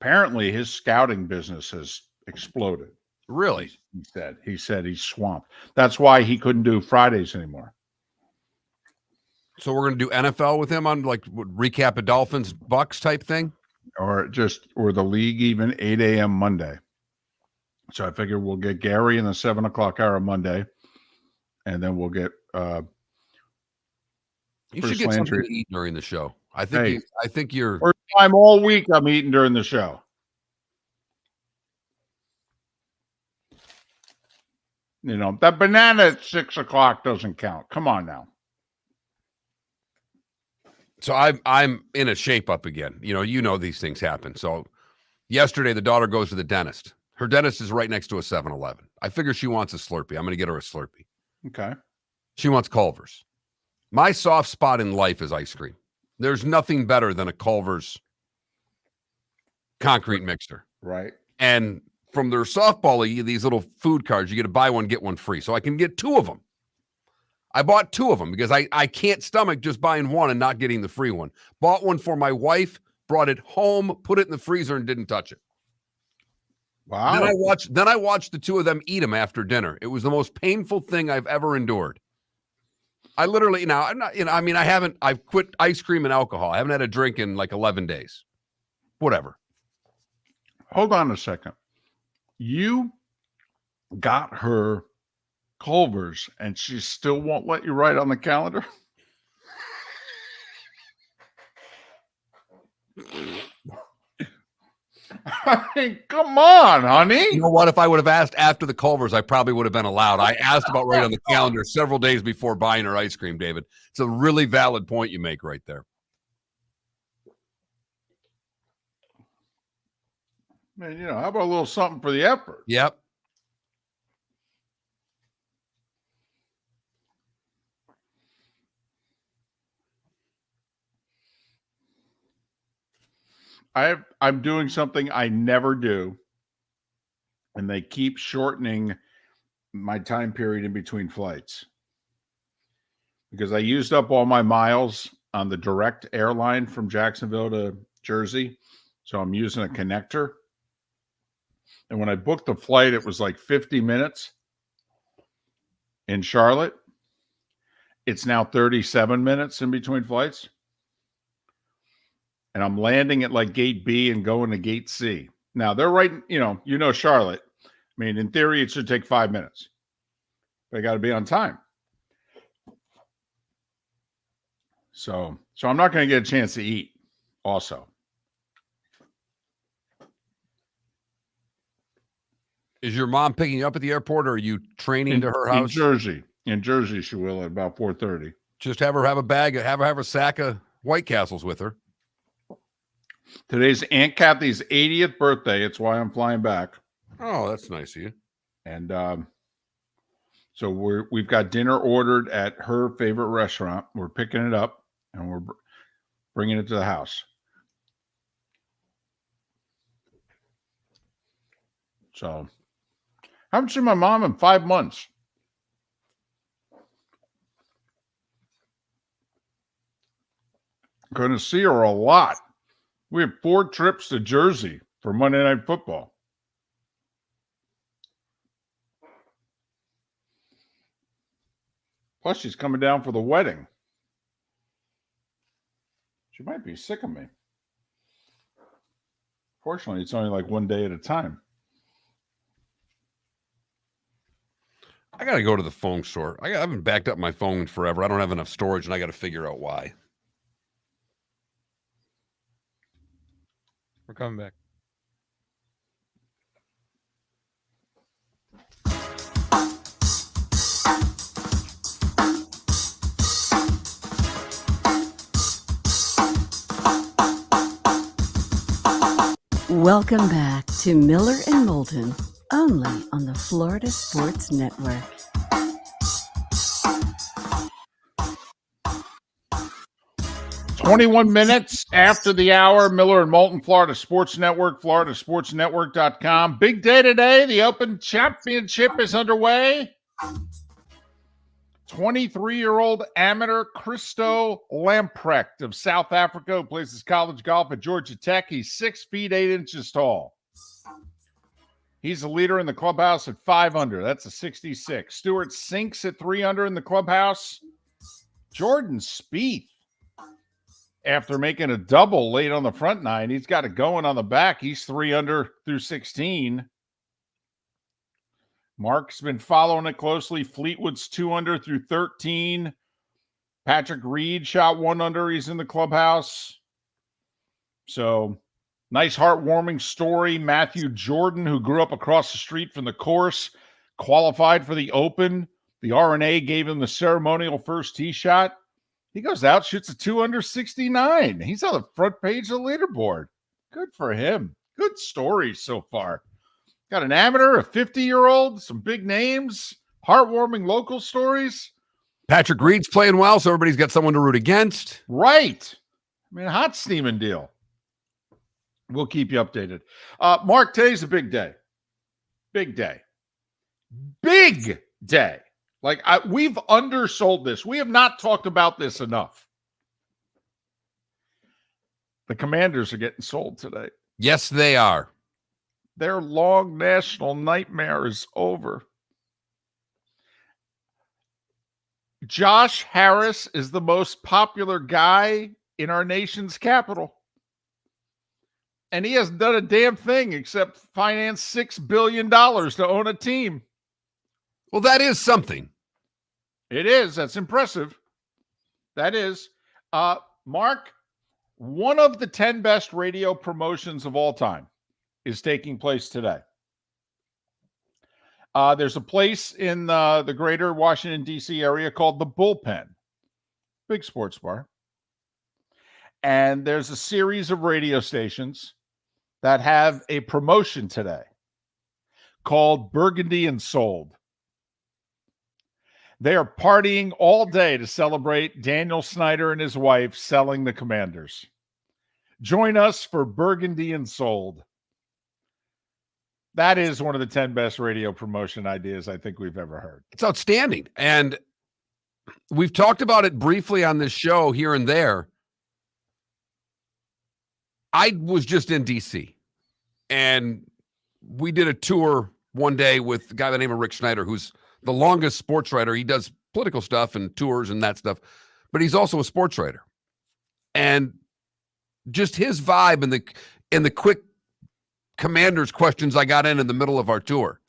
Speaker 2: Apparently, his scouting business has exploded.
Speaker 1: Really?
Speaker 2: He said he's swamped. That's why he couldn't do Fridays anymore.
Speaker 1: So we're going to do NFL with him on like recap of Dolphins Bucks type thing,
Speaker 2: or the league even 8 a.m. Monday. So I figure we'll get Gary in the 7 o'clock hour Monday, and then we'll get.
Speaker 1: You should get something to eat during the show. I think you're
Speaker 2: first time all week I'm eating during the show. You know, that banana at 6 o'clock doesn't count. Come on now.
Speaker 1: So I'm in a shape up again. You know these things happen. So yesterday the daughter goes to the dentist. Her dentist is right next to a 7-Eleven. I figure she wants a Slurpee. I'm going to get her a Slurpee.
Speaker 2: Okay.
Speaker 1: She wants Culver's. My soft spot in life is ice cream. There's nothing better than a Culver's concrete mixer.
Speaker 2: Right.
Speaker 1: And from their softball league, these little food cards, you get to buy one, get one free. So I can get 2 of them. I bought 2 of them because I can't stomach just buying one and not getting the free one. Bought one for my wife, brought it home, put it in the freezer, and didn't touch it.
Speaker 2: Wow.
Speaker 1: Then I watched the 2 of them eat them after dinner. It was the most painful thing I've ever endured. I literally I've quit ice cream and alcohol. I haven't had a drink in like 11 days. Whatever.
Speaker 2: Hold on a second. You got her Culver's and she still won't let you write on the calendar? I mean, come on, honey.
Speaker 1: You know what? If I would have asked after the Culver's, I probably would have been allowed. I asked about writing on the calendar several days before buying her ice cream, David. It's a really valid point you make right there.
Speaker 2: Man, how about a little something for the effort?
Speaker 1: Yep.
Speaker 2: I'm doing something I never do, and they keep shortening my time period in between flights because I used up all my miles on the direct airline from Jacksonville to Jersey, so I'm using a connector. And when I booked the flight, it was like 50 minutes in Charlotte. It's now 37 minutes in between flights. And I'm landing at like gate B and going to gate C. Now they're right, Charlotte. I mean, in theory, it should take 5 minutes. But I got to be on time. So I'm not going to get a chance to eat. also.
Speaker 1: Is your mom picking you up at the airport, or are you training to her house?
Speaker 2: In Jersey, she will at about 4:30.
Speaker 1: Just have her have a bag, have a sack of White Castles with her.
Speaker 2: Today's Aunt Kathy's 80th birthday. It's why I'm flying back.
Speaker 1: Oh, that's nice of you.
Speaker 2: And so we've got dinner ordered at her favorite restaurant. We're picking it up and we're bringing it to the house. So I haven't seen my mom in 5 months. Going to see her a lot. We have 4 trips to Jersey for Monday Night Football. Plus, she's coming down for the wedding. She might be sick of me. Fortunately, it's only like 1 day at a time.
Speaker 1: I got to go to the phone store. I haven't backed up my phone forever. I don't have enough storage, and I got to figure out why.
Speaker 10: We're coming back.
Speaker 4: Welcome back to Miller and Moulton, only on the Florida Sports Network.
Speaker 2: "21 minutes after the hour, Miller and Moulton, Florida Sports Network, floridasportsnetwork.com. Big day today. The Open Championship is underway. 23-year-old amateur Christo Lamprecht of South Africa, who plays his college golf at Georgia Tech. He's 6 feet 8 inches tall. He's the leader in the clubhouse at 5 under. That's a 66. Stuart Sinks at 3 under in the clubhouse. Jordan Spieth, after making a double late on the front nine, he's got it going on the back. He's 3 under through 16. Mark's been following it closely. Fleetwood's 2 under through 13. Patrick Reed shot 1 under. He's in the clubhouse. So, nice heartwarming story. Matthew Jordan, who grew up across the street from the course, qualified for the Open. The RNA gave him the ceremonial first tee shot. He goes out, shoots a 2 under 69. He's on the front page of the leaderboard. Good for him. Good story so far. Got an amateur, a 50-year-old, some big names, heartwarming local stories.
Speaker 1: Patrick Reed's playing well, so everybody's got someone to root against.
Speaker 2: Right. I mean, hot steaming deal. We'll keep you updated. Mark, today's a big day. Big day. Big day. Like, we've undersold this. We have not talked about this enough. The Commanders are getting sold today.
Speaker 1: Yes, they are.
Speaker 2: Their long national nightmare is over. Josh Harris is the most popular guy in our nation's capital. And he hasn't done a damn thing except finance $6 billion to own a team.
Speaker 1: Well, that is something.
Speaker 2: It is. That's impressive. That is. Mark, one of the 10 best radio promotions of all time is taking place today. There's a place in the greater Washington, D.C. area called the Bullpen. Big sports bar. And there's a series of radio stations that have a promotion today called Burgundy and Sold. They are partying all day to celebrate Daniel Snyder and his wife selling the Commanders. Join us for Burgundy and Sold. That is one of the 10 best radio promotion ideas I think we've ever heard.
Speaker 1: It's outstanding. And we've talked about it briefly on this show here and there. I was just in D.C. and we did a tour one day with a guy by the name of Rick Schneider, who's the longest sports writer. He does political stuff and tours and that stuff, but he's also a sports writer. And just his vibe and the quick Commanders questions I got in the middle of our tour.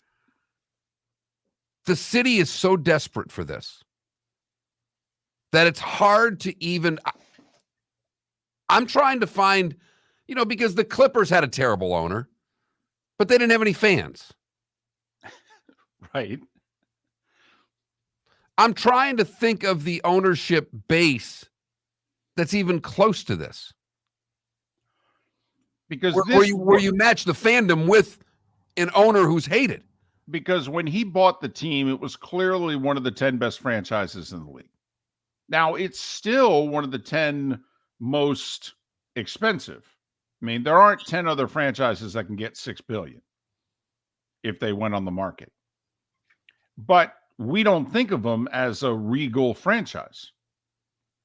Speaker 1: The city is so desperate for this that it's hard to even. I'm trying to find, because the Clippers had a terrible owner, but they didn't have any fans.
Speaker 2: Right.
Speaker 1: I'm trying to think of the ownership base that's even close to this.
Speaker 2: Because
Speaker 1: where you match the fandom with an owner who's hated.
Speaker 2: Because when he bought the team, it was clearly one of the 10 best franchises in the league. Now, it's still one of the 10 most expensive. I mean, there aren't 10 other franchises that can get $6 billion if they went on the market. But we don't think of them as a regal franchise.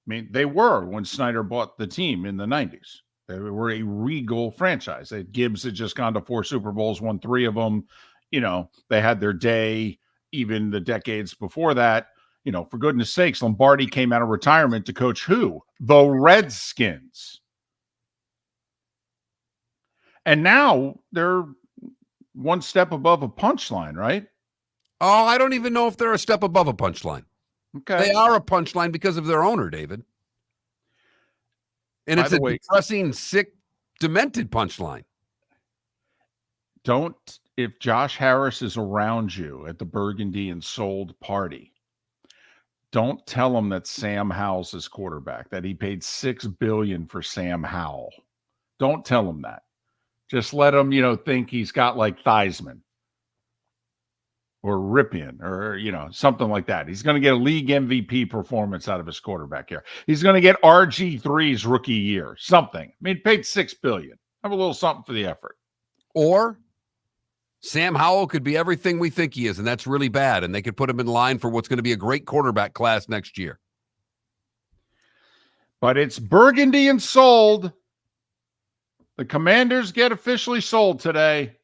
Speaker 2: I mean, they were when Snyder bought the team in the 90s. They were a regal franchise. Gibbs had just gone to 4 Super Bowls, won 3 of them. They had their day even the decades before that. For goodness sakes, Lombardi came out of retirement to coach who? The Redskins. And now they're one step above a punchline, right?
Speaker 1: Oh, I don't even know if they're a step above a punchline.
Speaker 2: Okay.
Speaker 1: They are a punchline because of their owner, David. And it's a depressing, sick, demented punchline.
Speaker 2: If Josh Harris is around you at the Burgundy and Sold party, don't tell him that Sam Howell's his quarterback, that he paid $6 billion for Sam Howell. Don't tell him that. Just let him, think he's got like Theismann or Ripien or, something like that. He's going to get a league MVP performance out of his quarterback here. He's going to get RG3's rookie year, something. I mean, paid $6 billion. Have a little something for the effort.
Speaker 1: Or Sam Howell could be everything we think he is, and that's really bad, and they could put him in line for what's going to be a great quarterback class next year.
Speaker 2: But it's Burgundy and Sold. The Commanders get officially sold today,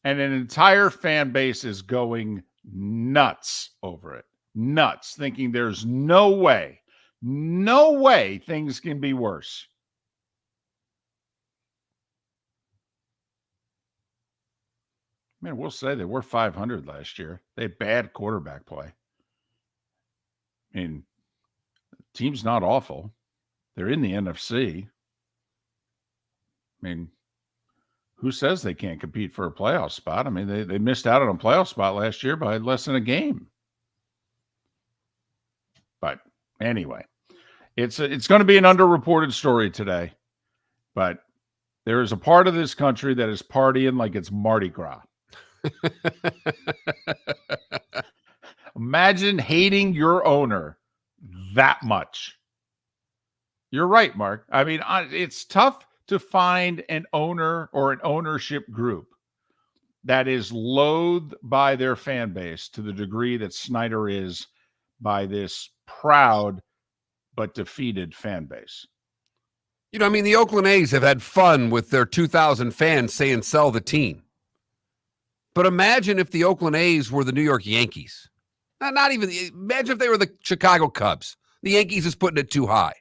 Speaker 2: and an entire fan base is going nuts over it. Nuts, thinking there's no way things can be worse. Man, we'll say they were 500 last year. They had bad quarterback play. I mean, the team's not awful. They're in the NFC. I mean, who says they can't compete for a playoff spot? I mean, they missed out on a playoff spot last year by less than a game. But anyway, it's going to be an underreported story today. But there is a part of this country that is partying like it's Mardi Gras. Imagine hating your owner that much. You're right, Mark. I mean, it's tough to find an owner or an ownership group that is loathed by their fan base to the degree that Snyder is by this proud but defeated fan base.
Speaker 1: I mean, the Oakland A's have had fun with their 2,000 fans saying sell the team. But imagine if the Oakland A's were the New York Yankees. Not even, imagine if they were the Chicago Cubs. The Yankees is putting it too high.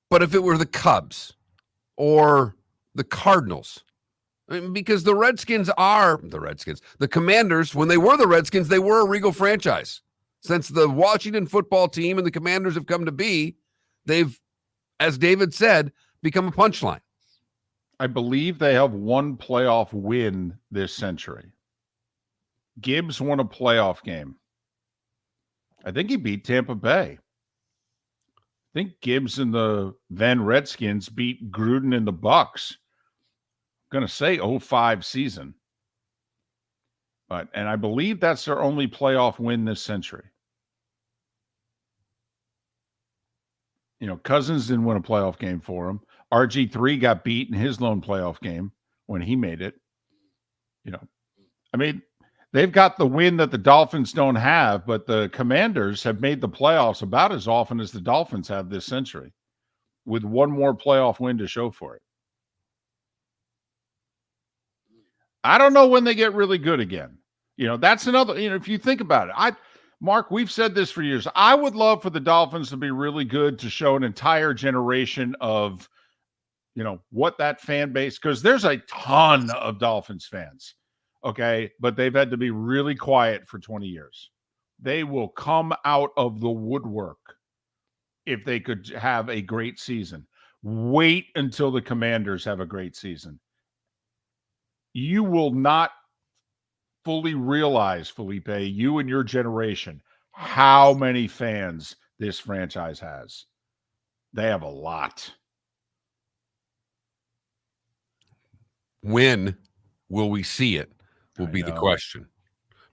Speaker 1: But if it were the Cubs or the Cardinals, I mean, because the Redskins are the Redskins. The Commanders, when they were the Redskins, they were a regal franchise. Since the Washington football team and the Commanders have come to be, they've, as David said, become a punchline.
Speaker 2: I believe they have one playoff win this century. Gibbs won a playoff game. I think he beat Tampa Bay. I think Gibbs and the then Redskins beat Gruden and the Bucks. I'm going to say 05 season. And I believe that's their only playoff win this century. Cousins didn't win a playoff game for him. RG3 got beat in his lone playoff game when he made it. I mean, they've got the win that the Dolphins don't have, but the Commanders have made the playoffs about as often as the Dolphins have this century, with one more playoff win to show for it. I don't know when they get really good again. That's another, if you think about it, Mark, we've said this for years. I would love for the Dolphins to be really good to show an entire generation of, what that fan base, because there's a ton of Dolphins fans, okay? But they've had to be really quiet for 20 years. They will come out of the woodwork if they could have a great season. Wait until the Commanders have a great season. You will not fully realize, Felipe, you and your generation, how many fans this franchise has. They have a lot.
Speaker 1: When will we see it will be the
Speaker 2: know.
Speaker 1: question.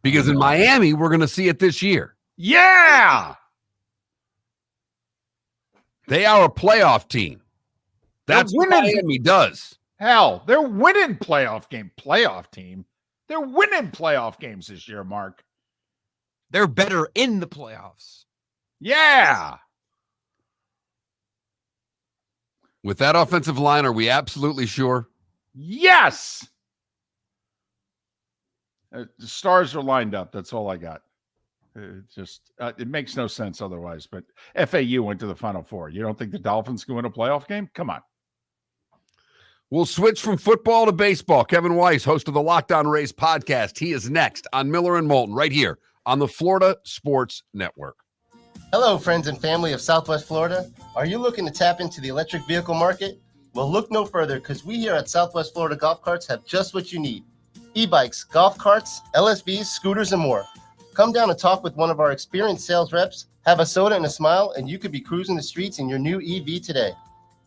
Speaker 1: Because in Miami, we're going to see it this year.
Speaker 2: Yeah!
Speaker 1: They are a playoff team. That's what Miami does.
Speaker 2: Hell, they're winning playoff team. They're winning playoff games this year, Mark.
Speaker 10: They're better in the playoffs.
Speaker 2: Yeah.
Speaker 1: With that offensive line, are we absolutely sure?
Speaker 2: Yes. The stars are lined up. That's all I got. It makes no sense otherwise. But FAU went to the Final Four. You don't think the Dolphins can win a playoff game? Come on.
Speaker 1: We'll switch from football to baseball. Kevin Weiss, host of the Locked On Rays podcast. He is next on Miller and Moulton right here on the Florida Sports Network.
Speaker 3: Hello, friends and family of Southwest Florida. Are you looking to tap into the electric vehicle market? Well, look no further because we here at Southwest Florida Golf Carts have just what you need. E-bikes, golf carts, LSVs, scooters, and more. Come down and talk with one of our experienced sales reps, have a soda and a smile, and you could be cruising the streets in your new EV today.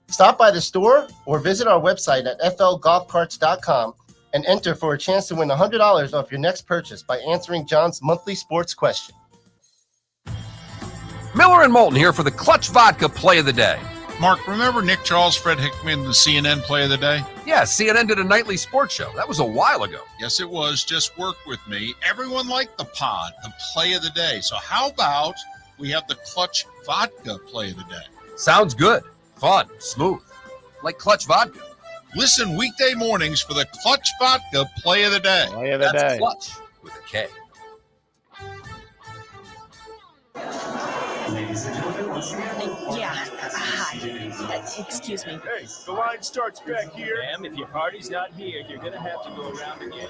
Speaker 3: Stop by the store or visit our website at flgolfcarts.com and enter for a chance to win $100 off your next purchase by answering John's monthly sports question.
Speaker 11: Miller and Moulton here for the Clutch Vodka Play of the Day.
Speaker 9: Mark, remember Nick Charles, Fred Hickman, the CNN Play of the Day?
Speaker 11: Yeah, CNN did a nightly sports show. That was a while ago.
Speaker 9: Yes, it was. Just work with me. Everyone liked the pod, the Play of the Day. So how about we have the Clutch Vodka Play of the Day?
Speaker 11: Sounds good. Fun, smooth, like Clutch Vodka.
Speaker 9: Listen weekday mornings for the Clutch Vodka Play of the Day.
Speaker 2: Play of the day.
Speaker 11: Clutch with a K.
Speaker 5: Ladies and gentlemen, once again.
Speaker 12: Yeah. Hi. Excuse me.
Speaker 7: Hey, the line starts back here. Ma'am, if your party's not here, you're going to have to go around again.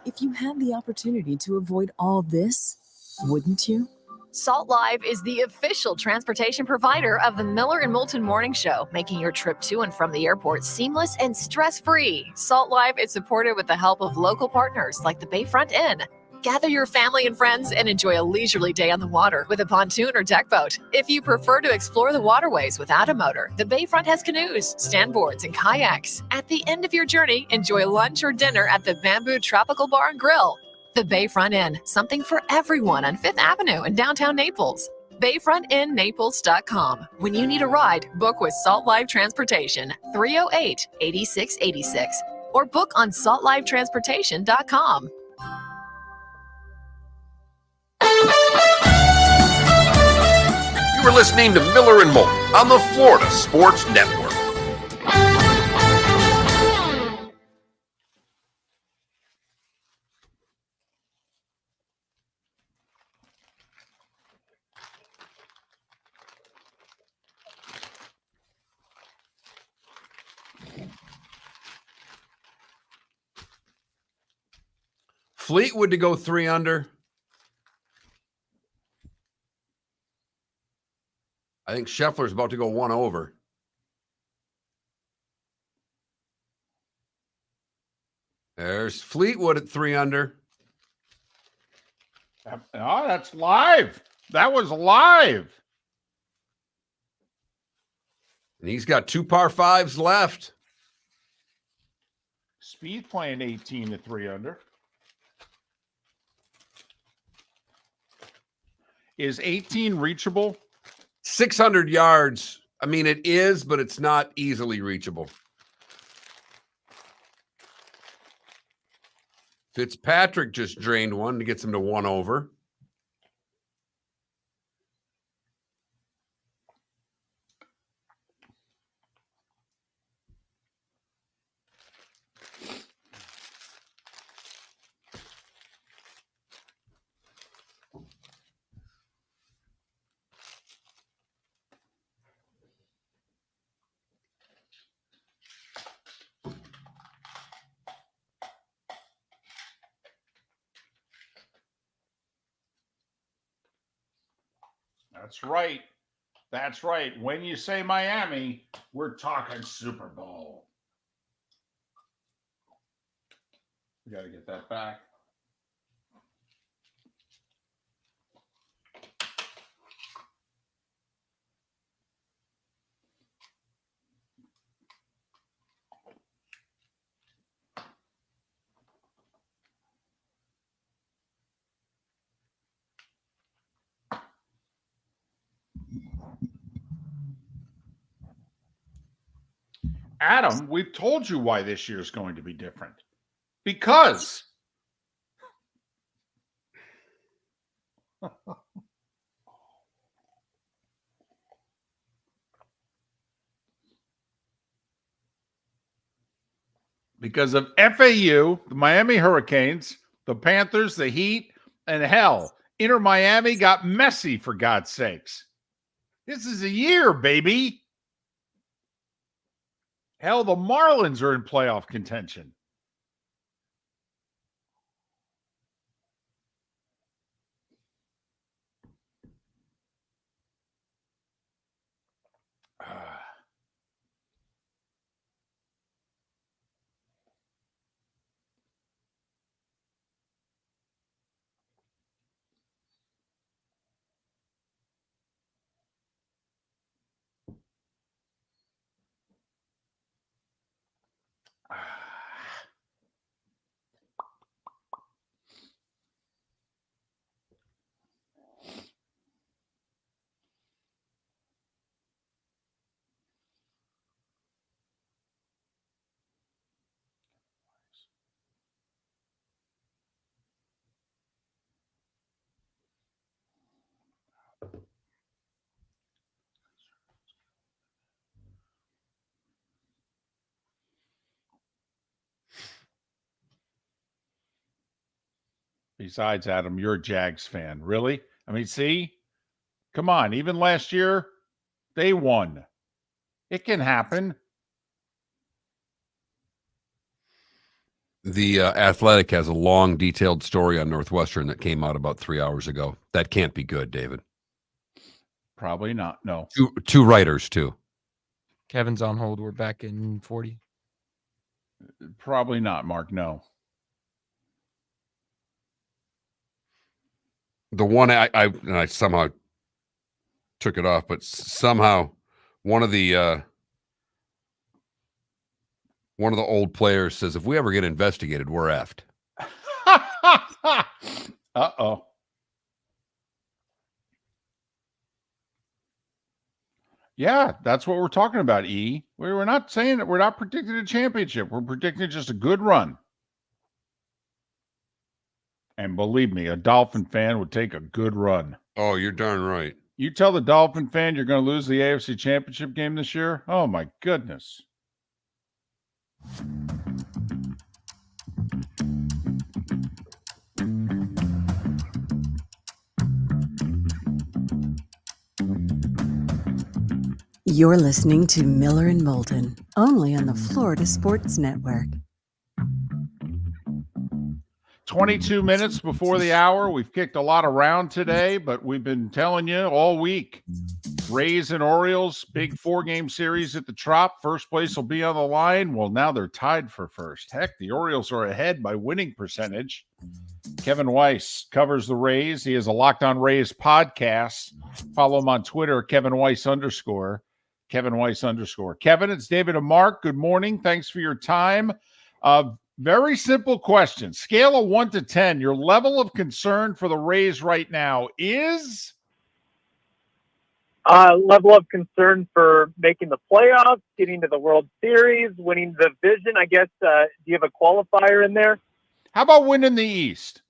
Speaker 4: If you had the opportunity to avoid all this, wouldn't you?
Speaker 8: Salt Live is the official transportation provider of the Miller and Moulton Morning Show, making your trip to and from the airport seamless and stress-free. Salt Live is supported with the help of local partners like the Bayfront Inn. Gather your family and friends and enjoy a leisurely day on the water with a pontoon or deck boat. If you prefer to explore the waterways without a motor, the Bayfront has canoes, standboards, and kayaks. At the end of your journey, enjoy lunch or dinner at the Bamboo Tropical Bar and Grill. The Bayfront Inn, something for everyone on 5th Avenue in downtown Naples. BayfrontInNaples.com. When you need a ride, book with Salt Live Transportation, 308-8686, or book on saltlivetransportation.com.
Speaker 11: You were listening to Miller and Moulton on the Florida Sports Network.
Speaker 1: Fleetwood to go 3 under. I think Scheffler's about to go 1 over. There's Fleetwood at 3 under.
Speaker 2: Oh, that's live. That was live.
Speaker 1: And he's got 2 par 5s left.
Speaker 2: Speed playing 18 to 3 under. Is 18 reachable?
Speaker 1: 600 yards. I mean, it is, but it's not easily reachable. Fitzpatrick just drained one to get him to 1 over.
Speaker 2: That's right. That's right. When you say Miami, we're talking Super Bowl. We got to get that back. Adam, we've told you why this year is going to be different. Because because of FAU, the Miami Hurricanes, the Panthers, the Heat, and hell, Inter Miami got messy, for God's sakes. This is a year, baby. Hell, the Marlins are in playoff contention. Besides, Adam, you're a Jags fan. Really? I mean, see? Come on. Even last year, they won. It can happen.
Speaker 1: The Athletic has a long, detailed story on Northwestern that came out about 3 hours ago. That can't be good, David.
Speaker 2: Probably not. No.
Speaker 1: Two writers, too.
Speaker 10: Kevin's on hold. We're back in 40.
Speaker 2: Probably not, Mark. No.
Speaker 1: The one I somehow took it off, but somehow one of the old players says, if we ever get investigated, we're effed.
Speaker 2: Uh-oh. Yeah, that's what we're talking about, E. We're not saying that we're not predicting a championship. We're predicting just a good run. And believe me, a Dolphin fan would take a good run.
Speaker 1: Oh, you're darn right.
Speaker 2: You tell the Dolphin fan you're going to lose the AFC Championship game this year? Oh, my goodness.
Speaker 4: You're listening to Miller and Moulton, only on the Florida Sports Network.
Speaker 2: 22 minutes before the hour. We've kicked a lot around today, but we've been telling you all week. Rays and Orioles, big 4-game series at the Trop. First place will be on the line. Well, now they're tied for first. Heck, the Orioles are ahead by winning percentage. Kevin Weiss covers the Rays. He has a Locked On Rays podcast. Follow him on Twitter, Kevin Weiss _. Kevin Weiss _. Kevin, it's David and Mark. Good morning. Thanks for your time. Very simple question. Scale of 1 to 10, your level of concern for the Rays right now is?
Speaker 14: Level of concern for making the playoffs, getting to the World Series, winning the division. I guess, do you have a qualifier in there?
Speaker 2: How about winning the East?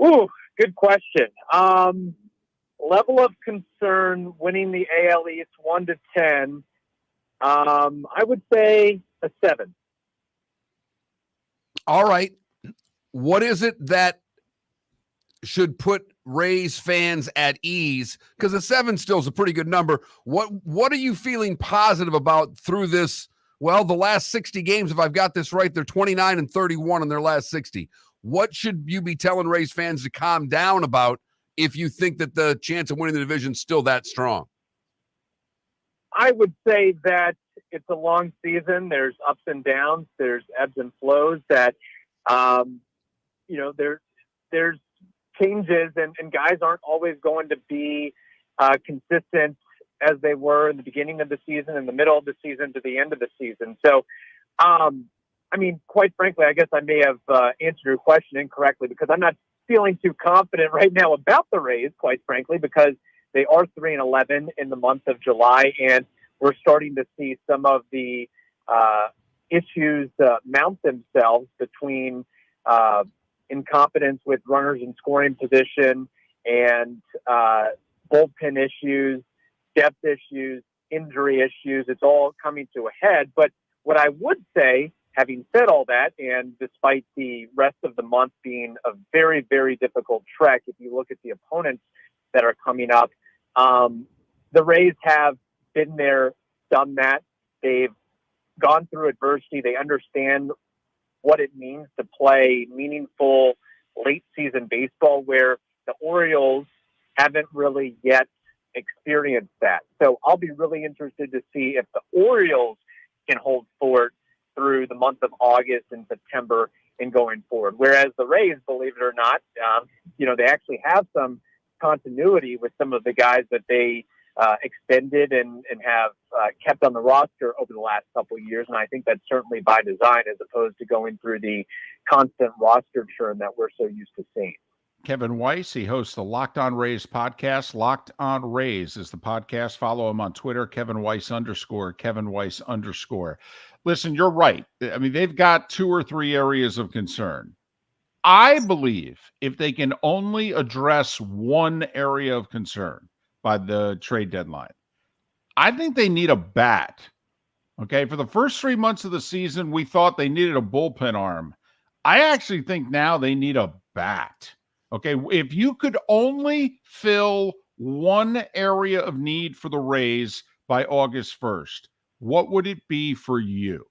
Speaker 14: Ooh, good question. Level of concern, winning the AL East 1 to 10. I would say a 7.
Speaker 1: All right. What is it that should put Rays fans at ease? Because a 7 still is a pretty good number. What are you feeling positive about through this? Well, the last 60 games, if I've got this right, they're 29-31 in their last 60. What should you be telling Rays fans to calm down about if you think that the chance of winning the division is still that strong?
Speaker 14: I would say that it's a long season. There's ups and downs. There's ebbs and flows that, there's changes and guys aren't always going to be consistent as they were in the beginning of the season, in the middle of the season, to the end of the season. So, quite frankly, I guess I may have answered your question incorrectly because I'm not feeling too confident right now about the Rays, quite frankly, because they are 3-11 in the month of July, and we're starting to see some of the issues mount themselves between incompetence with runners in scoring position and bullpen issues, depth issues, injury issues. It's all coming to a head. But what I would say, having said all that, and despite the rest of the month being a very, very difficult trek, if you look at the opponents that are coming up, the Rays have been there, done that. They've gone through adversity. They understand what it means to play meaningful late season baseball, where the Orioles haven't really yet experienced that. So I'll be really interested to see if the Orioles can hold fort through the month of August and September and going forward. Whereas the Rays, believe it or not, they actually have some continuity with some of the guys that they extended and have kept on the roster over the last couple of years. And I think that's certainly by design, as opposed to going through the constant roster churn that we're so used to seeing.
Speaker 2: Kevin Weiss, he hosts the Locked On Rays podcast. Locked On Rays is the podcast. Follow him on Twitter, Kevin Weiss _ Kevin Weiss _. Listen, you're right. I mean, they've got 2 or 3 areas of concern. I believe if they can only address one area of concern by the trade deadline, I think they need a bat. Okay, for the first 3 months of the season, we thought they needed a bullpen arm. I actually think now they need a bat. Okay, if you could only fill one area of need for the Rays by August 1st, what would it be for you?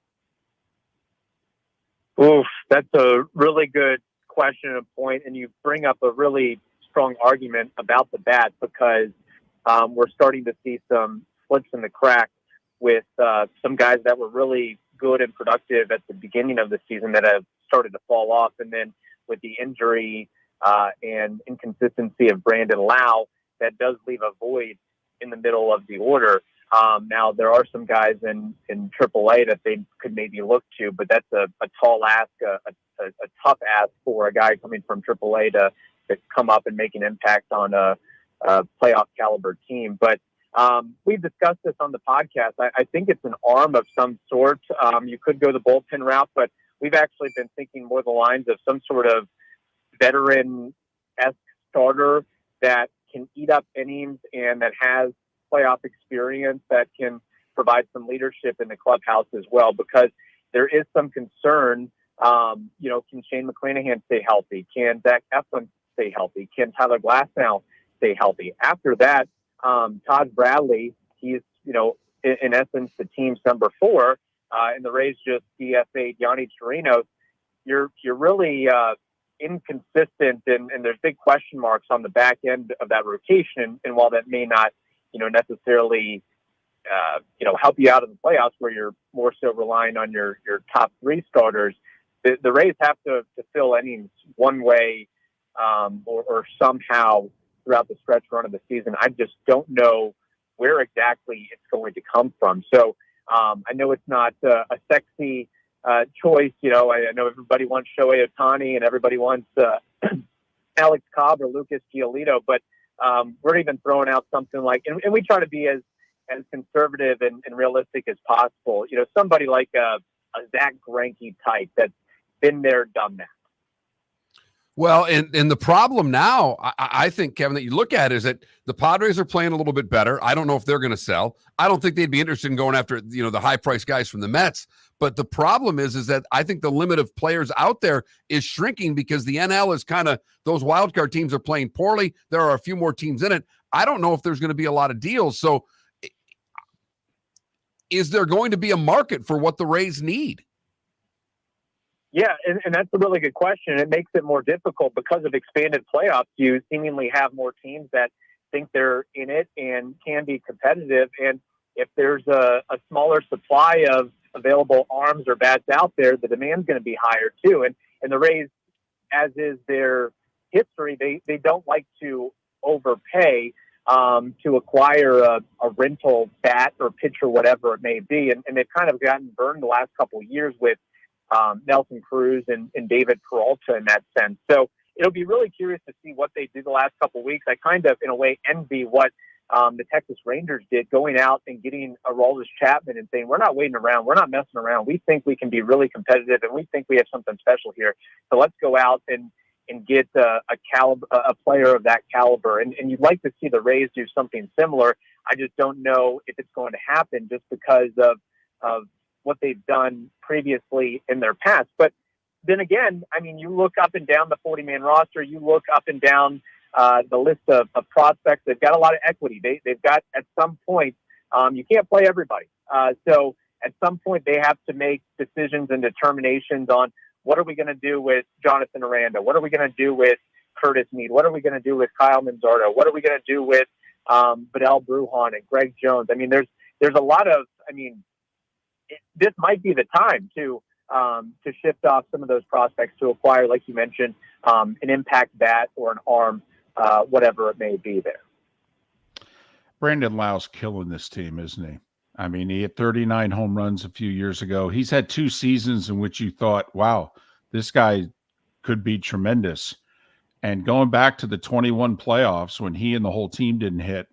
Speaker 14: Oof, that's a really good question and point, and you bring up a really strong argument about the bat, because we're starting to see some slips in the cracks with some guys that were really good and productive at the beginning of the season that have started to fall off. And then with the injury and inconsistency of Brandon Lau, that does leave a void in the middle of the order. Now, there are some guys in AAA that they could maybe look to, but that's a tall ask, a tough ask for a guy coming from AAA to come up and make an impact on a playoff caliber team. But we've discussed this on the podcast. I think it's an arm of some sort. You could go the bullpen route, but we've actually been thinking more the lines of some sort of veteran-esque starter that can eat up innings and that has playoff experience, that can provide some leadership in the clubhouse as well, because there is some concern. Can Shane McClanahan stay healthy? Can Zach Eflin stay healthy? Can Tyler Glasnow stay healthy? After that, Todd Bradley, he's, in essence, the team's number 4, and the Rays just DFA'd Yanni Chirinos. You're really inconsistent, and there's big question marks on the back end of that rotation. And while that may not, necessarily, help you out in the playoffs, where you're more so relying on your top 3 starters, the Rays have to fill innings one way or somehow throughout the stretch run of the season. I just don't know where exactly it's going to come from. So I know it's not a sexy choice. I know everybody wants Shohei Ohtani and everybody wants Alex Cobb or Lucas Giolito, but we're even throwing out something like, and we try to be as conservative and realistic as possible. Somebody like a Zach Greinke type that's been there, done that.
Speaker 1: Well, and the problem now, I think, Kevin, that you look at is that the Padres are playing a little bit better. I don't know if they're going to sell. I don't think they'd be interested in going after, the high-priced guys from the Mets. But the problem is that I think the limit of players out there is shrinking, because the NL is kind of, those wild card teams are playing poorly. There are a few more teams in it. I don't know if there's going to be a lot of deals. So is there going to be a market for what the Rays need?
Speaker 14: Yeah, and that's a really good question. It makes it more difficult because of expanded playoffs. You seemingly have more teams that think they're in it and can be competitive. And if there's a smaller supply of available arms or bats out there, the demand's going to be higher too. And the Rays, as is their history, they don't like to overpay to acquire a rental bat or pitcher, whatever it may be. And they've kind of gotten burned the last couple of years with Nelson Cruz and David Peralta in that sense. So it'll be really curious to see what they do the last couple of weeks. I kind of, in a way, envy what the Texas Rangers did, going out and getting Aroldis Chapman and saying, we're not waiting around. We're not messing around. We think we can be really competitive, and we think we have something special here. So let's go out and get a player of that caliber. And you'd like to see the Rays do something similar. I just don't know if it's going to happen just because of what they've done previously in their past. But then again, I mean, you look up and down the 40-man roster, you look up and down the list of prospects. They've got a lot of equity. They've got, at some point, you can't play everybody. So at some point they have to make decisions and determinations on what are we going to do with Jonathan Aranda? What are we going to do with Curtis Meade? What are we going to do with Kyle Manzardo? What are we going to do with Vidal Brujan and Greg Jones? I mean, there's a lot of, this might be the time to shift off some of those prospects to acquire, like you mentioned, an impact bat or an arm, whatever it may be there.
Speaker 2: Brandon Lau's killing this team, isn't he? I mean, he had 39 home runs a few years ago. He's had 2 seasons in which you thought, wow, this guy could be tremendous. And going back to the 21 playoffs when he and the whole team didn't hit,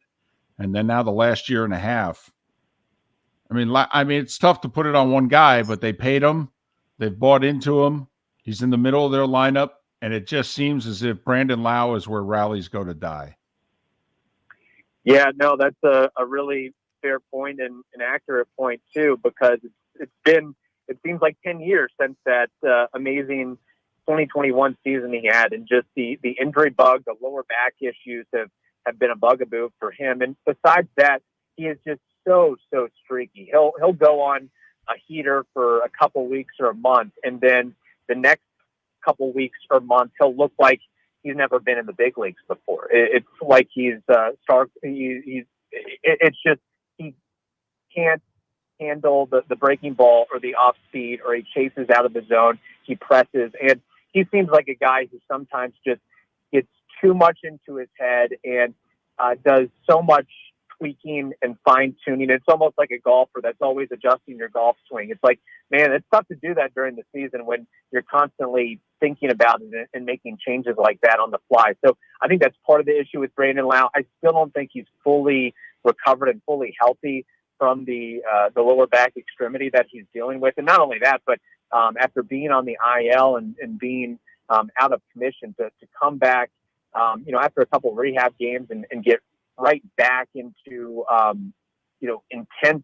Speaker 2: and then now the last year and a half, I mean, it's tough to put it on one guy, but they paid him. They've bought into him. He's in the middle of their lineup, and it just seems as if Brandon Lau is where rallies go to die.
Speaker 14: Yeah, no, that's a really fair point and an accurate point too, because it seems like 10 years since that amazing 2021 season he had, and just the injury bug, the lower back issues have been a bugaboo for him. And besides that, he is just so streaky. He'll go on a heater for a couple weeks or a month, and then the next couple weeks or month he'll look like he's never been in the big leagues before. It's like he's it's just he can't handle the breaking ball or the off speed, or he chases out of the zone, he presses, and he seems like a guy who sometimes just gets too much into his head and does so much tweaking and fine tuning. It's almost like a golfer that's always adjusting your golf swing. It's like, man, it's tough to do that during the season when you're constantly thinking about it and making changes like that on the fly. So I think that's part of the issue with Brandon Lau. I still don't think he's fully recovered and fully healthy from the lower back extremity that he's dealing with. And not only that, but after being on the IL and being out of commission, to come back, after a couple of rehab games and get right back into, intense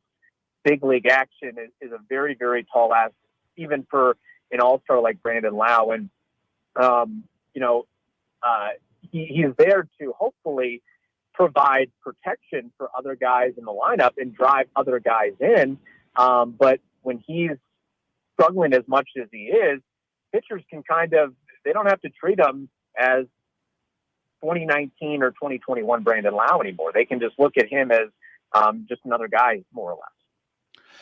Speaker 14: big league action is a very, very tall ask, even for an all-star like Brandon Lau. And, he's there to hopefully provide protection for other guys in the lineup and drive other guys in. But when he's struggling as much as he is, pitchers can they don't have to treat him as 2019 or 2021 Brandon Lau anymore. They can just look at him as just another guy, more or less.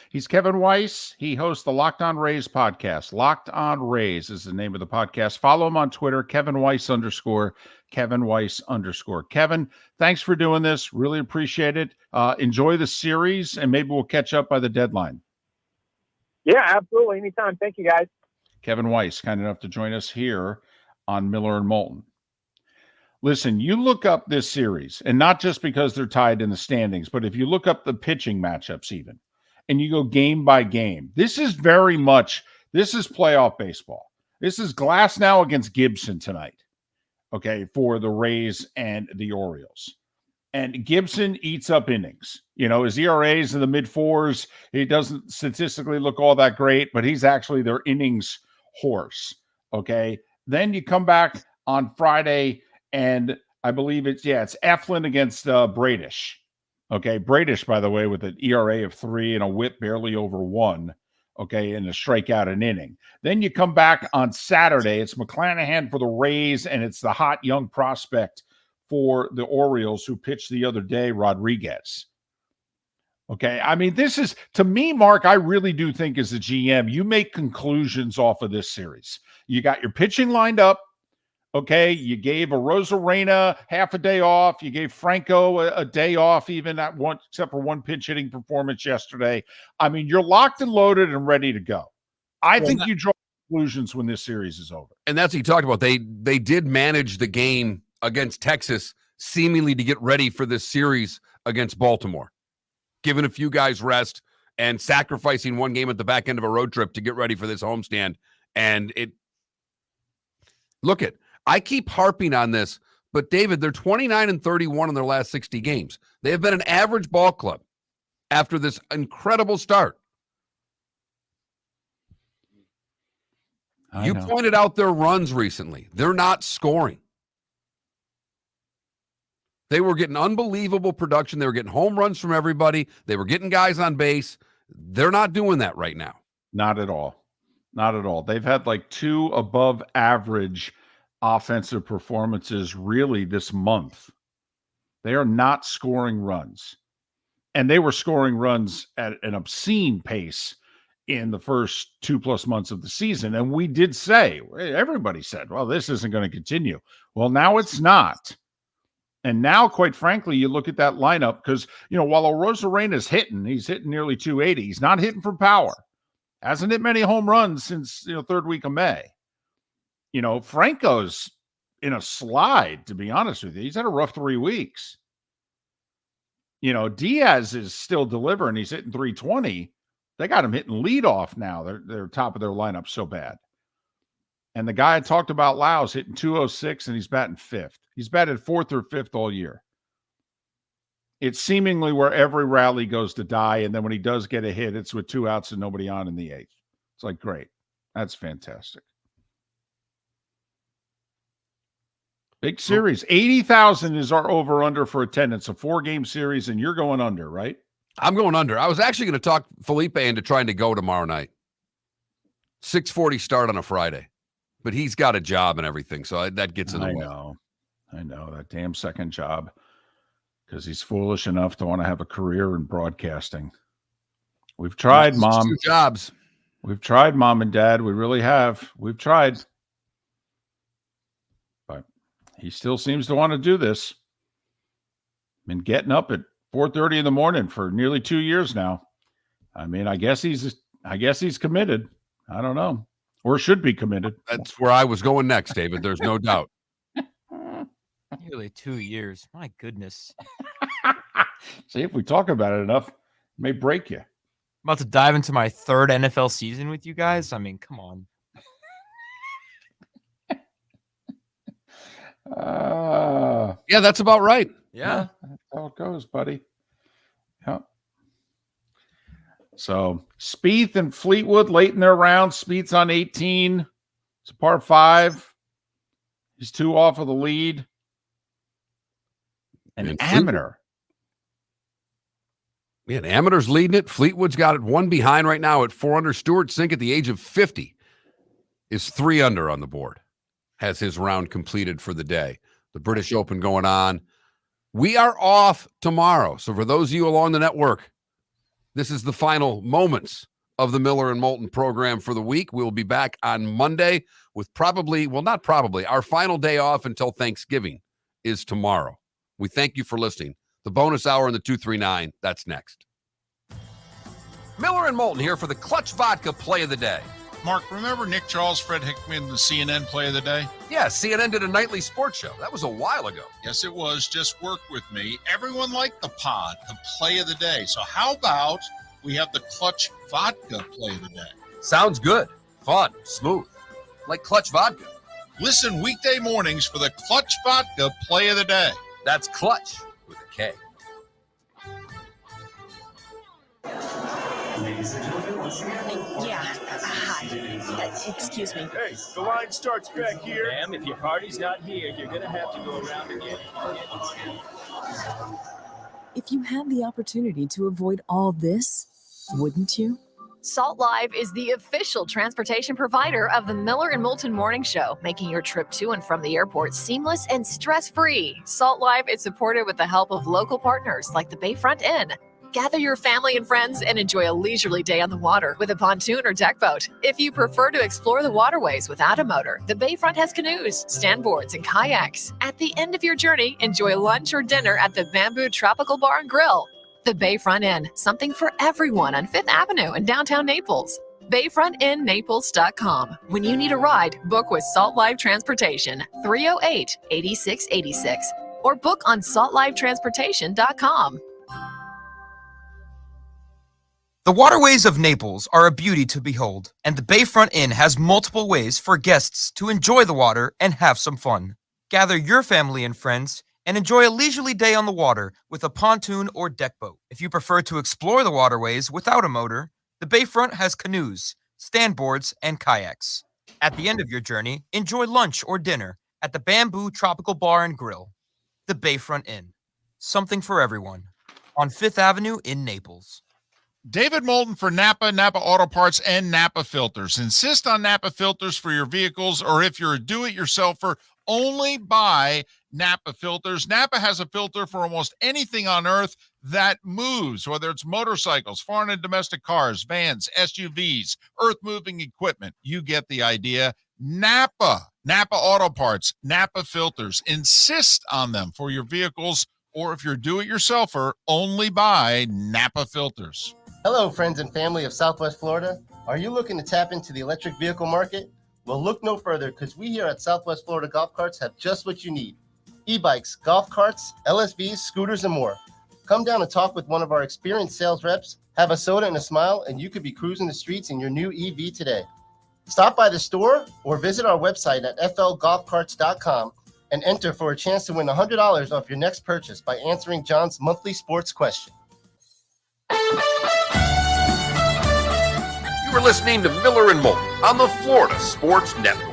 Speaker 2: He's Kevin Weiss. He hosts the Locked On Rays podcast. Locked On Rays is the name of the podcast. Follow him on Twitter, Kevin Weiss _, Kevin Weiss _ Kevin, thanks for doing this. Really appreciate it. Enjoy the series, and maybe we'll catch up by the deadline.
Speaker 14: Yeah, absolutely. Anytime. Thank you, guys.
Speaker 2: Kevin Weiss, kind enough to join us here on Miller and Moulton. Listen, you look up this series, and not just because they're tied in the standings, but if you look up the pitching matchups even, and you go game by game, this is playoff baseball. This is Glasnow against Gibson tonight, okay, for the Rays and the Orioles. And Gibson eats up innings. His ERA is in the mid-4s. He doesn't statistically look all that great, but he's actually their innings horse, okay? Then you come back on Friday, and I believe it's Eflin against Bradish. Okay, Bradish, by the way, with an ERA of 3 and a WHIP barely over 1. okay, and a strikeout an inning. Then you come back on Saturday. It's McClanahan for the Rays, and it's the hot young prospect for the Orioles who pitched the other day, Rodriguez. Okay, I mean, this is, to me, Mark, I really do think as a GM, you make conclusions off of this series. You got your pitching lined up. Okay, you gave a Rosarena half a day off. You gave Franco a day off, even at one, except for one pinch hitting performance yesterday. I mean, you're locked and loaded and ready to go. I think you draw conclusions when this series is over.
Speaker 1: And that's what you talked about. They did manage the game against Texas seemingly to get ready for this series against Baltimore, giving a few guys rest and sacrificing one game at the back end of a road trip to get ready for this homestand. And I keep harping on this, but David, they're 29-31 in their last 60 games. They have been an average ball club after this incredible start. You pointed out their runs recently. They're not scoring. They were getting unbelievable production. They were getting home runs from everybody. They were getting guys on base. They're not doing that right now.
Speaker 2: Not at all. Not at all. They've had like 2 above average offensive performances really this month. They are not scoring runs. And they were scoring runs at an obscene pace in the first 2+ months of the season. And we did say, everybody said, well, this isn't going to continue. Well, now it's not. And now, quite frankly, you look at that lineup because, while Rosarena's hitting, he's hitting nearly 280. He's not hitting for power. Hasn't hit many home runs since, third week of May. Franco's in a slide, to be honest with you. He's had a rough 3 weeks. Diaz is still delivering. He's hitting 320. They got him hitting leadoff now. They're top of their lineup so bad. And the guy I talked about, Lau's hitting 206, and he's batting 5th. He's batted 4th or 5th all year. It's seemingly where every rally goes to die, and then when he does get a hit, it's with 2 outs and nobody on in the 8th. It's like, great. That's fantastic. Big series. 80,000 is our over-under for attendance. A 4-game series, and you're going under, right?
Speaker 1: I'm going under. I was actually going to talk Felipe into trying to go tomorrow night. 6:40 start on a Friday. But he's got a job and everything, so that gets in the way.
Speaker 2: I know, that damn second job, because he's foolish enough to want to have a career in broadcasting. We've tried, Mom.
Speaker 1: 2 jobs.
Speaker 2: We've tried, Mom and Dad. We really have. We've tried. But he still seems to want to do this. Been getting up at 4:30 in the morning for nearly 2 years now. I mean, I guess he's committed. I don't know. Or should be committed.
Speaker 1: That's where I was going next, David. There's no doubt.
Speaker 10: Nearly 2 years. My goodness.
Speaker 2: See, if we talk about it enough, it may break you.
Speaker 10: I'm about to dive into my 3rd NFL season with you guys. I mean, come on.
Speaker 1: Yeah, that's about right.
Speaker 10: Yeah.
Speaker 2: That's how it goes, buddy. Yeah. So Spieth and Fleetwood late in their round. Spieth's on 18. It's a par 5. He's 2 off of the lead. An amateur.
Speaker 1: Yeah, an amateur's leading it. Fleetwood's got it 1 behind right now at 4 under. Stuart Sink at the age of 50 is 3 under on the board. Has his round completed for the day. The British Open going on. We are off tomorrow. So for those of you along the network, this is the final moments of the Miller and Moulton program for the week. We'll be back on Monday with our final day off until Thanksgiving is tomorrow. We thank you for listening. The bonus hour in the 239, that's next. Miller and Moulton here for the Clutch Vodka Play of the Day.
Speaker 9: Mark, remember Nick Charles, Fred Hickman, the CNN Play of the Day?
Speaker 1: Yeah, CNN did a nightly sports show. That was a while ago.
Speaker 9: Yes, it was. Just work with me. Everyone liked the pod, the Play of the Day. So how about we have the Clutch Vodka Play of the Day?
Speaker 1: Sounds good. Fun. Smooth. Like Clutch Vodka.
Speaker 9: Listen weekday mornings for the Clutch Vodka Play of the Day.
Speaker 1: That's Clutch with a K.
Speaker 5: Ladies and gentlemen, once again.
Speaker 12: Hi. Excuse me.
Speaker 6: Hey, the line starts back here.
Speaker 7: Ma'am, if your party's not here, you're going to have to go around again.
Speaker 4: If you had the opportunity to avoid all this, wouldn't you?
Speaker 8: Salt Live is the official transportation provider of the Miller and Moulton Morning Show, making your trip to and from the airport seamless and stress-free. Salt Live is supported with the help of local partners like the Bayfront Inn. Gather your family and friends and enjoy a leisurely day on the water with a pontoon or deck boat. If you prefer to explore the waterways without a motor, the Bayfront has canoes, standboards, and kayaks. At the end of your journey, enjoy lunch or dinner at the Bamboo Tropical Bar and Grill. The Bayfront Inn, something for everyone on 5th Avenue in downtown Naples. BayfrontInNaples.com. When you need a ride, book with Salt Live Transportation, 308-8686, or book on saltlivetransportation.com.
Speaker 10: The waterways of Naples are a beauty to behold, and the Bayfront Inn has multiple ways for guests to enjoy the water and have some fun. Gather your family and friends and enjoy a leisurely day on the water with a pontoon or deck boat. If you prefer to explore the waterways without a motor, the Bayfront has canoes, standboards, and kayaks. At the end of your journey, enjoy lunch or dinner at the Bamboo Tropical Bar and Grill. The Bayfront Inn, something for everyone, on 5th Avenue in Naples.
Speaker 9: David Moulton for Napa, Napa Auto Parts, and Napa Filters. Insist on Napa filters for your vehicles, or if you're a do-it-yourselfer, only buy Napa filters. Napa has a filter for almost anything on earth that moves, whether it's motorcycles, foreign and domestic cars, vans, SUVs, earth-moving equipment. You get the idea. Napa Auto Parts, Napa filters. Insist on them for your vehicles, or if you're a do-it-yourselfer, only buy Napa filters.
Speaker 3: Hello, friends and family of Southwest Florida. Are you looking to tap into the electric vehicle market? Well, look no further, because we here at Southwest Florida Golf Carts have just what you need. E-bikes, golf carts, LSVs, scooters, and more. Come down and talk with one of our experienced sales reps, have a soda and a smile, and you could be cruising the streets in your new EV today. Stop by the store or visit our website at flgolfcarts.com and enter for a chance to win $100 off your next purchase by answering John's monthly sports question.
Speaker 11: You are listening to Miller and Moulton on the Florida Sports Network.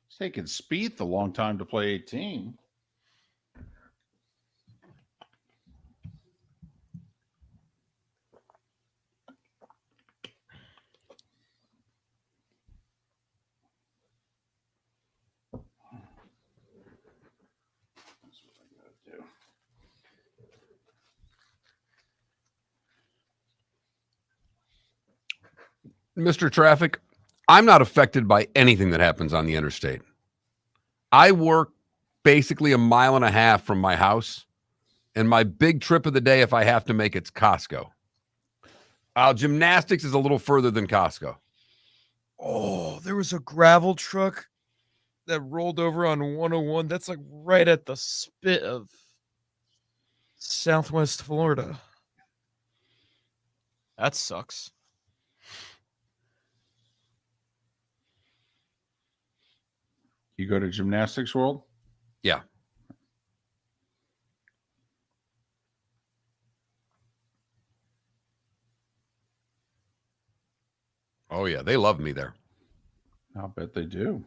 Speaker 2: It's taken Spieth a long time to play 18.
Speaker 1: Mr. Traffic, I'm not affected by anything that happens on the interstate. I work basically 1.5 miles from my house, and my big trip of the day, if I have to make, it's Costco. Gymnastics is a little further than Costco.
Speaker 10: Oh, there was a gravel truck that rolled over on 101. That's like right at the spit of Southwest Florida. That sucks.
Speaker 2: You go to Gymnastics World?
Speaker 1: Yeah. Oh, yeah. They love me there.
Speaker 2: I'll bet they do.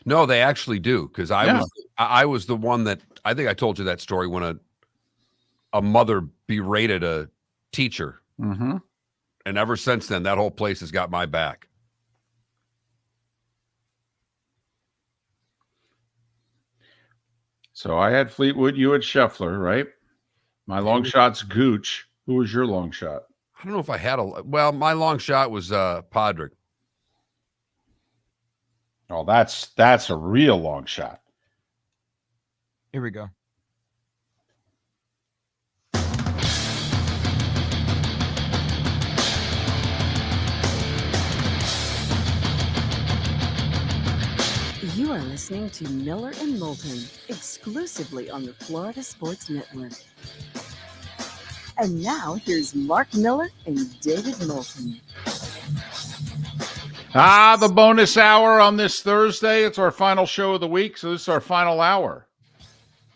Speaker 1: No, they actually do. Because I was the one that, I think I told you that story when a mother berated a teacher.
Speaker 2: Mm-hmm.
Speaker 1: And ever since then, that whole place has got my back.
Speaker 2: So I had Fleetwood, you had Scheffler, right? My long shot's Gooch. Who was your long shot?
Speaker 1: I don't know if I had my long shot was Podrick.
Speaker 2: Oh, that's a real long shot.
Speaker 10: Here we go.
Speaker 4: You are listening to Miller and Moulton, exclusively on the Florida Sports Network. And now, here's Mark Miller and David Moulton.
Speaker 2: The bonus hour on this Thursday. It's our final show of the week, so this is our final hour.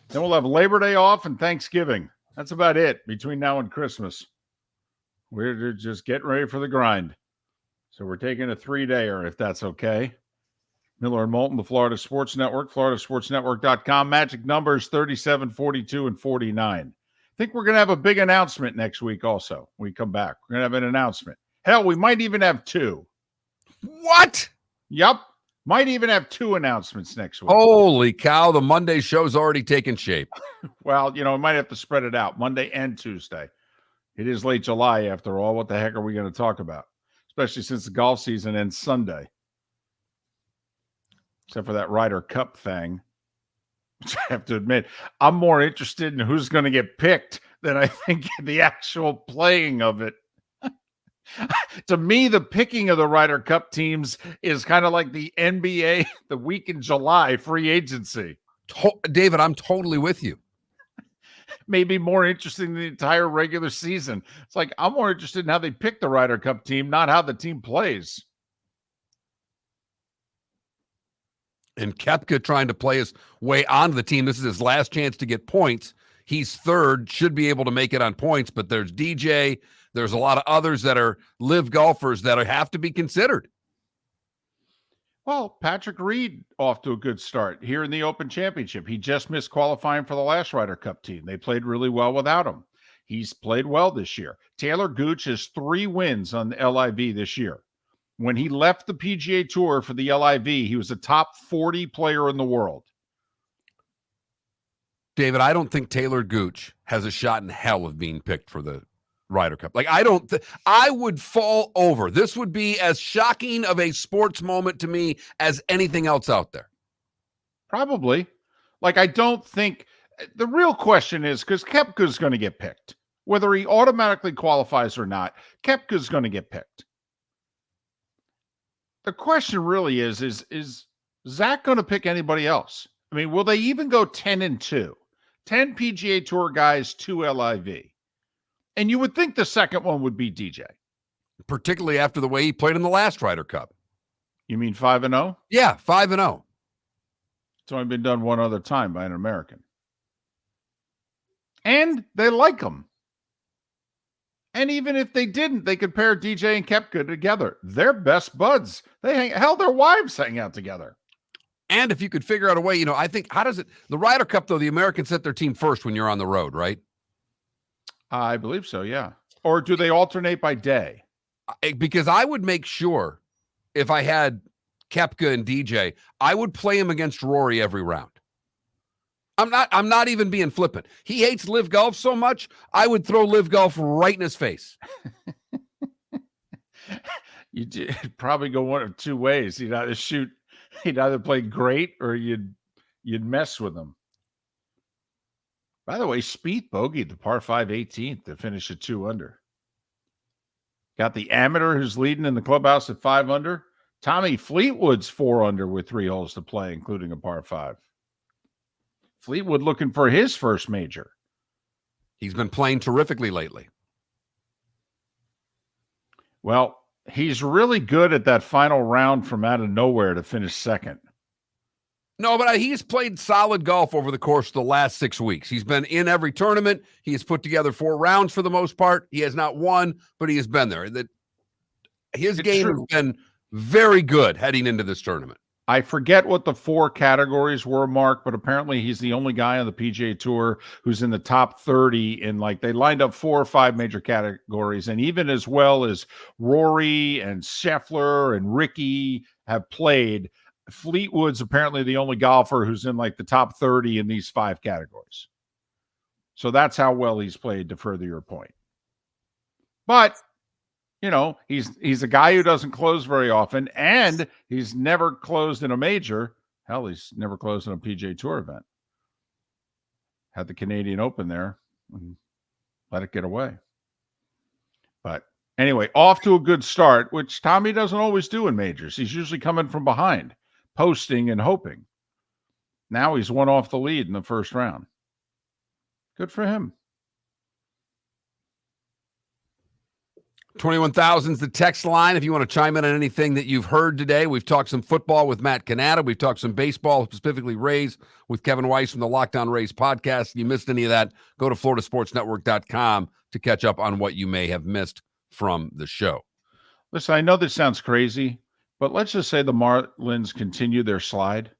Speaker 2: Then we'll have Labor Day off and Thanksgiving. That's about it between now and Christmas. We're just getting ready for the grind. So we're taking a 3-dayer, if that's okay. Miller and Moulton, the Florida Sports Network, floridasportsnetwork.com. Magic numbers 37, 42, and 49. I think we're going to have a big announcement next week also when we come back. We're going to have an announcement. Hell, we might even have 2.
Speaker 1: What?
Speaker 2: Yep. Might even have 2 announcements next week.
Speaker 1: Holy cow, the Monday show's already taken shape.
Speaker 2: Well, we might have to spread it out Monday and Tuesday. It is late July after all. What the heck are we going to talk about? Especially since the golf season ends Sunday. Except for that Ryder Cup thing. Which I have to admit, I'm more interested in who's going to get picked than I think the actual playing of it. To me, the picking of the Ryder Cup teams is kind of like the NBA, the week in July free agency.
Speaker 1: David, I'm totally with you.
Speaker 2: Maybe more interesting than the entire regular season. It's like I'm more interested in how they pick the Ryder Cup team, not how the team plays.
Speaker 1: And Koepka trying to play his way onto the team. This is his last chance to get points. He's third, should be able to make it on points, but there's DJ. There's a lot of others that are live golfers that have to be considered.
Speaker 2: Well, Patrick Reed off to a good start here in the Open Championship. He just missed qualifying for the last Ryder Cup team. They played really well without him. He's played well this year. Taylor Gooch has 3 wins on the LIV this year. When he left the PGA Tour for the LIV, he was a top 40 player in the world.
Speaker 1: David, I don't think Taylor Gooch has a shot in hell of being picked for the Ryder Cup. I would fall over. This would be as shocking of a sports moment to me as anything else out there.
Speaker 2: Probably. I don't think the real question is because Koepka's going to get picked. Whether he automatically qualifies or not, Koepka's going to get picked. The question really is Zach going to pick anybody else? I mean, will they even go 10-2? 10 PGA Tour guys, 2 LIV. And you would think the second one would be DJ.
Speaker 1: Particularly after the way he played in the last Ryder Cup.
Speaker 2: You mean 5-0?
Speaker 1: Yeah, 5-0.
Speaker 2: It's only been done one other time by an American. And they like him. And even if they didn't, they could pair DJ and Koepka together. They're best buds. Their wives hang out together.
Speaker 1: And if you could figure out a way, I think, the Ryder Cup, though, the Americans set their team first when you're on the road, right?
Speaker 2: I believe so, yeah. Or do they alternate by day?
Speaker 1: Because I would make sure if I had Koepka and DJ, I would play him against Rory every round. I'm not even being flippant. He hates live golf so much, I would throw live golf right in his face.
Speaker 2: It'd probably go one of two ways. He'd either play great or you'd mess with him. By the way, Spieth bogeyed the par 5 18th to finish at 2 under. Got the amateur who's leading in the clubhouse at 5 under. Tommy Fleetwood's 4 under with 3 holes to play, including a par 5. Fleetwood looking for his first major.
Speaker 1: He's been playing terrifically lately.
Speaker 2: Well, he's really good at that final round from out of nowhere to finish second.
Speaker 1: No, but he's played solid golf over the course of the last 6 weeks. He's been in every tournament. He has put together 4 rounds for the most part. He has not won, but he has been there. His game has been very good heading into this tournament.
Speaker 2: I forget what the 4 categories were, Mark, but apparently he's the only guy on the PGA Tour who's in the top 30 in, like, they lined up 4 or 5 major categories. And even as well as Rory and Scheffler and Ricky have played, Fleetwood's apparently the only golfer who's in like the top 30 in these 5 categories. So that's how well he's played, to further your point. But, you know, he's a guy who doesn't close very often, and he's never closed in a major. Hell, he's never closed in a PGA Tour event. Had the Canadian Open there and let it get away. But anyway, off to a good start, which Tommy doesn't always do in majors. He's usually coming from behind, posting and hoping. Now he's one off the lead in the first round. Good for him.
Speaker 1: 21,000's the text line if you want to chime in on anything that you've heard today. We've talked some football with Matt Cannata. We've talked some baseball, specifically Rays, with Kevin Weiss from the Locked On Rays podcast. If you missed any of that, go to floridasportsnetwork.com to catch up on what you may have missed from the show.
Speaker 2: Listen, I know this sounds crazy, but let's just say the Marlins continue their slide.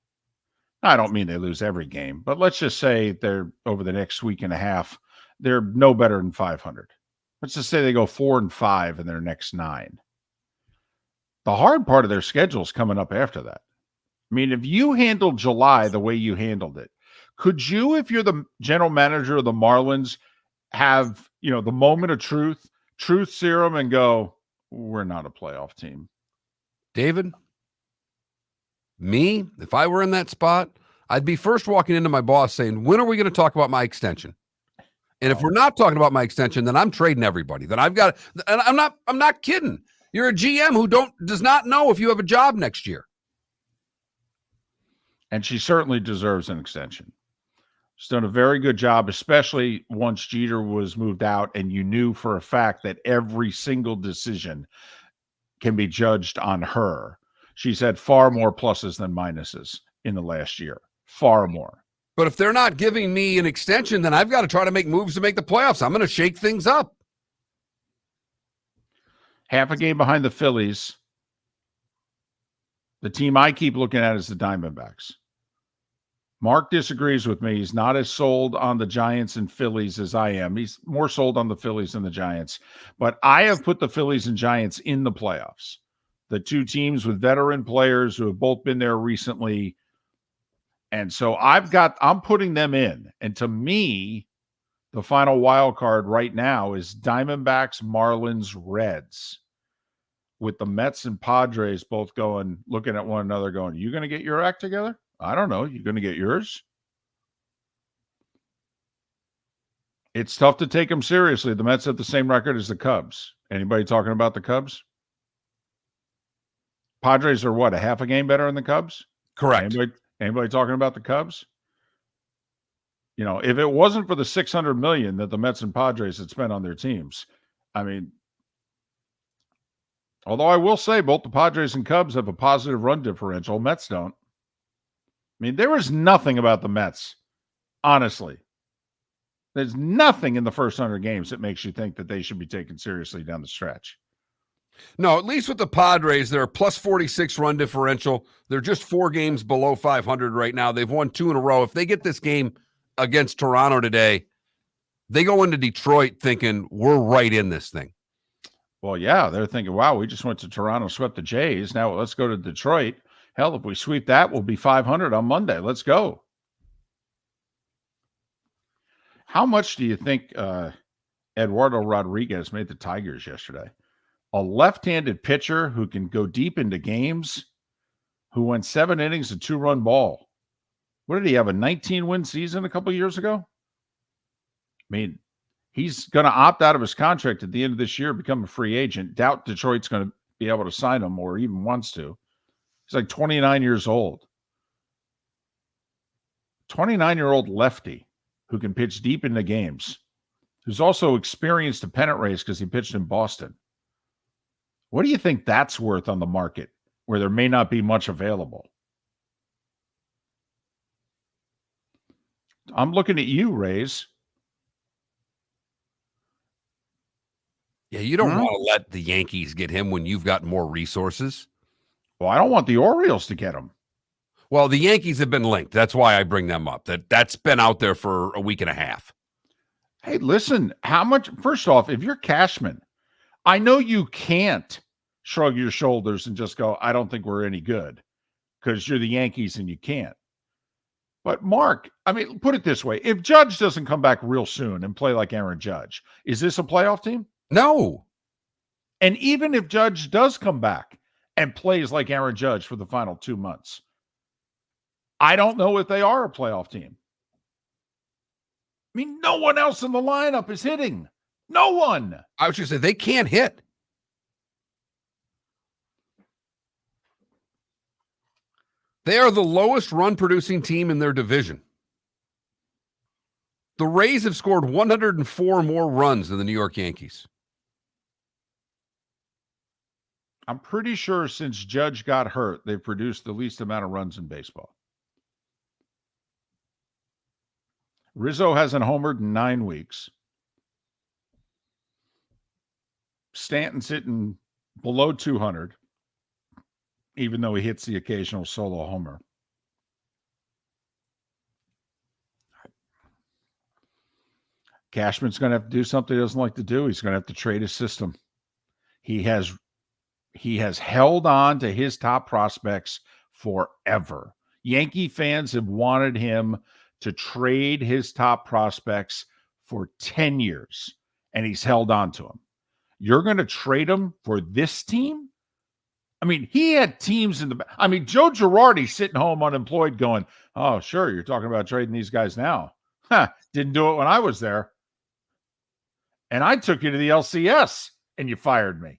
Speaker 2: I don't mean they lose every game, but let's just say they're over the next week and a half, they're no better than 500. Let's just say they go 4-5 in their next 9. The hard part of their schedule is coming up after that. I mean, if you handled July the way you handled it, could you, if you're the general manager of the Marlins, have, you know, the moment of truth serum and go, we're not a playoff team?
Speaker 1: David, me, if I were in that spot, I'd be first walking into my boss saying, when are we going to talk about my extension? And if we're not talking about my extension, then I'm trading everybody. Then I've got, and I'm not kidding. You're a GM who does not know if you have a job next year.
Speaker 2: And she certainly deserves an extension. She's done a very good job, especially once Jeter was moved out and you knew for a fact that every single decision can be judged on her. She's had far more pluses than minuses in the last year. Far more.
Speaker 1: But if they're not giving me an extension, then I've got to try to make moves to make the playoffs. I'm going to shake things up.
Speaker 2: Half a game behind the Phillies. The team I keep looking at is the Diamondbacks. Mark disagrees with me. He's not as sold on the Giants and Phillies as I am. He's more sold on the Phillies than the Giants. But I have put the Phillies and Giants in the playoffs. The 2 teams with veteran players who have both been there recently. And so I'm putting them in. And to me, the final wild card right now is Diamondbacks, Marlins, Reds, with the Mets and Padres both looking at one another going, you going to get your act together? I don't know. You going to get yours? It's tough to take them seriously. The Mets have the same record as the Cubs. Anybody talking about the Cubs? Padres are what, a half a game better than the Cubs?
Speaker 1: Correct.
Speaker 2: Anybody talking about the Cubs? You know, if it wasn't for the $600 million that the Mets and Padres had spent on their teams, I mean, although I will say both the Padres and Cubs have a positive run differential, Mets don't. I mean, there is nothing about the Mets, honestly. There's nothing in the first 100 games that makes you think that they should be taken seriously down the stretch.
Speaker 1: No, at least with the Padres, they're a plus 46 run differential. They're just 4 games below 500 right now. They've won 2 in a row. If they get this game against Toronto today, they go into Detroit thinking we're right in this thing.
Speaker 2: Well, yeah, they're thinking, wow, we just went to Toronto, swept the Jays. Now let's go to Detroit. Hell, if we sweep that, we'll be 500 on Monday. Let's go. How much do you think Eduardo Rodriguez made the Tigers yesterday? A left-handed pitcher who can go deep into games, who went 7 innings, a 2-run ball. What did he have, a 19-win season a couple years ago? I mean, he's going to opt out of his contract at the end of this year, become a free agent. Doubt Detroit's going to be able to sign him or even wants to. He's like 29 years old. 29-year-old lefty who can pitch deep into games, who's also experienced a pennant race because he pitched in Boston. What do you think that's worth on the market where there may not be much available? I'm looking at you, Rays.
Speaker 1: Yeah, you don't want to let the Yankees get him when you've got more resources.
Speaker 2: Well, I don't want the Orioles to get him.
Speaker 1: Well, the Yankees have been linked. That's why I bring them up. That's been out there for a week and a half.
Speaker 2: Hey, listen, how much? First off, if you're Cashman, I know you can't shrug your shoulders and just go, I don't think we're any good, because you're the Yankees and you can't. But Mark, I mean, put it this way. If Judge doesn't come back real soon and play like Aaron Judge, is this a playoff team?
Speaker 1: No.
Speaker 2: And even if Judge does come back and plays like Aaron Judge for the final 2 months, I don't know if they are a playoff team. I mean, no one else in the lineup is hitting. No one.
Speaker 1: I was just saying they can't hit. They are the lowest run-producing team in their division. The Rays have scored 104 more runs than the New York Yankees.
Speaker 2: I'm pretty sure since Judge got hurt, they've produced the least amount of runs in baseball. Rizzo hasn't homered in 9 weeks. Stanton's hitting below 200, even though he hits the occasional solo homer. Cashman's going to have to do something he doesn't like to do. He's going to have to trade his system. He has held on to his top prospects forever. Yankee fans have wanted him to trade his top prospects for 10 years, and he's held on to them. You're going to trade him for this team? I mean, he had teams in the – I mean, Joe Girardi sitting home unemployed going, oh, sure, you're talking about trading these guys now. Didn't do it when I was there. And I took you to the LCS, and you fired me.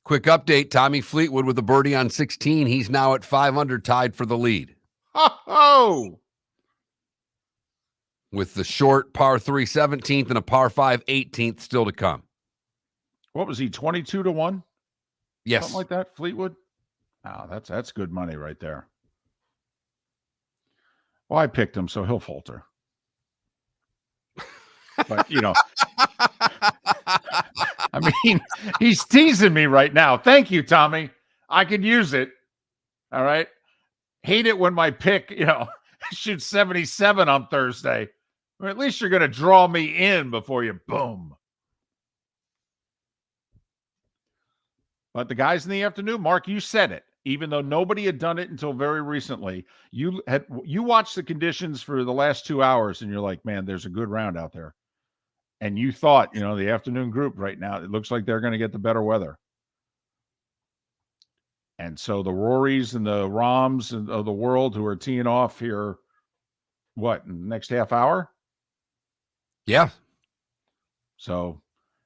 Speaker 1: Quick update, Tommy Fleetwood with a birdie on 16. He's now at 5 under, tied for the lead.
Speaker 2: Oh!
Speaker 1: With the short par 3 17th and a par 5 18th still to come.
Speaker 2: What was he, 22-1?
Speaker 1: Yes.
Speaker 2: Something like that, Fleetwood? Oh, that's good money right there. Well, I picked him, so he'll falter. But, you know, I mean, he's teasing me right now. Thank you, Tommy. I could use it. All right. Hate it when my pick, you know, shoots 77 on Thursday. Or at least you're going to draw me in before you boom. But the guys in the afternoon, Mark, you said it. Even though nobody had done it until very recently, you watched the conditions for the last 2 hours, and you're like, man, there's a good round out there. And you thought, you know, the afternoon group right now, it looks like they're going to get the better weather. And so the Rorys and the Roms of the world who are teeing off here, what, in the next half hour?
Speaker 1: Yeah.
Speaker 2: So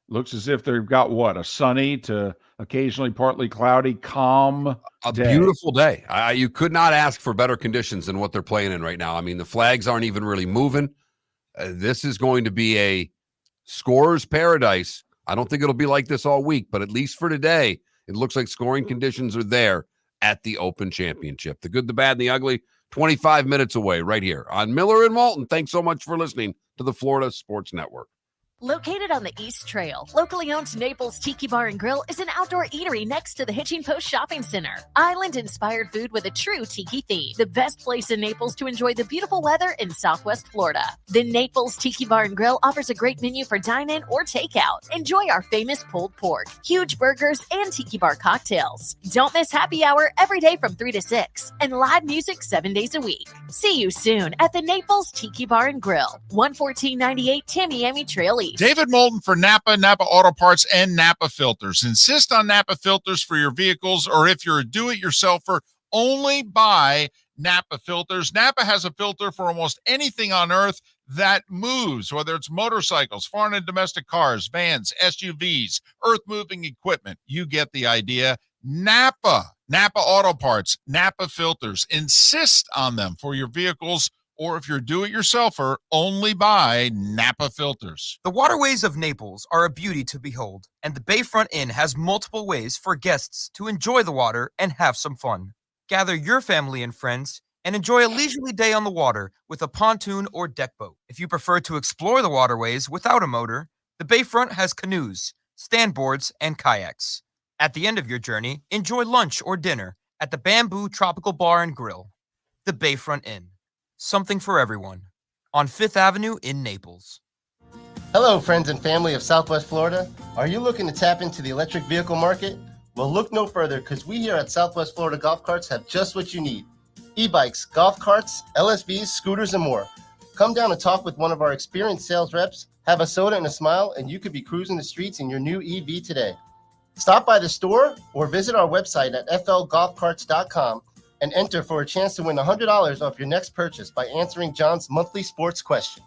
Speaker 2: looks as if they've got what, a sunny to occasionally partly cloudy, calm day.
Speaker 1: Beautiful day. You could not ask for better conditions than what they're playing in right now. I mean, the flags aren't even really moving. This is going to be a scorer's paradise. I don't think it'll be like this all week, but at least for today, it looks like scoring conditions are there at the Open Championship. The good, the bad, and the ugly, 25 minutes away right here on Miller and Moulton. Thanks so much for listening to the Florida Sports Network.
Speaker 12: Located on the East Trail, locally owned Naples Tiki Bar and Grill is an outdoor eatery next to the Hitching Post Shopping Center. Island-inspired food with a true tiki theme. The best place in Naples to enjoy the beautiful weather in Southwest Florida. The Naples Tiki Bar and Grill offers a great menu for dine-in or takeout. Enjoy our famous pulled pork, huge burgers, and tiki bar cocktails. Don't miss happy hour every day from 3 to 6 and live music 7 days a week. See you soon at the Naples Tiki Bar and Grill, 11498 Tamiami Trail East. East.
Speaker 9: David Moulton for Napa, Napa Auto Parts, and Napa Filters. Insist on Napa filters for your vehicles, or if you're a do-it-yourselfer, only buy Napa filters. Napa has a filter for almost anything on earth that moves, whether it's motorcycles, foreign and domestic cars, vans, SUVs, earth-moving equipment. You get the idea. Napa Auto Parts, Napa filters. Insist on them for your vehicles, or if you're do-it-yourselfer, only buy Napa filters.
Speaker 10: The waterways of Naples are a beauty to behold, and the Bayfront Inn has multiple ways for guests to enjoy the water and have some fun. Gather your family and friends and enjoy a leisurely day on the water with a pontoon or deck boat. If you prefer to explore the waterways without a motor, the Bayfront has canoes, standboards, and kayaks. At the end of your journey, enjoy lunch or dinner at the Bamboo Tropical Bar and Grill. The Bayfront Inn. Something for everyone. On 5th Avenue in Naples.
Speaker 3: Hello, friends and family of Southwest Florida. Are you looking to tap into the electric vehicle market? Well, look no further, because we here at Southwest Florida Golf Carts have just what you need. E-bikes, golf carts, LSVs, scooters, and more. Come down and talk with one of our experienced sales reps, have a soda and a smile, and you could be cruising the streets in your new EV today. Stop by the store or visit our website at flgolfcarts.com and enter for a chance to win $100 off your next purchase by answering John's monthly sports question.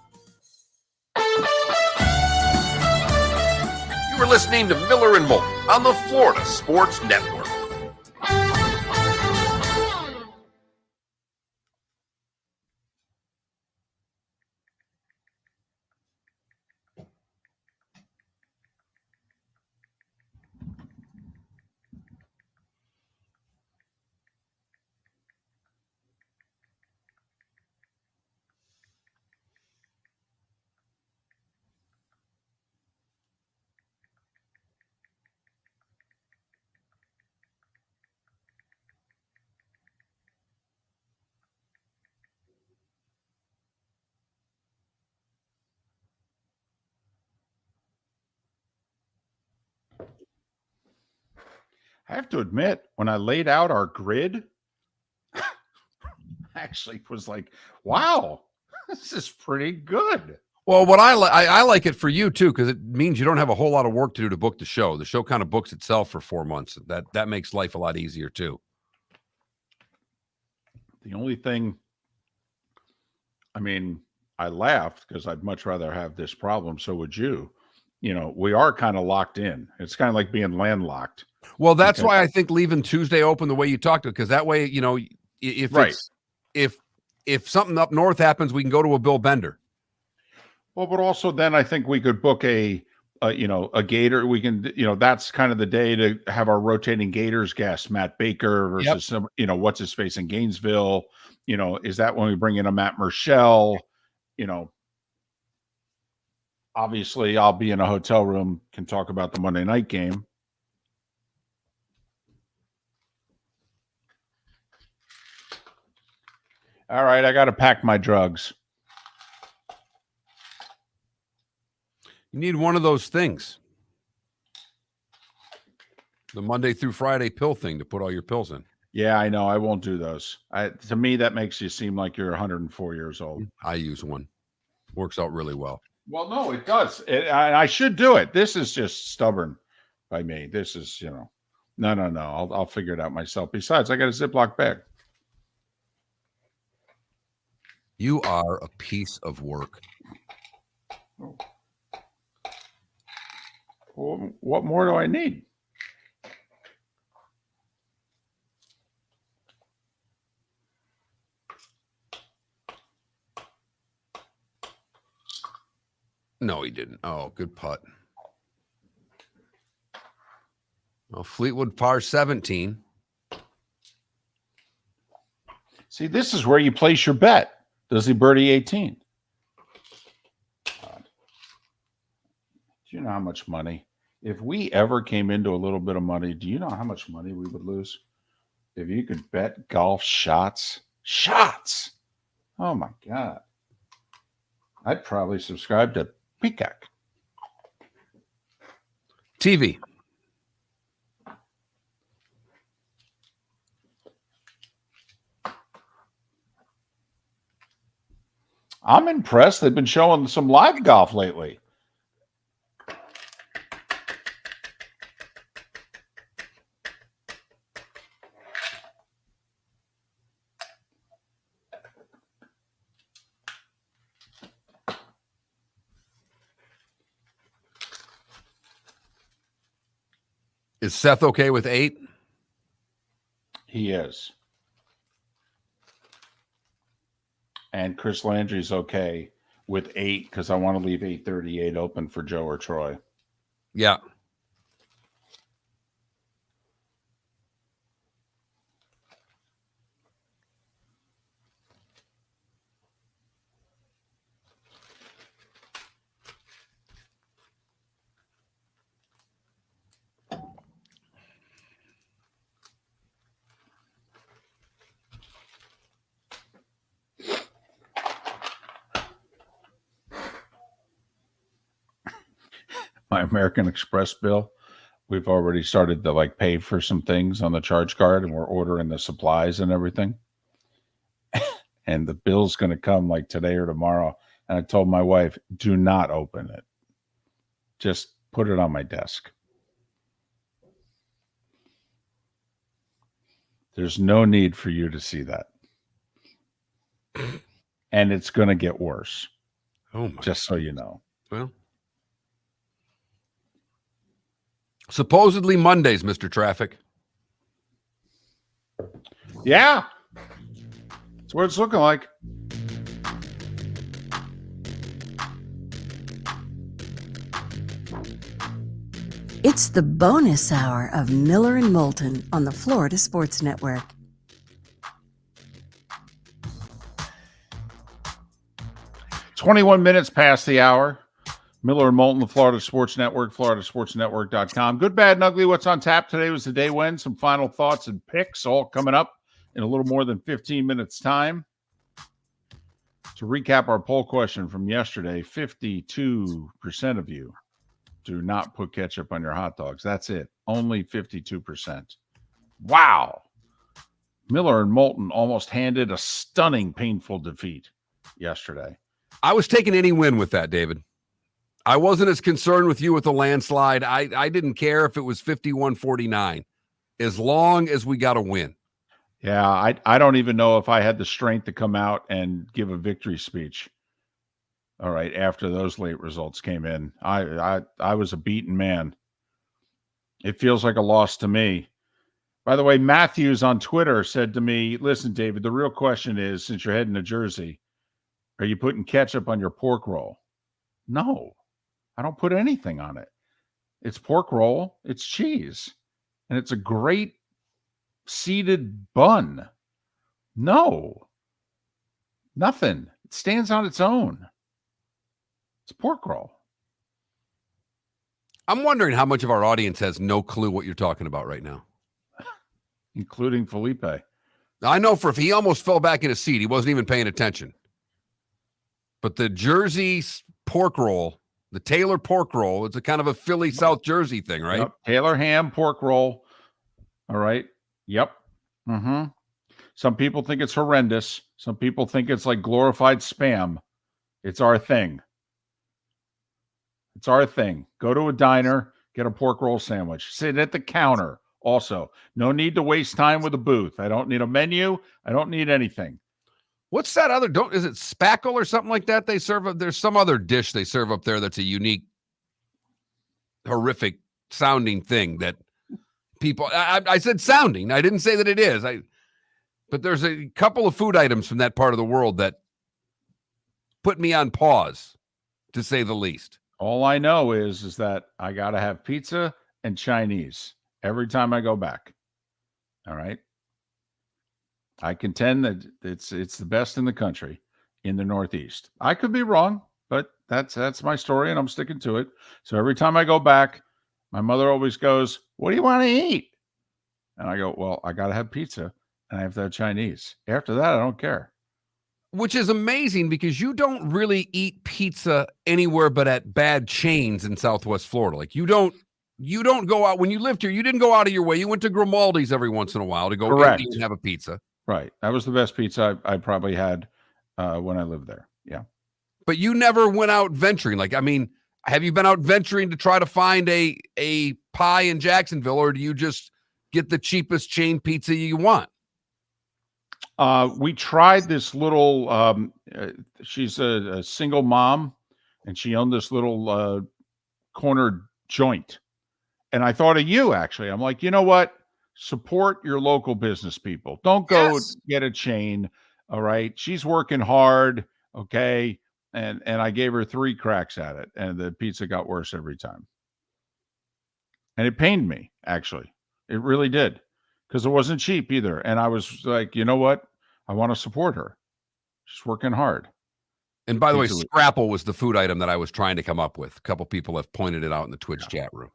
Speaker 11: You are listening to Miller and Moulton on the Florida Sports Network.
Speaker 2: I have to admit, when I laid out our grid, actually was like, wow, this is pretty good.
Speaker 1: Well, what I like it for you too, because it means you don't have a whole lot of work to do to book the show. The show kind of books itself for 4 months. That makes life a lot easier too.
Speaker 2: The only thing, I mean, I laughed because I'd much rather have this problem. So would you. You know, we are kind of locked in. It's kind of like being landlocked.
Speaker 1: Well, that's why I think leaving Tuesday open the way you talked to, because that way, you know, if something up north happens, we can go to a Bill Bender.
Speaker 2: Well, but also then I think we could book a Gator. We can, that's kind of the day to have our rotating Gators guest, Matt Baker versus some, what's his face in Gainesville. Is that when we bring in a Matt Murschell? Obviously I'll be in a hotel room, can talk about the Monday night game. All right, I got to pack my drugs.
Speaker 1: You need one of those things. The Monday through Friday pill thing to put all your pills in.
Speaker 2: Yeah, I know. I won't do those. To me, that makes you seem like you're 104 years old.
Speaker 1: I use one. Works out really well.
Speaker 2: Well, no, it does. I should do it. This is just stubborn by me. This is, no. I'll figure it out myself. Besides, I got a Ziploc bag.
Speaker 1: You are a piece of work.
Speaker 2: Well, what more do I need?
Speaker 1: No, he didn't. Oh, good putt. Well, Fleetwood par 17.
Speaker 2: See, this is where you place your bet. Does he birdie 18? God. Do you know how much money? If we ever came into a little bit of money, do you know how much money we would lose? If you could bet golf shots. Shots! Oh, my God. I'd probably subscribe to Peacock.
Speaker 1: TV.
Speaker 2: I'm impressed. They've been showing some live golf lately.
Speaker 1: Is Seth okay with 8?
Speaker 2: He is. And Chris Landry's okay with 8 because I want to leave 8:38 open for Joe or Troy.
Speaker 1: Yeah.
Speaker 2: My American Express bill, we've already started to pay for some things on the charge card, and we're ordering the supplies and everything. And the bill's going to come today or tomorrow. And I told my wife, do not open it. Just put it on my desk. There's no need for you to see that. And it's going to get worse.
Speaker 1: Oh my!
Speaker 2: Just so you know.
Speaker 1: Well, supposedly Mondays, Mr. Traffic.
Speaker 2: Yeah. That's what it's looking like.
Speaker 4: It's the bonus hour of Miller and Moulton on the Florida Sports Network.
Speaker 2: It's 21 minutes past the hour. Miller and Moulton, the Florida Sports Network, floridasportsnetwork.com. Good, bad, and ugly. What's on tap today was the day when. Some final thoughts and picks all coming up in a little more than 15 minutes' time. To recap our poll question from yesterday, 52% of you do not put ketchup on your hot dogs. That's it. Only 52%. Wow. Miller and Moulton almost handed a stunning, painful defeat yesterday.
Speaker 1: I was taking any win with that, David. I wasn't as concerned with you with the landslide. I didn't care if it was 51-49, as long as we got a win.
Speaker 2: Yeah, I don't even know if I had the strength to come out and give a victory speech. All right, after those late results came in, I was a beaten man. It feels like a loss to me. By the way, Matthews on Twitter said to me, listen, David, the real question is, since you're heading to Jersey, are you putting ketchup on your pork roll? No, I don't put anything on it. It's pork roll, it's cheese, and it's a great seeded bun. No, nothing. It stands on its own. It's pork roll.
Speaker 1: I'm wondering how much of our audience has no clue what you're talking about right now.
Speaker 2: Including Felipe.
Speaker 1: I know he almost fell back in his seat. He wasn't even paying attention. But the Jersey pork roll, the Taylor pork roll, it's a kind of a Philly South Jersey thing, right?
Speaker 2: Yep. Taylor ham pork roll. All right. Yep. Mm-hmm. Some people think it's horrendous. Some people think it's like glorified spam. It's our thing. It's our thing. Go to a diner, get a pork roll sandwich. Sit at the counter. Also, no need to waste time with a booth. I don't need a menu. I don't need anything.
Speaker 1: What's that other? Is it spackle or something like that they serve up? There's some other dish they serve up there that's a unique, horrific sounding thing that people. I said sounding. I didn't say that it is. But there's a couple of food items from that part of the world that put me on pause, to say the least.
Speaker 2: All I know is that I got to have pizza and Chinese every time I go back. All right. I contend that it's the best in the country in the Northeast. I could be wrong, but that's my story and I'm sticking to it. So every time I go back, my mother always goes, "What do you want to eat?" And I go, "Well, I got to have pizza and I have to have Chinese. After that, I don't care."
Speaker 1: Which is amazing because you don't really eat pizza anywhere but at bad chains in Southwest Florida. Like you don't go out when you lived here. You didn't go out of your way. You went to Grimaldi's every once in a while to go
Speaker 2: Correct.
Speaker 1: eat and have a pizza.
Speaker 2: Right. That was the best pizza I probably had when I lived there. Yeah.
Speaker 1: But you never went out venturing. Like, I mean, have you been out venturing to try to find a pie in Jacksonville, or do you just get the cheapest chain pizza you want?
Speaker 2: We tried this little, she's a single mom, and she owned this little corner joint. and I thought of you, actually. I'm like, you know what? Support your local business people. Don't go get a chain. All right. She's working hard. Okay. And I gave her 3 cracks at it, and the pizza got worse every time. And it pained me, actually. It really did, because it wasn't cheap either. And I was like, you know what? I want to support her. She's working hard.
Speaker 1: And by the way, Scrapple was the food item that I was trying to come up with. A couple people have pointed it out in the Twitch chat room.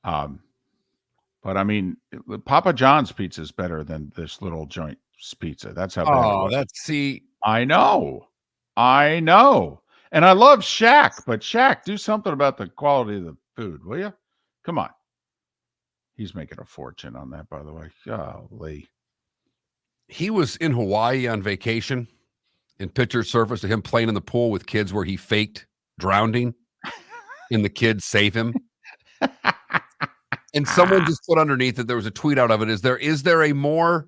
Speaker 2: But I mean, Papa John's pizza is better than this little joint's pizza. That's how bad it was. I know. And I love Shaq, but Shaq, do something about the quality of the food, will you? Come on. He's making a fortune on that, by the way. Golly.
Speaker 1: He was in Hawaii on vacation, and pictures surfaced of him playing in the pool with kids where he faked drowning, and the kids save him. And someone just put underneath it, there was a tweet out of it, is there a more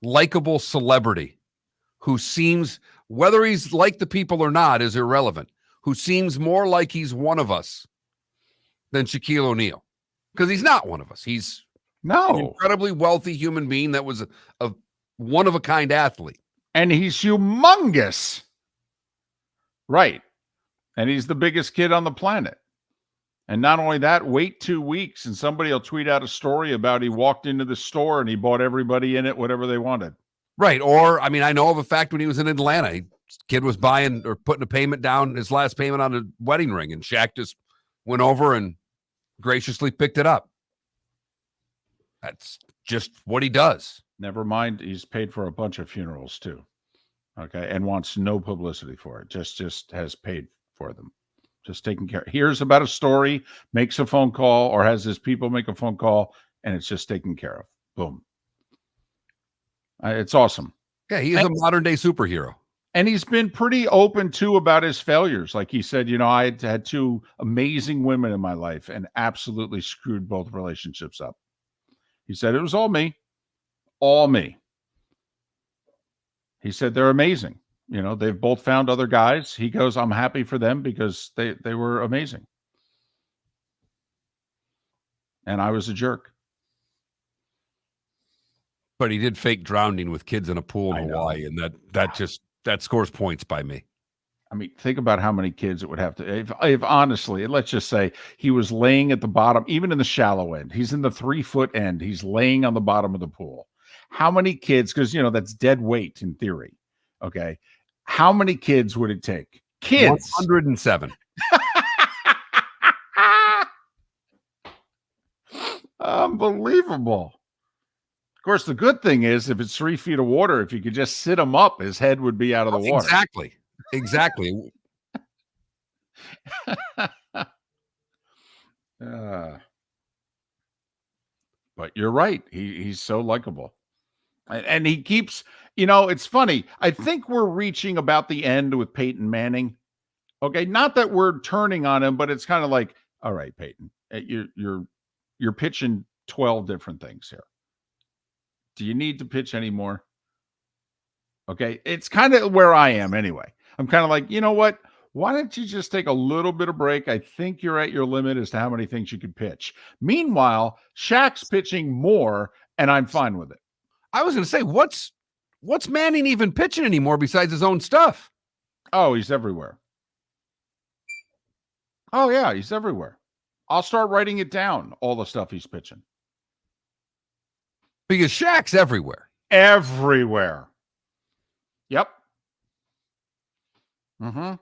Speaker 1: likable celebrity who seems, whether he's like the people or not is irrelevant, who seems more like he's one of us than Shaquille O'Neal? Because he's not one of us. He's an incredibly wealthy human being that was a one-of-a-kind athlete.
Speaker 2: And he's humongous. Right. And he's the biggest kid on the planet. And not only that, wait 2 weeks and somebody will tweet out a story about he walked into the store and he bought everybody in it whatever they wanted.
Speaker 1: Right. Or, I mean, I know of a fact when he was in Atlanta, kid was buying or putting a payment down, his last payment on a wedding ring, and Shaq just went over and graciously picked it up. That's just what he does.
Speaker 2: Never mind, he's paid for a bunch of funerals too. Okay. And wants no publicity for it. Just has paid for them. Just taking care. Hears about a story, makes a phone call, or has his people make a phone call, and it's just taken care of. Boom. It's awesome.
Speaker 1: Yeah, he is a modern day superhero.
Speaker 2: And he's been pretty open too about his failures. Like he said, I had 2 amazing women in my life and absolutely screwed both relationships up. He said it was all me. All me. He said they're amazing. They've both found other guys. He goes, I'm happy for them because they were amazing. And I was a jerk.
Speaker 1: But he did fake drowning with kids in a pool in Hawaii, and that scores points by me.
Speaker 2: I mean, think about how many kids it would have to, if honestly, let's just say he was laying at the bottom, even in the shallow end, he's in the 3-foot end, he's laying on the bottom of the pool. How many kids, because that's dead weight in theory. Okay. How many kids would it take? Kids.
Speaker 1: 107.
Speaker 2: Unbelievable. Of course, the good thing is if it's 3 feet of water, if you could just sit him up, his head would be out of the water.
Speaker 1: Exactly.
Speaker 2: But you're right. He's so likable. And he keeps, it's funny. I think we're reaching about the end with Peyton Manning. Okay. Not that we're turning on him, but it's kind of like, all right, Peyton, you're pitching 12 different things here. Do you need to pitch anymore? Okay. It's kind of where I am anyway. I'm kind of like, you know what? Why don't you just take a little bit of break? I think you're at your limit as to how many things you could pitch. Meanwhile, Shaq's pitching more, and I'm fine with it.
Speaker 1: I was going to say, what's Manning even pitching anymore besides his own stuff?
Speaker 2: Oh, he's everywhere. Oh, yeah, he's everywhere. I'll start writing it down, all the stuff he's pitching.
Speaker 1: Because Shaq's everywhere.
Speaker 2: Everywhere. Yep. Mm-hmm. And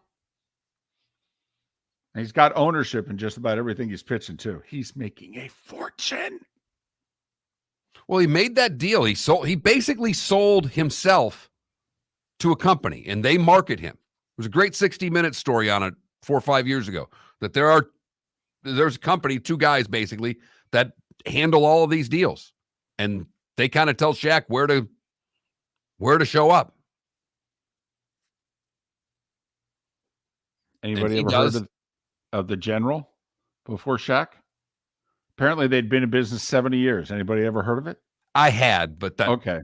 Speaker 2: he's got ownership in just about everything he's pitching, too. He's making a fortune.
Speaker 1: Well, he made that deal. He basically sold himself to a company, and they market him. It was a great 60-minute story on it 4 or 5 years ago, that there's a company, 2 guys basically, that handle all of these deals. And they kind of tell Shaq where to show up.
Speaker 2: Anybody ever heard of the General before Shaq? Apparently, they'd been in business 70 years. Anybody ever heard of it?
Speaker 1: I had, but that...
Speaker 2: Okay.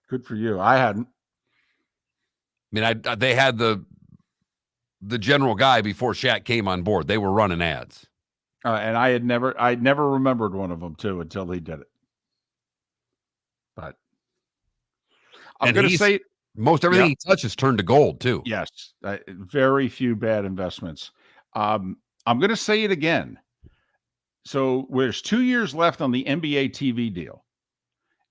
Speaker 2: Good for you. I hadn't.
Speaker 1: I mean, they had the general guy before Shaq came on board. They were running ads.
Speaker 2: And I'd never remembered one of them too until he did it. But I'm going to say
Speaker 1: most everything he touches turned to gold too.
Speaker 2: Yes, very few bad investments. I'm going to say it again. So there's 2 years left on the NBA TV deal.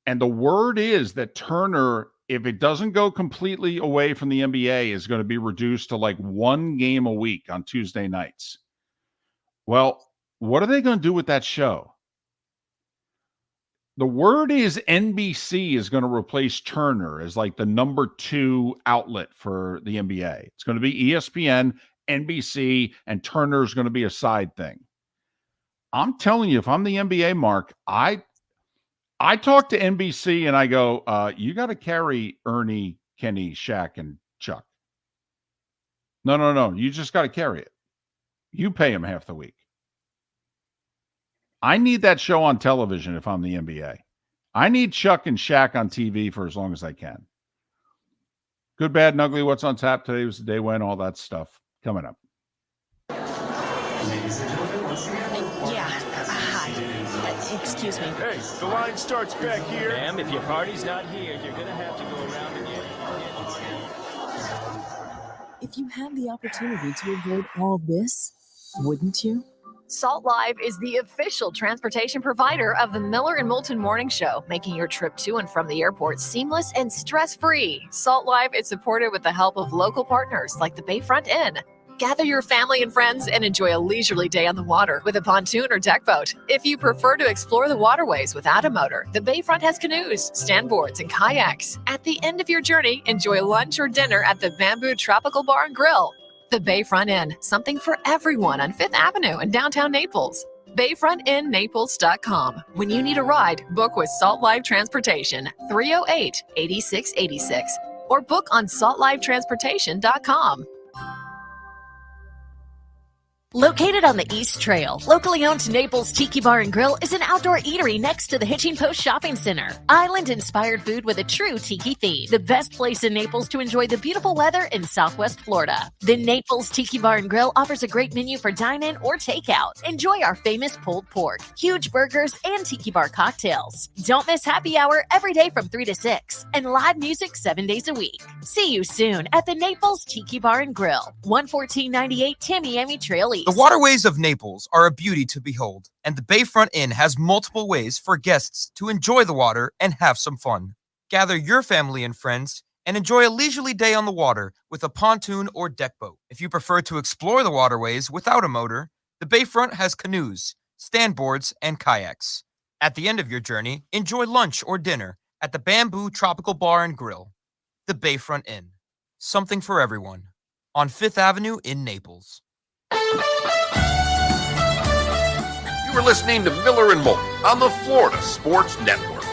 Speaker 2: And the word is that Turner, if it doesn't go completely away from the NBA, is going to be reduced to like 1 game a week on Tuesday nights. Well, what are they going to do with that show? The word is NBC is going to replace Turner as like the number 2 outlet for the NBA. It's going to be ESPN, NBC, and Turner is going to be a side thing. I'm telling you, if I'm the NBA, Mark, I talk to NBC and I go, you got to carry Ernie, Kenny, Shaq, and Chuck. No. You just got to carry it. You pay them half the week. I need that show on television if I'm the NBA. I need Chuck and Shaq on TV for as long as I can. Good, bad, and ugly. What's on tap today was the day when, all that stuff coming up.
Speaker 5: Hi. Excuse me.
Speaker 7: Hey, the line starts back here. Ma'am, if your party's not here, you're going to have to go around again.
Speaker 5: If you had the opportunity to avoid all this, wouldn't you?
Speaker 8: Salt Live is the official transportation provider of the Miller and Moulton Morning Show, making your trip to and from the airport seamless and stress-free. Salt Live is supported with the help of local partners like the Bayfront Inn. Gather your family and friends and enjoy a leisurely day on the water with a pontoon or deck boat. If you prefer to explore the waterways without a motor, the Bayfront has canoes, standboards, and kayaks. At the end of your journey, enjoy lunch or dinner at the Bamboo Tropical Bar and Grill. The Bayfront Inn, something for everyone on 5th Avenue in downtown Naples. BayfrontInNaples.com. When you need a ride, book with Salt Live Transportation, 308-8686, or book on saltlivetransportation.com.
Speaker 12: Located on the East Trail, locally owned Naples Tiki Bar and Grill is an outdoor eatery next to the Hitching Post Shopping Center. Island-inspired food with a true tiki theme. The best place in Naples to enjoy the beautiful weather in Southwest Florida. The Naples Tiki Bar and Grill offers a great menu for dine-in or takeout. Enjoy our famous pulled pork, huge burgers, and tiki bar cocktails. Don't miss happy hour every day from 3 to 6 and live music 7 days a week. See you soon at the Naples Tiki Bar and Grill, 11498 Tamiami Trail East.
Speaker 10: The waterways of Naples are a beauty to behold, and the Bayfront Inn has multiple ways for guests to enjoy the water and have some fun. Gather your family and friends and enjoy a leisurely day on the water with a pontoon or deck boat. If you prefer to explore the waterways without a motor, the Bayfront has canoes, standboards, and kayaks. At the end of your journey, enjoy lunch or dinner at the Bamboo Tropical Bar and Grill. The Bayfront Inn, something for everyone, on 5th Avenue in Naples.
Speaker 11: You were listening to Miller and Moulton on the Florida Sports Network.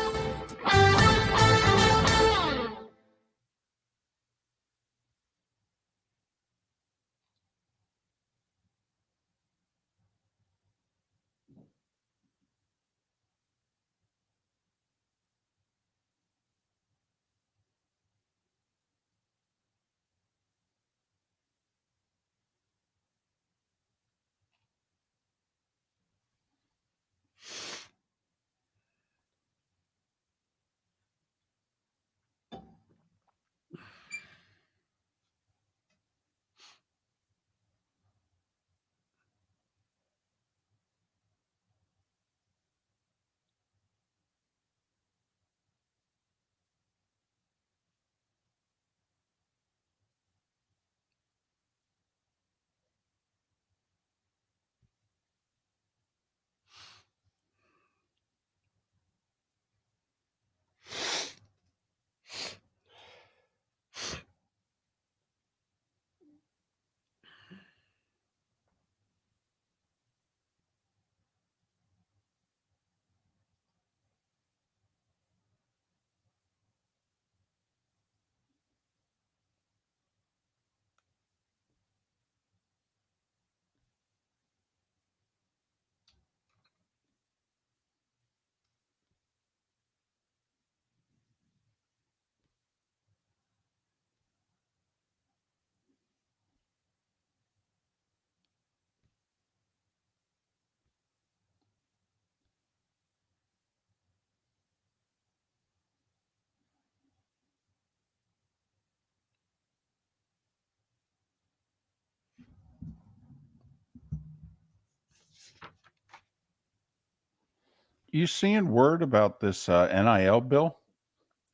Speaker 2: You seeing word about this NIL bill?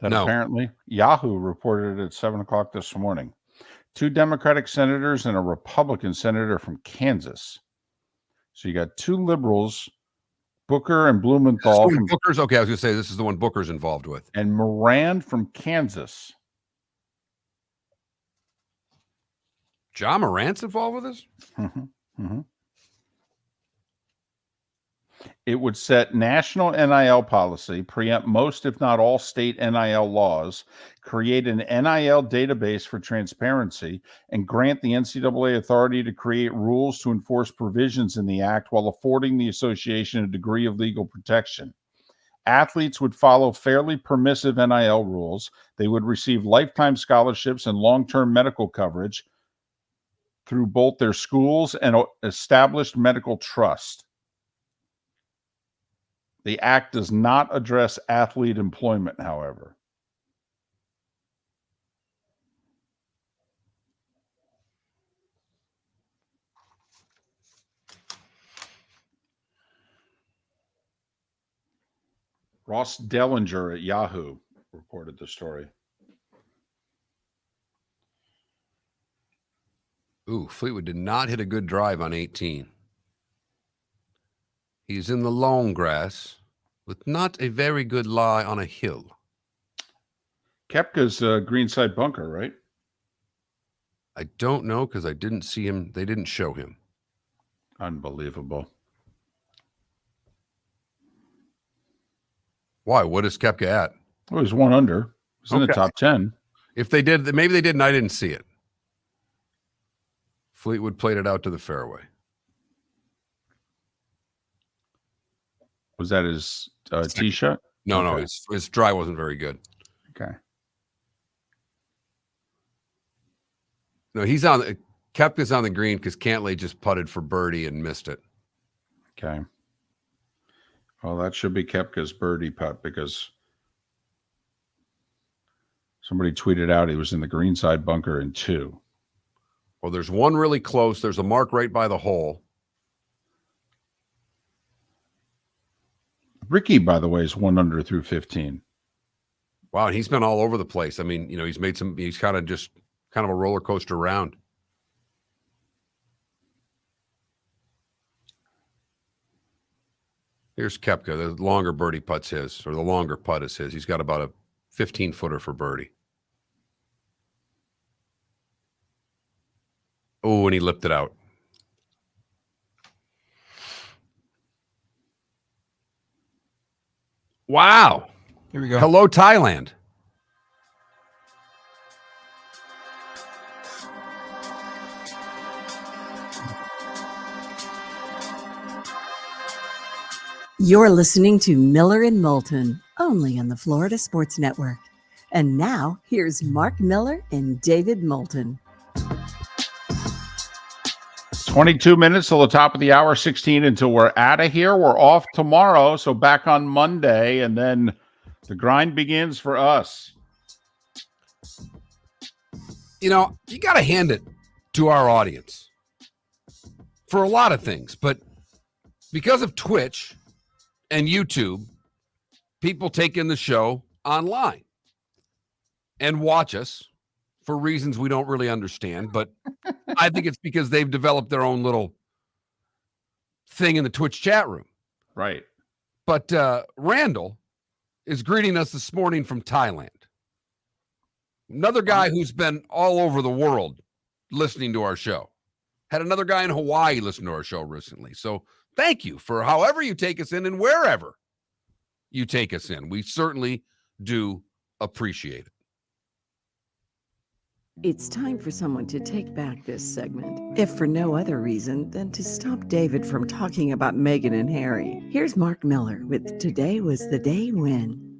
Speaker 2: That
Speaker 1: No.
Speaker 2: apparently Yahoo reported it at 7:00 this morning. 2 Democratic senators and a Republican senator from Kansas. So you got 2 liberals, Booker and Blumenthal from
Speaker 1: Booker's okay. I was going to say this is the one Booker's involved with,
Speaker 2: and Moran from Kansas.
Speaker 1: John Morant's involved with this.
Speaker 2: It would set national NIL policy, preempt most, if not all, state NIL laws, create an NIL database for transparency, and grant the NCAA authority to create rules to enforce provisions in the act while affording the association a degree of legal protection. Athletes would follow fairly permissive NIL rules. They would receive lifetime scholarships and long-term medical coverage through both their schools and established medical trust. The act does not address athlete employment, however. Ross Dellinger at Yahoo reported the story.
Speaker 1: Ooh, Fleetwood did not hit a good drive on 18. He's in the long grass with not a very good lie on a hill.
Speaker 2: Koepka's greenside bunker, right?
Speaker 1: I don't know because I didn't see him. They didn't show him.
Speaker 2: Unbelievable.
Speaker 1: Why? What is Koepka at?
Speaker 2: Well, he's 1 under. He's in the top 10.
Speaker 1: If they did, maybe they did, and I didn't see it. Fleetwood played it out to the fairway.
Speaker 2: Was that his tee shot?
Speaker 1: No,
Speaker 2: Okay.
Speaker 1: no, his drive wasn't very good.
Speaker 2: Okay.
Speaker 1: No, he's on. Koepka's on the green because Cantlay just putted for birdie and missed it.
Speaker 2: Okay. Well, that should be Koepka's birdie putt because somebody tweeted out he was in the greenside bunker in 2.
Speaker 1: Well, there's one really close. There's a mark right by the hole.
Speaker 2: Ricky, by the way, is 1 under through 15.
Speaker 1: Wow, and he's been all over the place. I mean, he's made some. He's kind of a roller coaster round. Here's Koepka. The longer birdie putt's his, or the longer putt is his. He's got about a 15-footer for birdie. Oh, and he lipped it out. Wow.
Speaker 10: Here we go.
Speaker 1: Hello, Thailand.
Speaker 4: You're listening to Miller and Moulton, only on the Florida Sports Network. And now, here's Mark Miller and David Moulton.
Speaker 2: 22 minutes till the top of the hour, 16 until we're out of here. We're off tomorrow, so back on Monday, and then the grind begins for us.
Speaker 1: You got to hand it to our audience for a lot of things, but because of Twitch and YouTube, people take in the show online and watch us for reasons we don't really understand, but I think it's because they've developed their own little thing in the Twitch chat room.
Speaker 2: Right.
Speaker 1: But Randall is greeting us this morning from Thailand. Another guy who's been all over the world listening to our show. Had another guy in Hawaii listen to our show recently. So thank you for however you take us in and wherever you take us in. We certainly do appreciate it.
Speaker 4: It's time for someone to take back this segment, if for no other reason than to stop David from talking about Meghan and Harry. Here's Mark Miller with Today Was the Day When.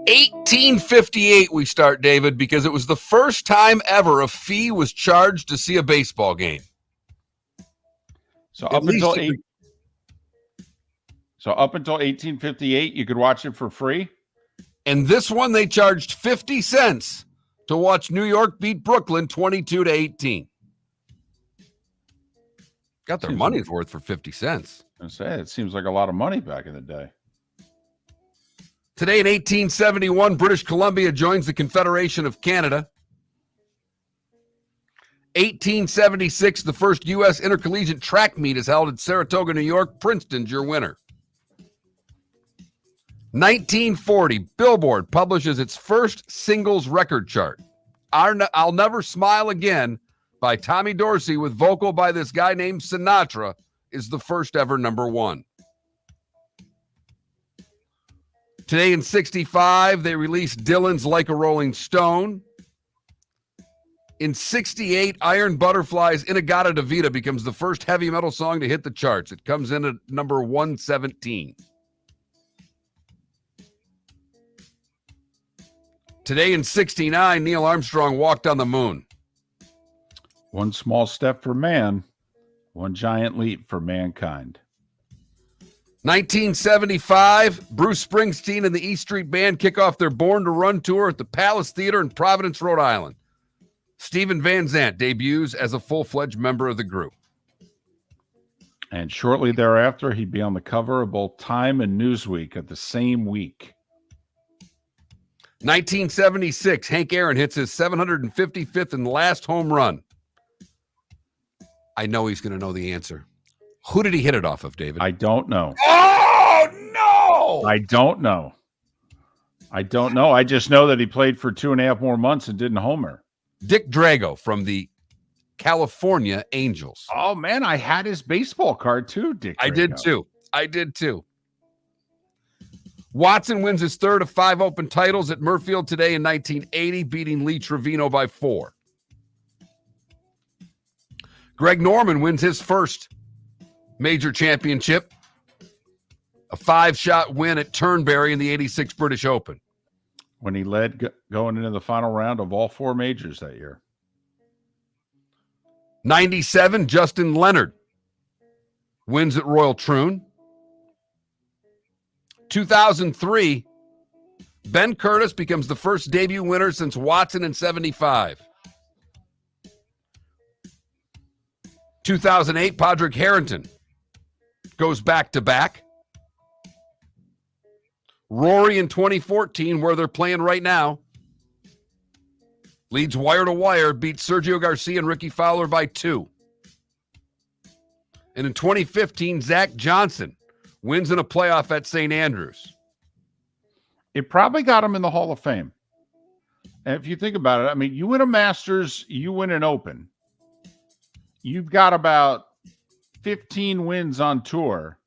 Speaker 1: 1858 we start, David, because it was the first time ever a fee was charged to see a baseball game.
Speaker 2: So up until 1858, you could watch it for free?
Speaker 1: And this one, they charged 50 cents to watch New York beat Brooklyn 22-18. Got their money's worth for 50 cents.
Speaker 2: I say it seems like a lot of money back in the day.
Speaker 1: Today in 1871, British Columbia joins the Confederation of Canada. 1876, the first U.S. intercollegiate track meet is held in Saratoga, New York. Princeton's your winner. 1940, Billboard publishes its first singles record chart. I'll Never Smile Again by Tommy Dorsey with vocal by this guy named Sinatra is the first ever number one. Today in 65, they released Dylan's Like a Rolling Stone. In 68, Iron Butterfly's In-A-Gadda-Da-Vida becomes the first heavy metal song to hit the charts. It comes in at number 117. Today in 69, Neil Armstrong walked on the moon.
Speaker 2: One small step for man, one giant leap for mankind.
Speaker 1: 1975, Bruce Springsteen and the E Street Band kick off their Born to Run tour at the Palace Theater in Providence, Rhode Island. Steven Van Zandt debuts as a full-fledged member of the group.
Speaker 2: And shortly thereafter, he'd be on the cover of both Time and Newsweek at the same week.
Speaker 1: 1976, Hank Aaron hits his 755th and last home run. I know he's going to know the answer. Who did he hit it off of, David?
Speaker 2: I don't know.
Speaker 1: Oh, no!
Speaker 2: I don't know. I just know that he played for 2.5 more months and didn't homer.
Speaker 1: Dick Drago from the California Angels.
Speaker 2: Oh, man, I had his baseball card too, Dick Drago.
Speaker 1: I did too. Watson wins his third of 5 open titles at Murfield today in 1980, beating Lee Trevino by 4. Greg Norman wins his first major championship, a 5-shot win at Turnberry in the 86 British Open.
Speaker 2: When he led going into the final round of all 4 majors that year.
Speaker 1: 97, Justin Leonard wins at Royal Troon. 2003, Ben Curtis becomes the first debut winner since Watson in 75. 2008, Padraig Harrington goes back-to-back. Rory in 2014, where they're playing right now, leads wire-to-wire, beats Sergio Garcia and Ricky Fowler by 2. And in 2015, Zach Johnson wins in a playoff at St. Andrews.
Speaker 2: It probably got him in the Hall of Fame. And if you think about it, I mean, you win a Masters, you win an Open. You've got about 15 wins on tour.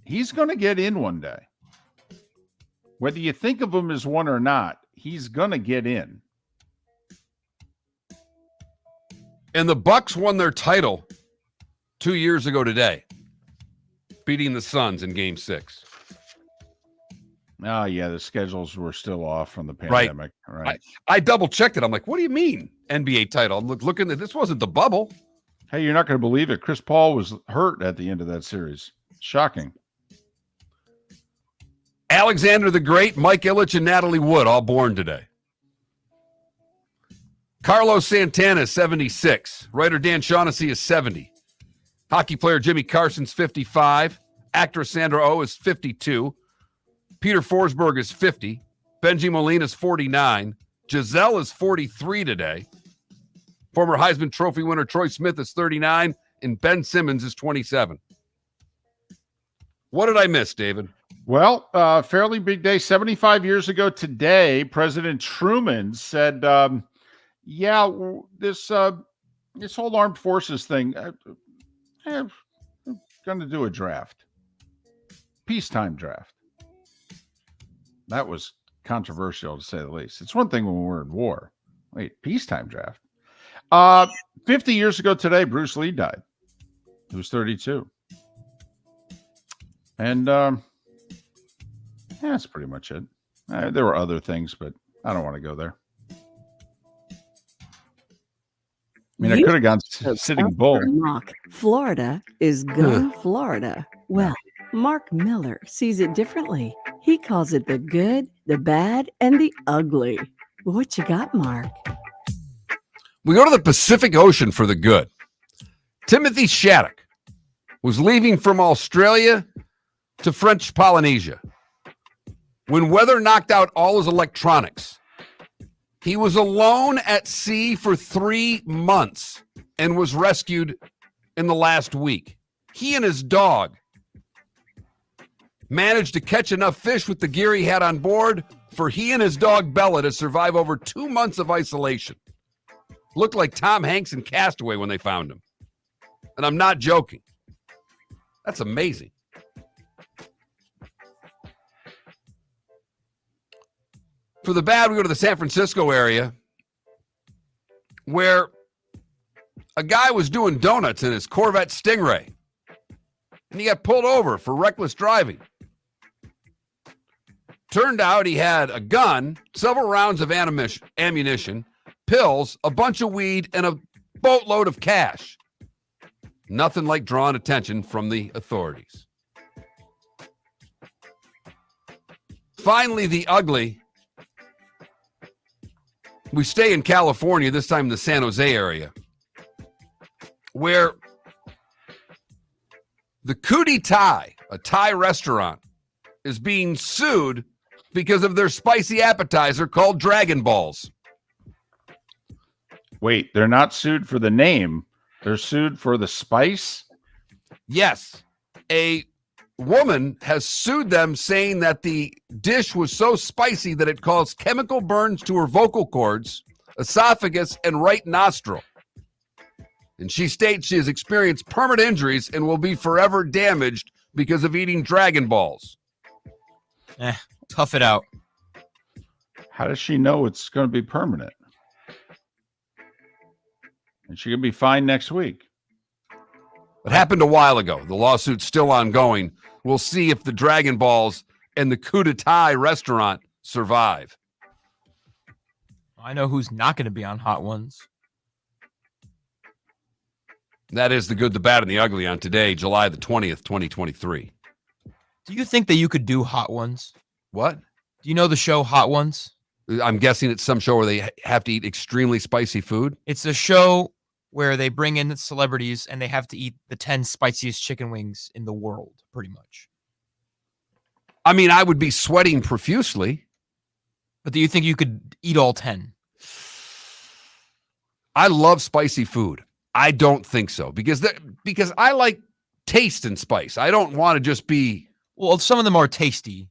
Speaker 2: He's going to get in one day. Whether you think of him as one or not, he's going to get in.
Speaker 1: And the Bucks won their title 2 years ago today, beating the Suns in Game 6.
Speaker 2: Oh, yeah, the schedules were still off from the pandemic. Right.
Speaker 1: I double-checked it. I'm like, what do you mean, NBA title? I'm looking at this. Wasn't the bubble.
Speaker 2: Hey, you're not going to believe it. Chris Paul was hurt at the end of that series. Shocking.
Speaker 1: Alexander the Great, Mike Ilitch, and Natalie Wood all born today. Carlos Santana is 76. Writer Dan Shaughnessy is 70. Hockey player Jimmy Carson's 55. Actress Sandra Oh is 52. Peter Forsberg is 50. Benji Molina is 49. Giselle is 43 today. Former Heisman Trophy winner Troy Smith is 39. And Ben Simmons is 27. What did I miss, David?
Speaker 2: Well, fairly big day. 75 years ago today, President Truman said, this whole armed forces thing, I'm going to do a draft. Peacetime draft. That was controversial, to say the least. It's one thing when we're in war. Wait, peacetime draft. 50 years ago today, Bruce Lee died. He was 32. And that's pretty much it. There were other things, but I don't want to go there. I mean, I could have gone Sitting Bull.
Speaker 4: Mock. Florida is going Florida. Well, Mark Miller sees it differently. He calls it the good, the bad, and the ugly. What you got, Mark?
Speaker 1: We go to the Pacific Ocean for the good. Timothy Shattuck was leaving from Australia to French Polynesia. When weather knocked out all his electronics, he was alone at sea for 3 months and was rescued in the last week. He and his dog managed to catch enough fish with the gear he had on board for he and his dog Bella to survive over 2 months of isolation. Looked like Tom Hanks in Castaway when they found him. And I'm not joking. That's amazing. For the bad, we go to the San Francisco area where a guy was doing donuts in his Corvette Stingray and he got pulled over for reckless driving. Turned out he had a gun, several rounds of ammunition, pills, a bunch of weed, and a boatload of cash. Nothing like drawing attention from the authorities. Finally, the ugly. We stay in California, this time in the San Jose area, where the Cootie Thai, a Thai restaurant, is being sued because of their spicy appetizer called Dragon Balls.
Speaker 2: Wait, they're not sued for the name. They're sued for the spice?
Speaker 1: Yes. A woman has sued them saying that the dish was so spicy that it caused chemical burns to her vocal cords, esophagus, and right nostril. And she states she has experienced permanent injuries and will be forever damaged because of eating Dragon Balls.
Speaker 10: Tough it out.
Speaker 2: How does she know it's going to be permanent? And she can be fined next week.
Speaker 1: It happened a while ago. The lawsuit's still ongoing. We'll see if the Dragon Balls and the Cootie Thai restaurant survive.
Speaker 10: I know who's not going to be on Hot Ones.
Speaker 1: That is the good, the bad, and the ugly on today, July the 20th, 2023.
Speaker 10: Do you think that you could do Hot Ones?
Speaker 1: What?
Speaker 10: Do you know the show Hot Ones?
Speaker 1: I'm guessing it's some show where they have to eat extremely spicy food.
Speaker 10: It's a show where they bring in celebrities and they have to eat the 10 spiciest chicken wings in the world, pretty much.
Speaker 1: I mean, I would be sweating profusely.
Speaker 10: But do you think you could eat all 10?
Speaker 1: I love spicy food. I don't think so because I like taste and spice. I don't want to just be...
Speaker 10: Well, some of them are tasty,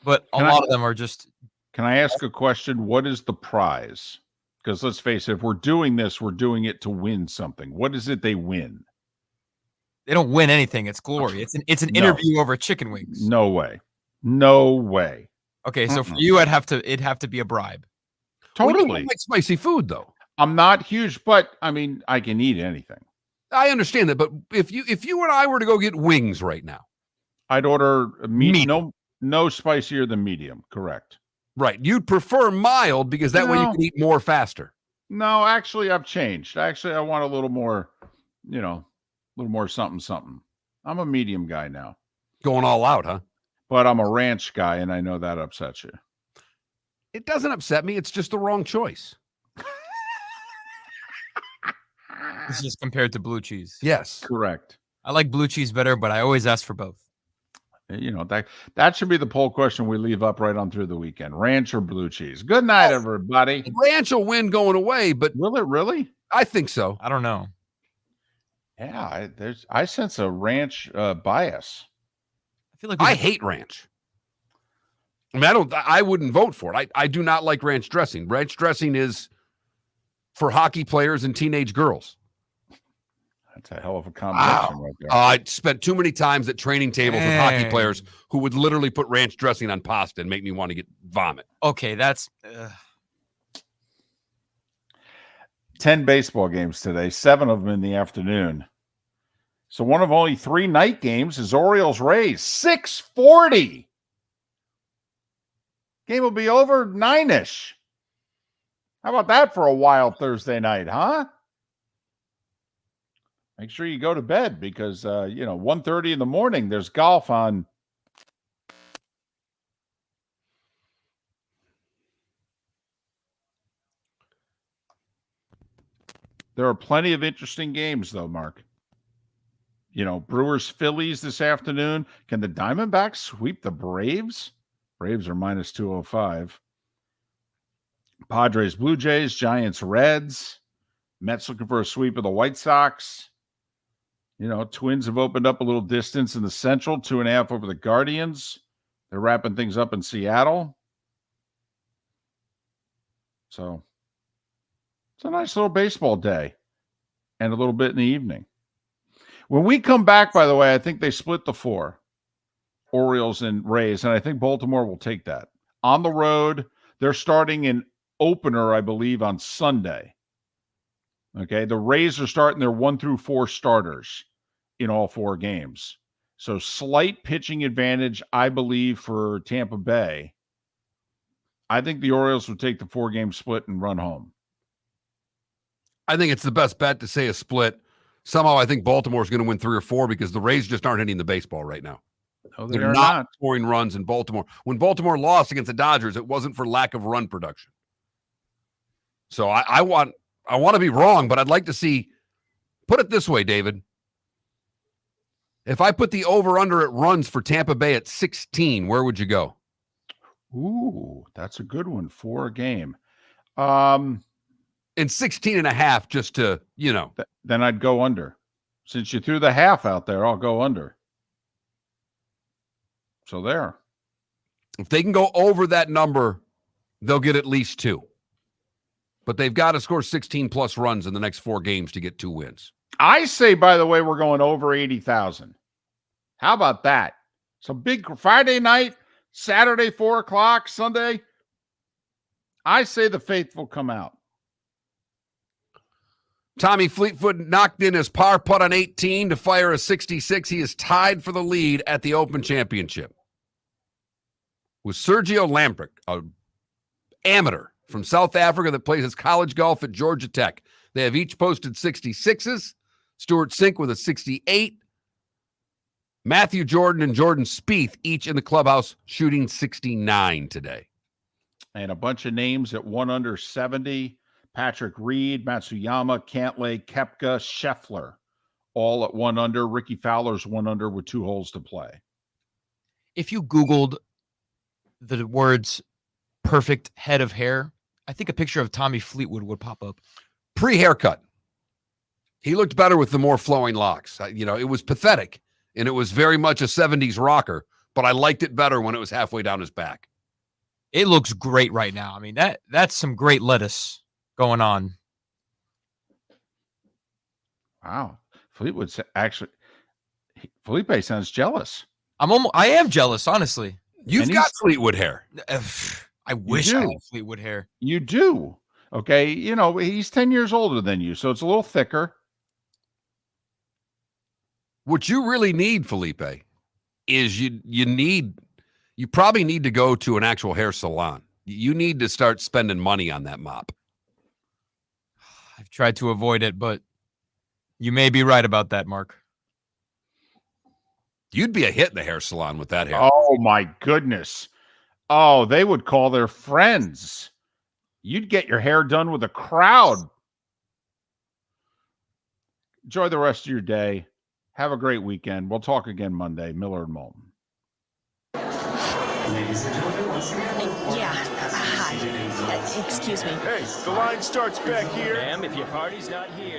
Speaker 10: but a lot of them are just...
Speaker 2: Can I ask a question? What is the prize? Because let's face it, if we're doing this, we're doing it to win something. What is it they win?
Speaker 10: They don't win anything. It's glory. It's an interview over chicken wings.
Speaker 2: No way. No way.
Speaker 10: Okay, so for you, it'd have to be a bribe.
Speaker 2: Totally.
Speaker 1: Well, you like spicy food, though.
Speaker 2: I'm not huge, but I mean, I can eat anything.
Speaker 1: I understand that, but if you and I were to go get wings right now,
Speaker 2: I'd order meat. No spicier than medium. Correct.
Speaker 1: Right. You'd prefer mild because that way you can eat more faster.
Speaker 2: No, actually, I've changed. Actually, I want a little more, a little more something. I'm a medium guy now.
Speaker 1: Going all out, huh?
Speaker 2: But I'm a ranch guy, and I know that upsets you.
Speaker 1: It doesn't upset me. It's just the wrong choice.
Speaker 10: This is compared to blue cheese.
Speaker 1: Yes.
Speaker 2: Correct.
Speaker 10: I like blue cheese better, but I always ask for both.
Speaker 2: That should be the poll question we leave up right on through the weekend. Ranch or blue cheese? Good night, everybody.
Speaker 1: Ranch will win going away, but
Speaker 2: will it really?
Speaker 1: I think so.
Speaker 10: I don't know.
Speaker 2: Yeah, I sense a ranch bias.
Speaker 10: I feel like
Speaker 1: I hate ranch. I mean, I wouldn't vote for it. I do not like ranch dressing. Ranch dressing is for hockey players and teenage girls.
Speaker 2: That's a hell of a combination right there.
Speaker 1: I spent too many times at training tables with hockey players who would literally put ranch dressing on pasta and make me want to vomit.
Speaker 10: Okay, that's...
Speaker 2: 10 baseball games today, 7 of them in the afternoon. So one of only 3 night games is Orioles-Rays, 6:40. Game will be over 9-ish. How about that for a wild Thursday night, huh? Make sure you go to bed because, 1:30 in the morning, there's golf on. There are plenty of interesting games, though, Mark. Brewers Phillies this afternoon. Can the Diamondbacks sweep the Braves? Braves are minus 205. Padres Blue Jays, Giants Reds. Mets looking for a sweep of the White Sox. Twins have opened up a little distance in the Central, 2.5 over the Guardians. They're wrapping things up in Seattle. So it's a nice little baseball day and a little bit in the evening. When we come back, by the way, I think they split the 4, Orioles and Rays, and I think Baltimore will take that. On the road, they're starting an opener, I believe, on Sunday. Okay, the Rays are starting their 1 through 4 starters in all 4 games. So slight pitching advantage, I believe, for Tampa Bay. I think the Orioles would take the 4-game split and run home.
Speaker 1: I think it's the best bet to say a split. Somehow I think Baltimore is going to win 3 or 4 because the Rays just aren't hitting the baseball right now.
Speaker 2: No,
Speaker 1: they're not scoring runs in Baltimore. When Baltimore lost against the Dodgers, it wasn't for lack of run production. So I want to be wrong, but I'd like to see, put it this way, David. If I put the over-under at runs for Tampa Bay at 16, where would you go?
Speaker 2: Ooh, that's a good one for a game.
Speaker 1: In 16.5, just to,
Speaker 2: Then I'd go under. Since you threw the half out there, I'll go under. So there.
Speaker 1: If they can go over that number, they'll get at least 2. But they've got to score 16-plus runs in the next 4 games to get 2 wins.
Speaker 2: I say, by the way, we're going over 80,000. How about that? Some big Friday night, Saturday, 4 o'clock, Sunday. I say the faithful come out.
Speaker 1: Tommy Fleetwood knocked in his par putt on 18 to fire a 66. He is tied for the lead at the Open Championship with Sergio Lamprick, an amateur from South Africa that plays his college golf at Georgia Tech. They have each posted 66s. Stuart Sink with a 68. Matthew Jordan and Jordan Spieth each in the clubhouse shooting 69 today.
Speaker 2: And a bunch of names at 1 under 70. Patrick Reed, Matsuyama, Cantlay, Koepka, Scheffler, all at 1 under. Ricky Fowler's 1 under with 2 holes to play.
Speaker 10: If you Googled the words perfect head of hair, I think a picture of Tommy Fleetwood would pop up.
Speaker 1: Pre-haircut. He looked better with the more flowing locks. It was pathetic, and it was very much a 70s rocker, but I liked it better when it was halfway down his back.
Speaker 10: It looks great right now. I mean, that's some great lettuce going on.
Speaker 2: Wow. Fleetwood Felipe sounds jealous.
Speaker 10: I am jealous, honestly.
Speaker 1: You've got Fleetwood hair.
Speaker 10: I wish I had Fleetwood hair.
Speaker 2: You do. Okay. He's 10 years older than you, so it's a little thicker.
Speaker 1: What you really need, Felipe, is you probably need to go to an actual hair salon. You need to start spending money on that mop.
Speaker 10: I've tried to avoid it, but you may be right about that, Mark.
Speaker 1: You'd be a hit in the hair salon with that hair.
Speaker 2: Oh, my goodness. Oh, they would call their friends. You'd get your hair done with a crowd. Enjoy the rest of your day. Have a great weekend. We'll talk again Monday. Miller and Moulton.
Speaker 15: Ladies and gentlemen, once again.
Speaker 5: Hi. Excuse me.
Speaker 6: Hey, the line starts back here.
Speaker 7: Ma'am, if your party's not here.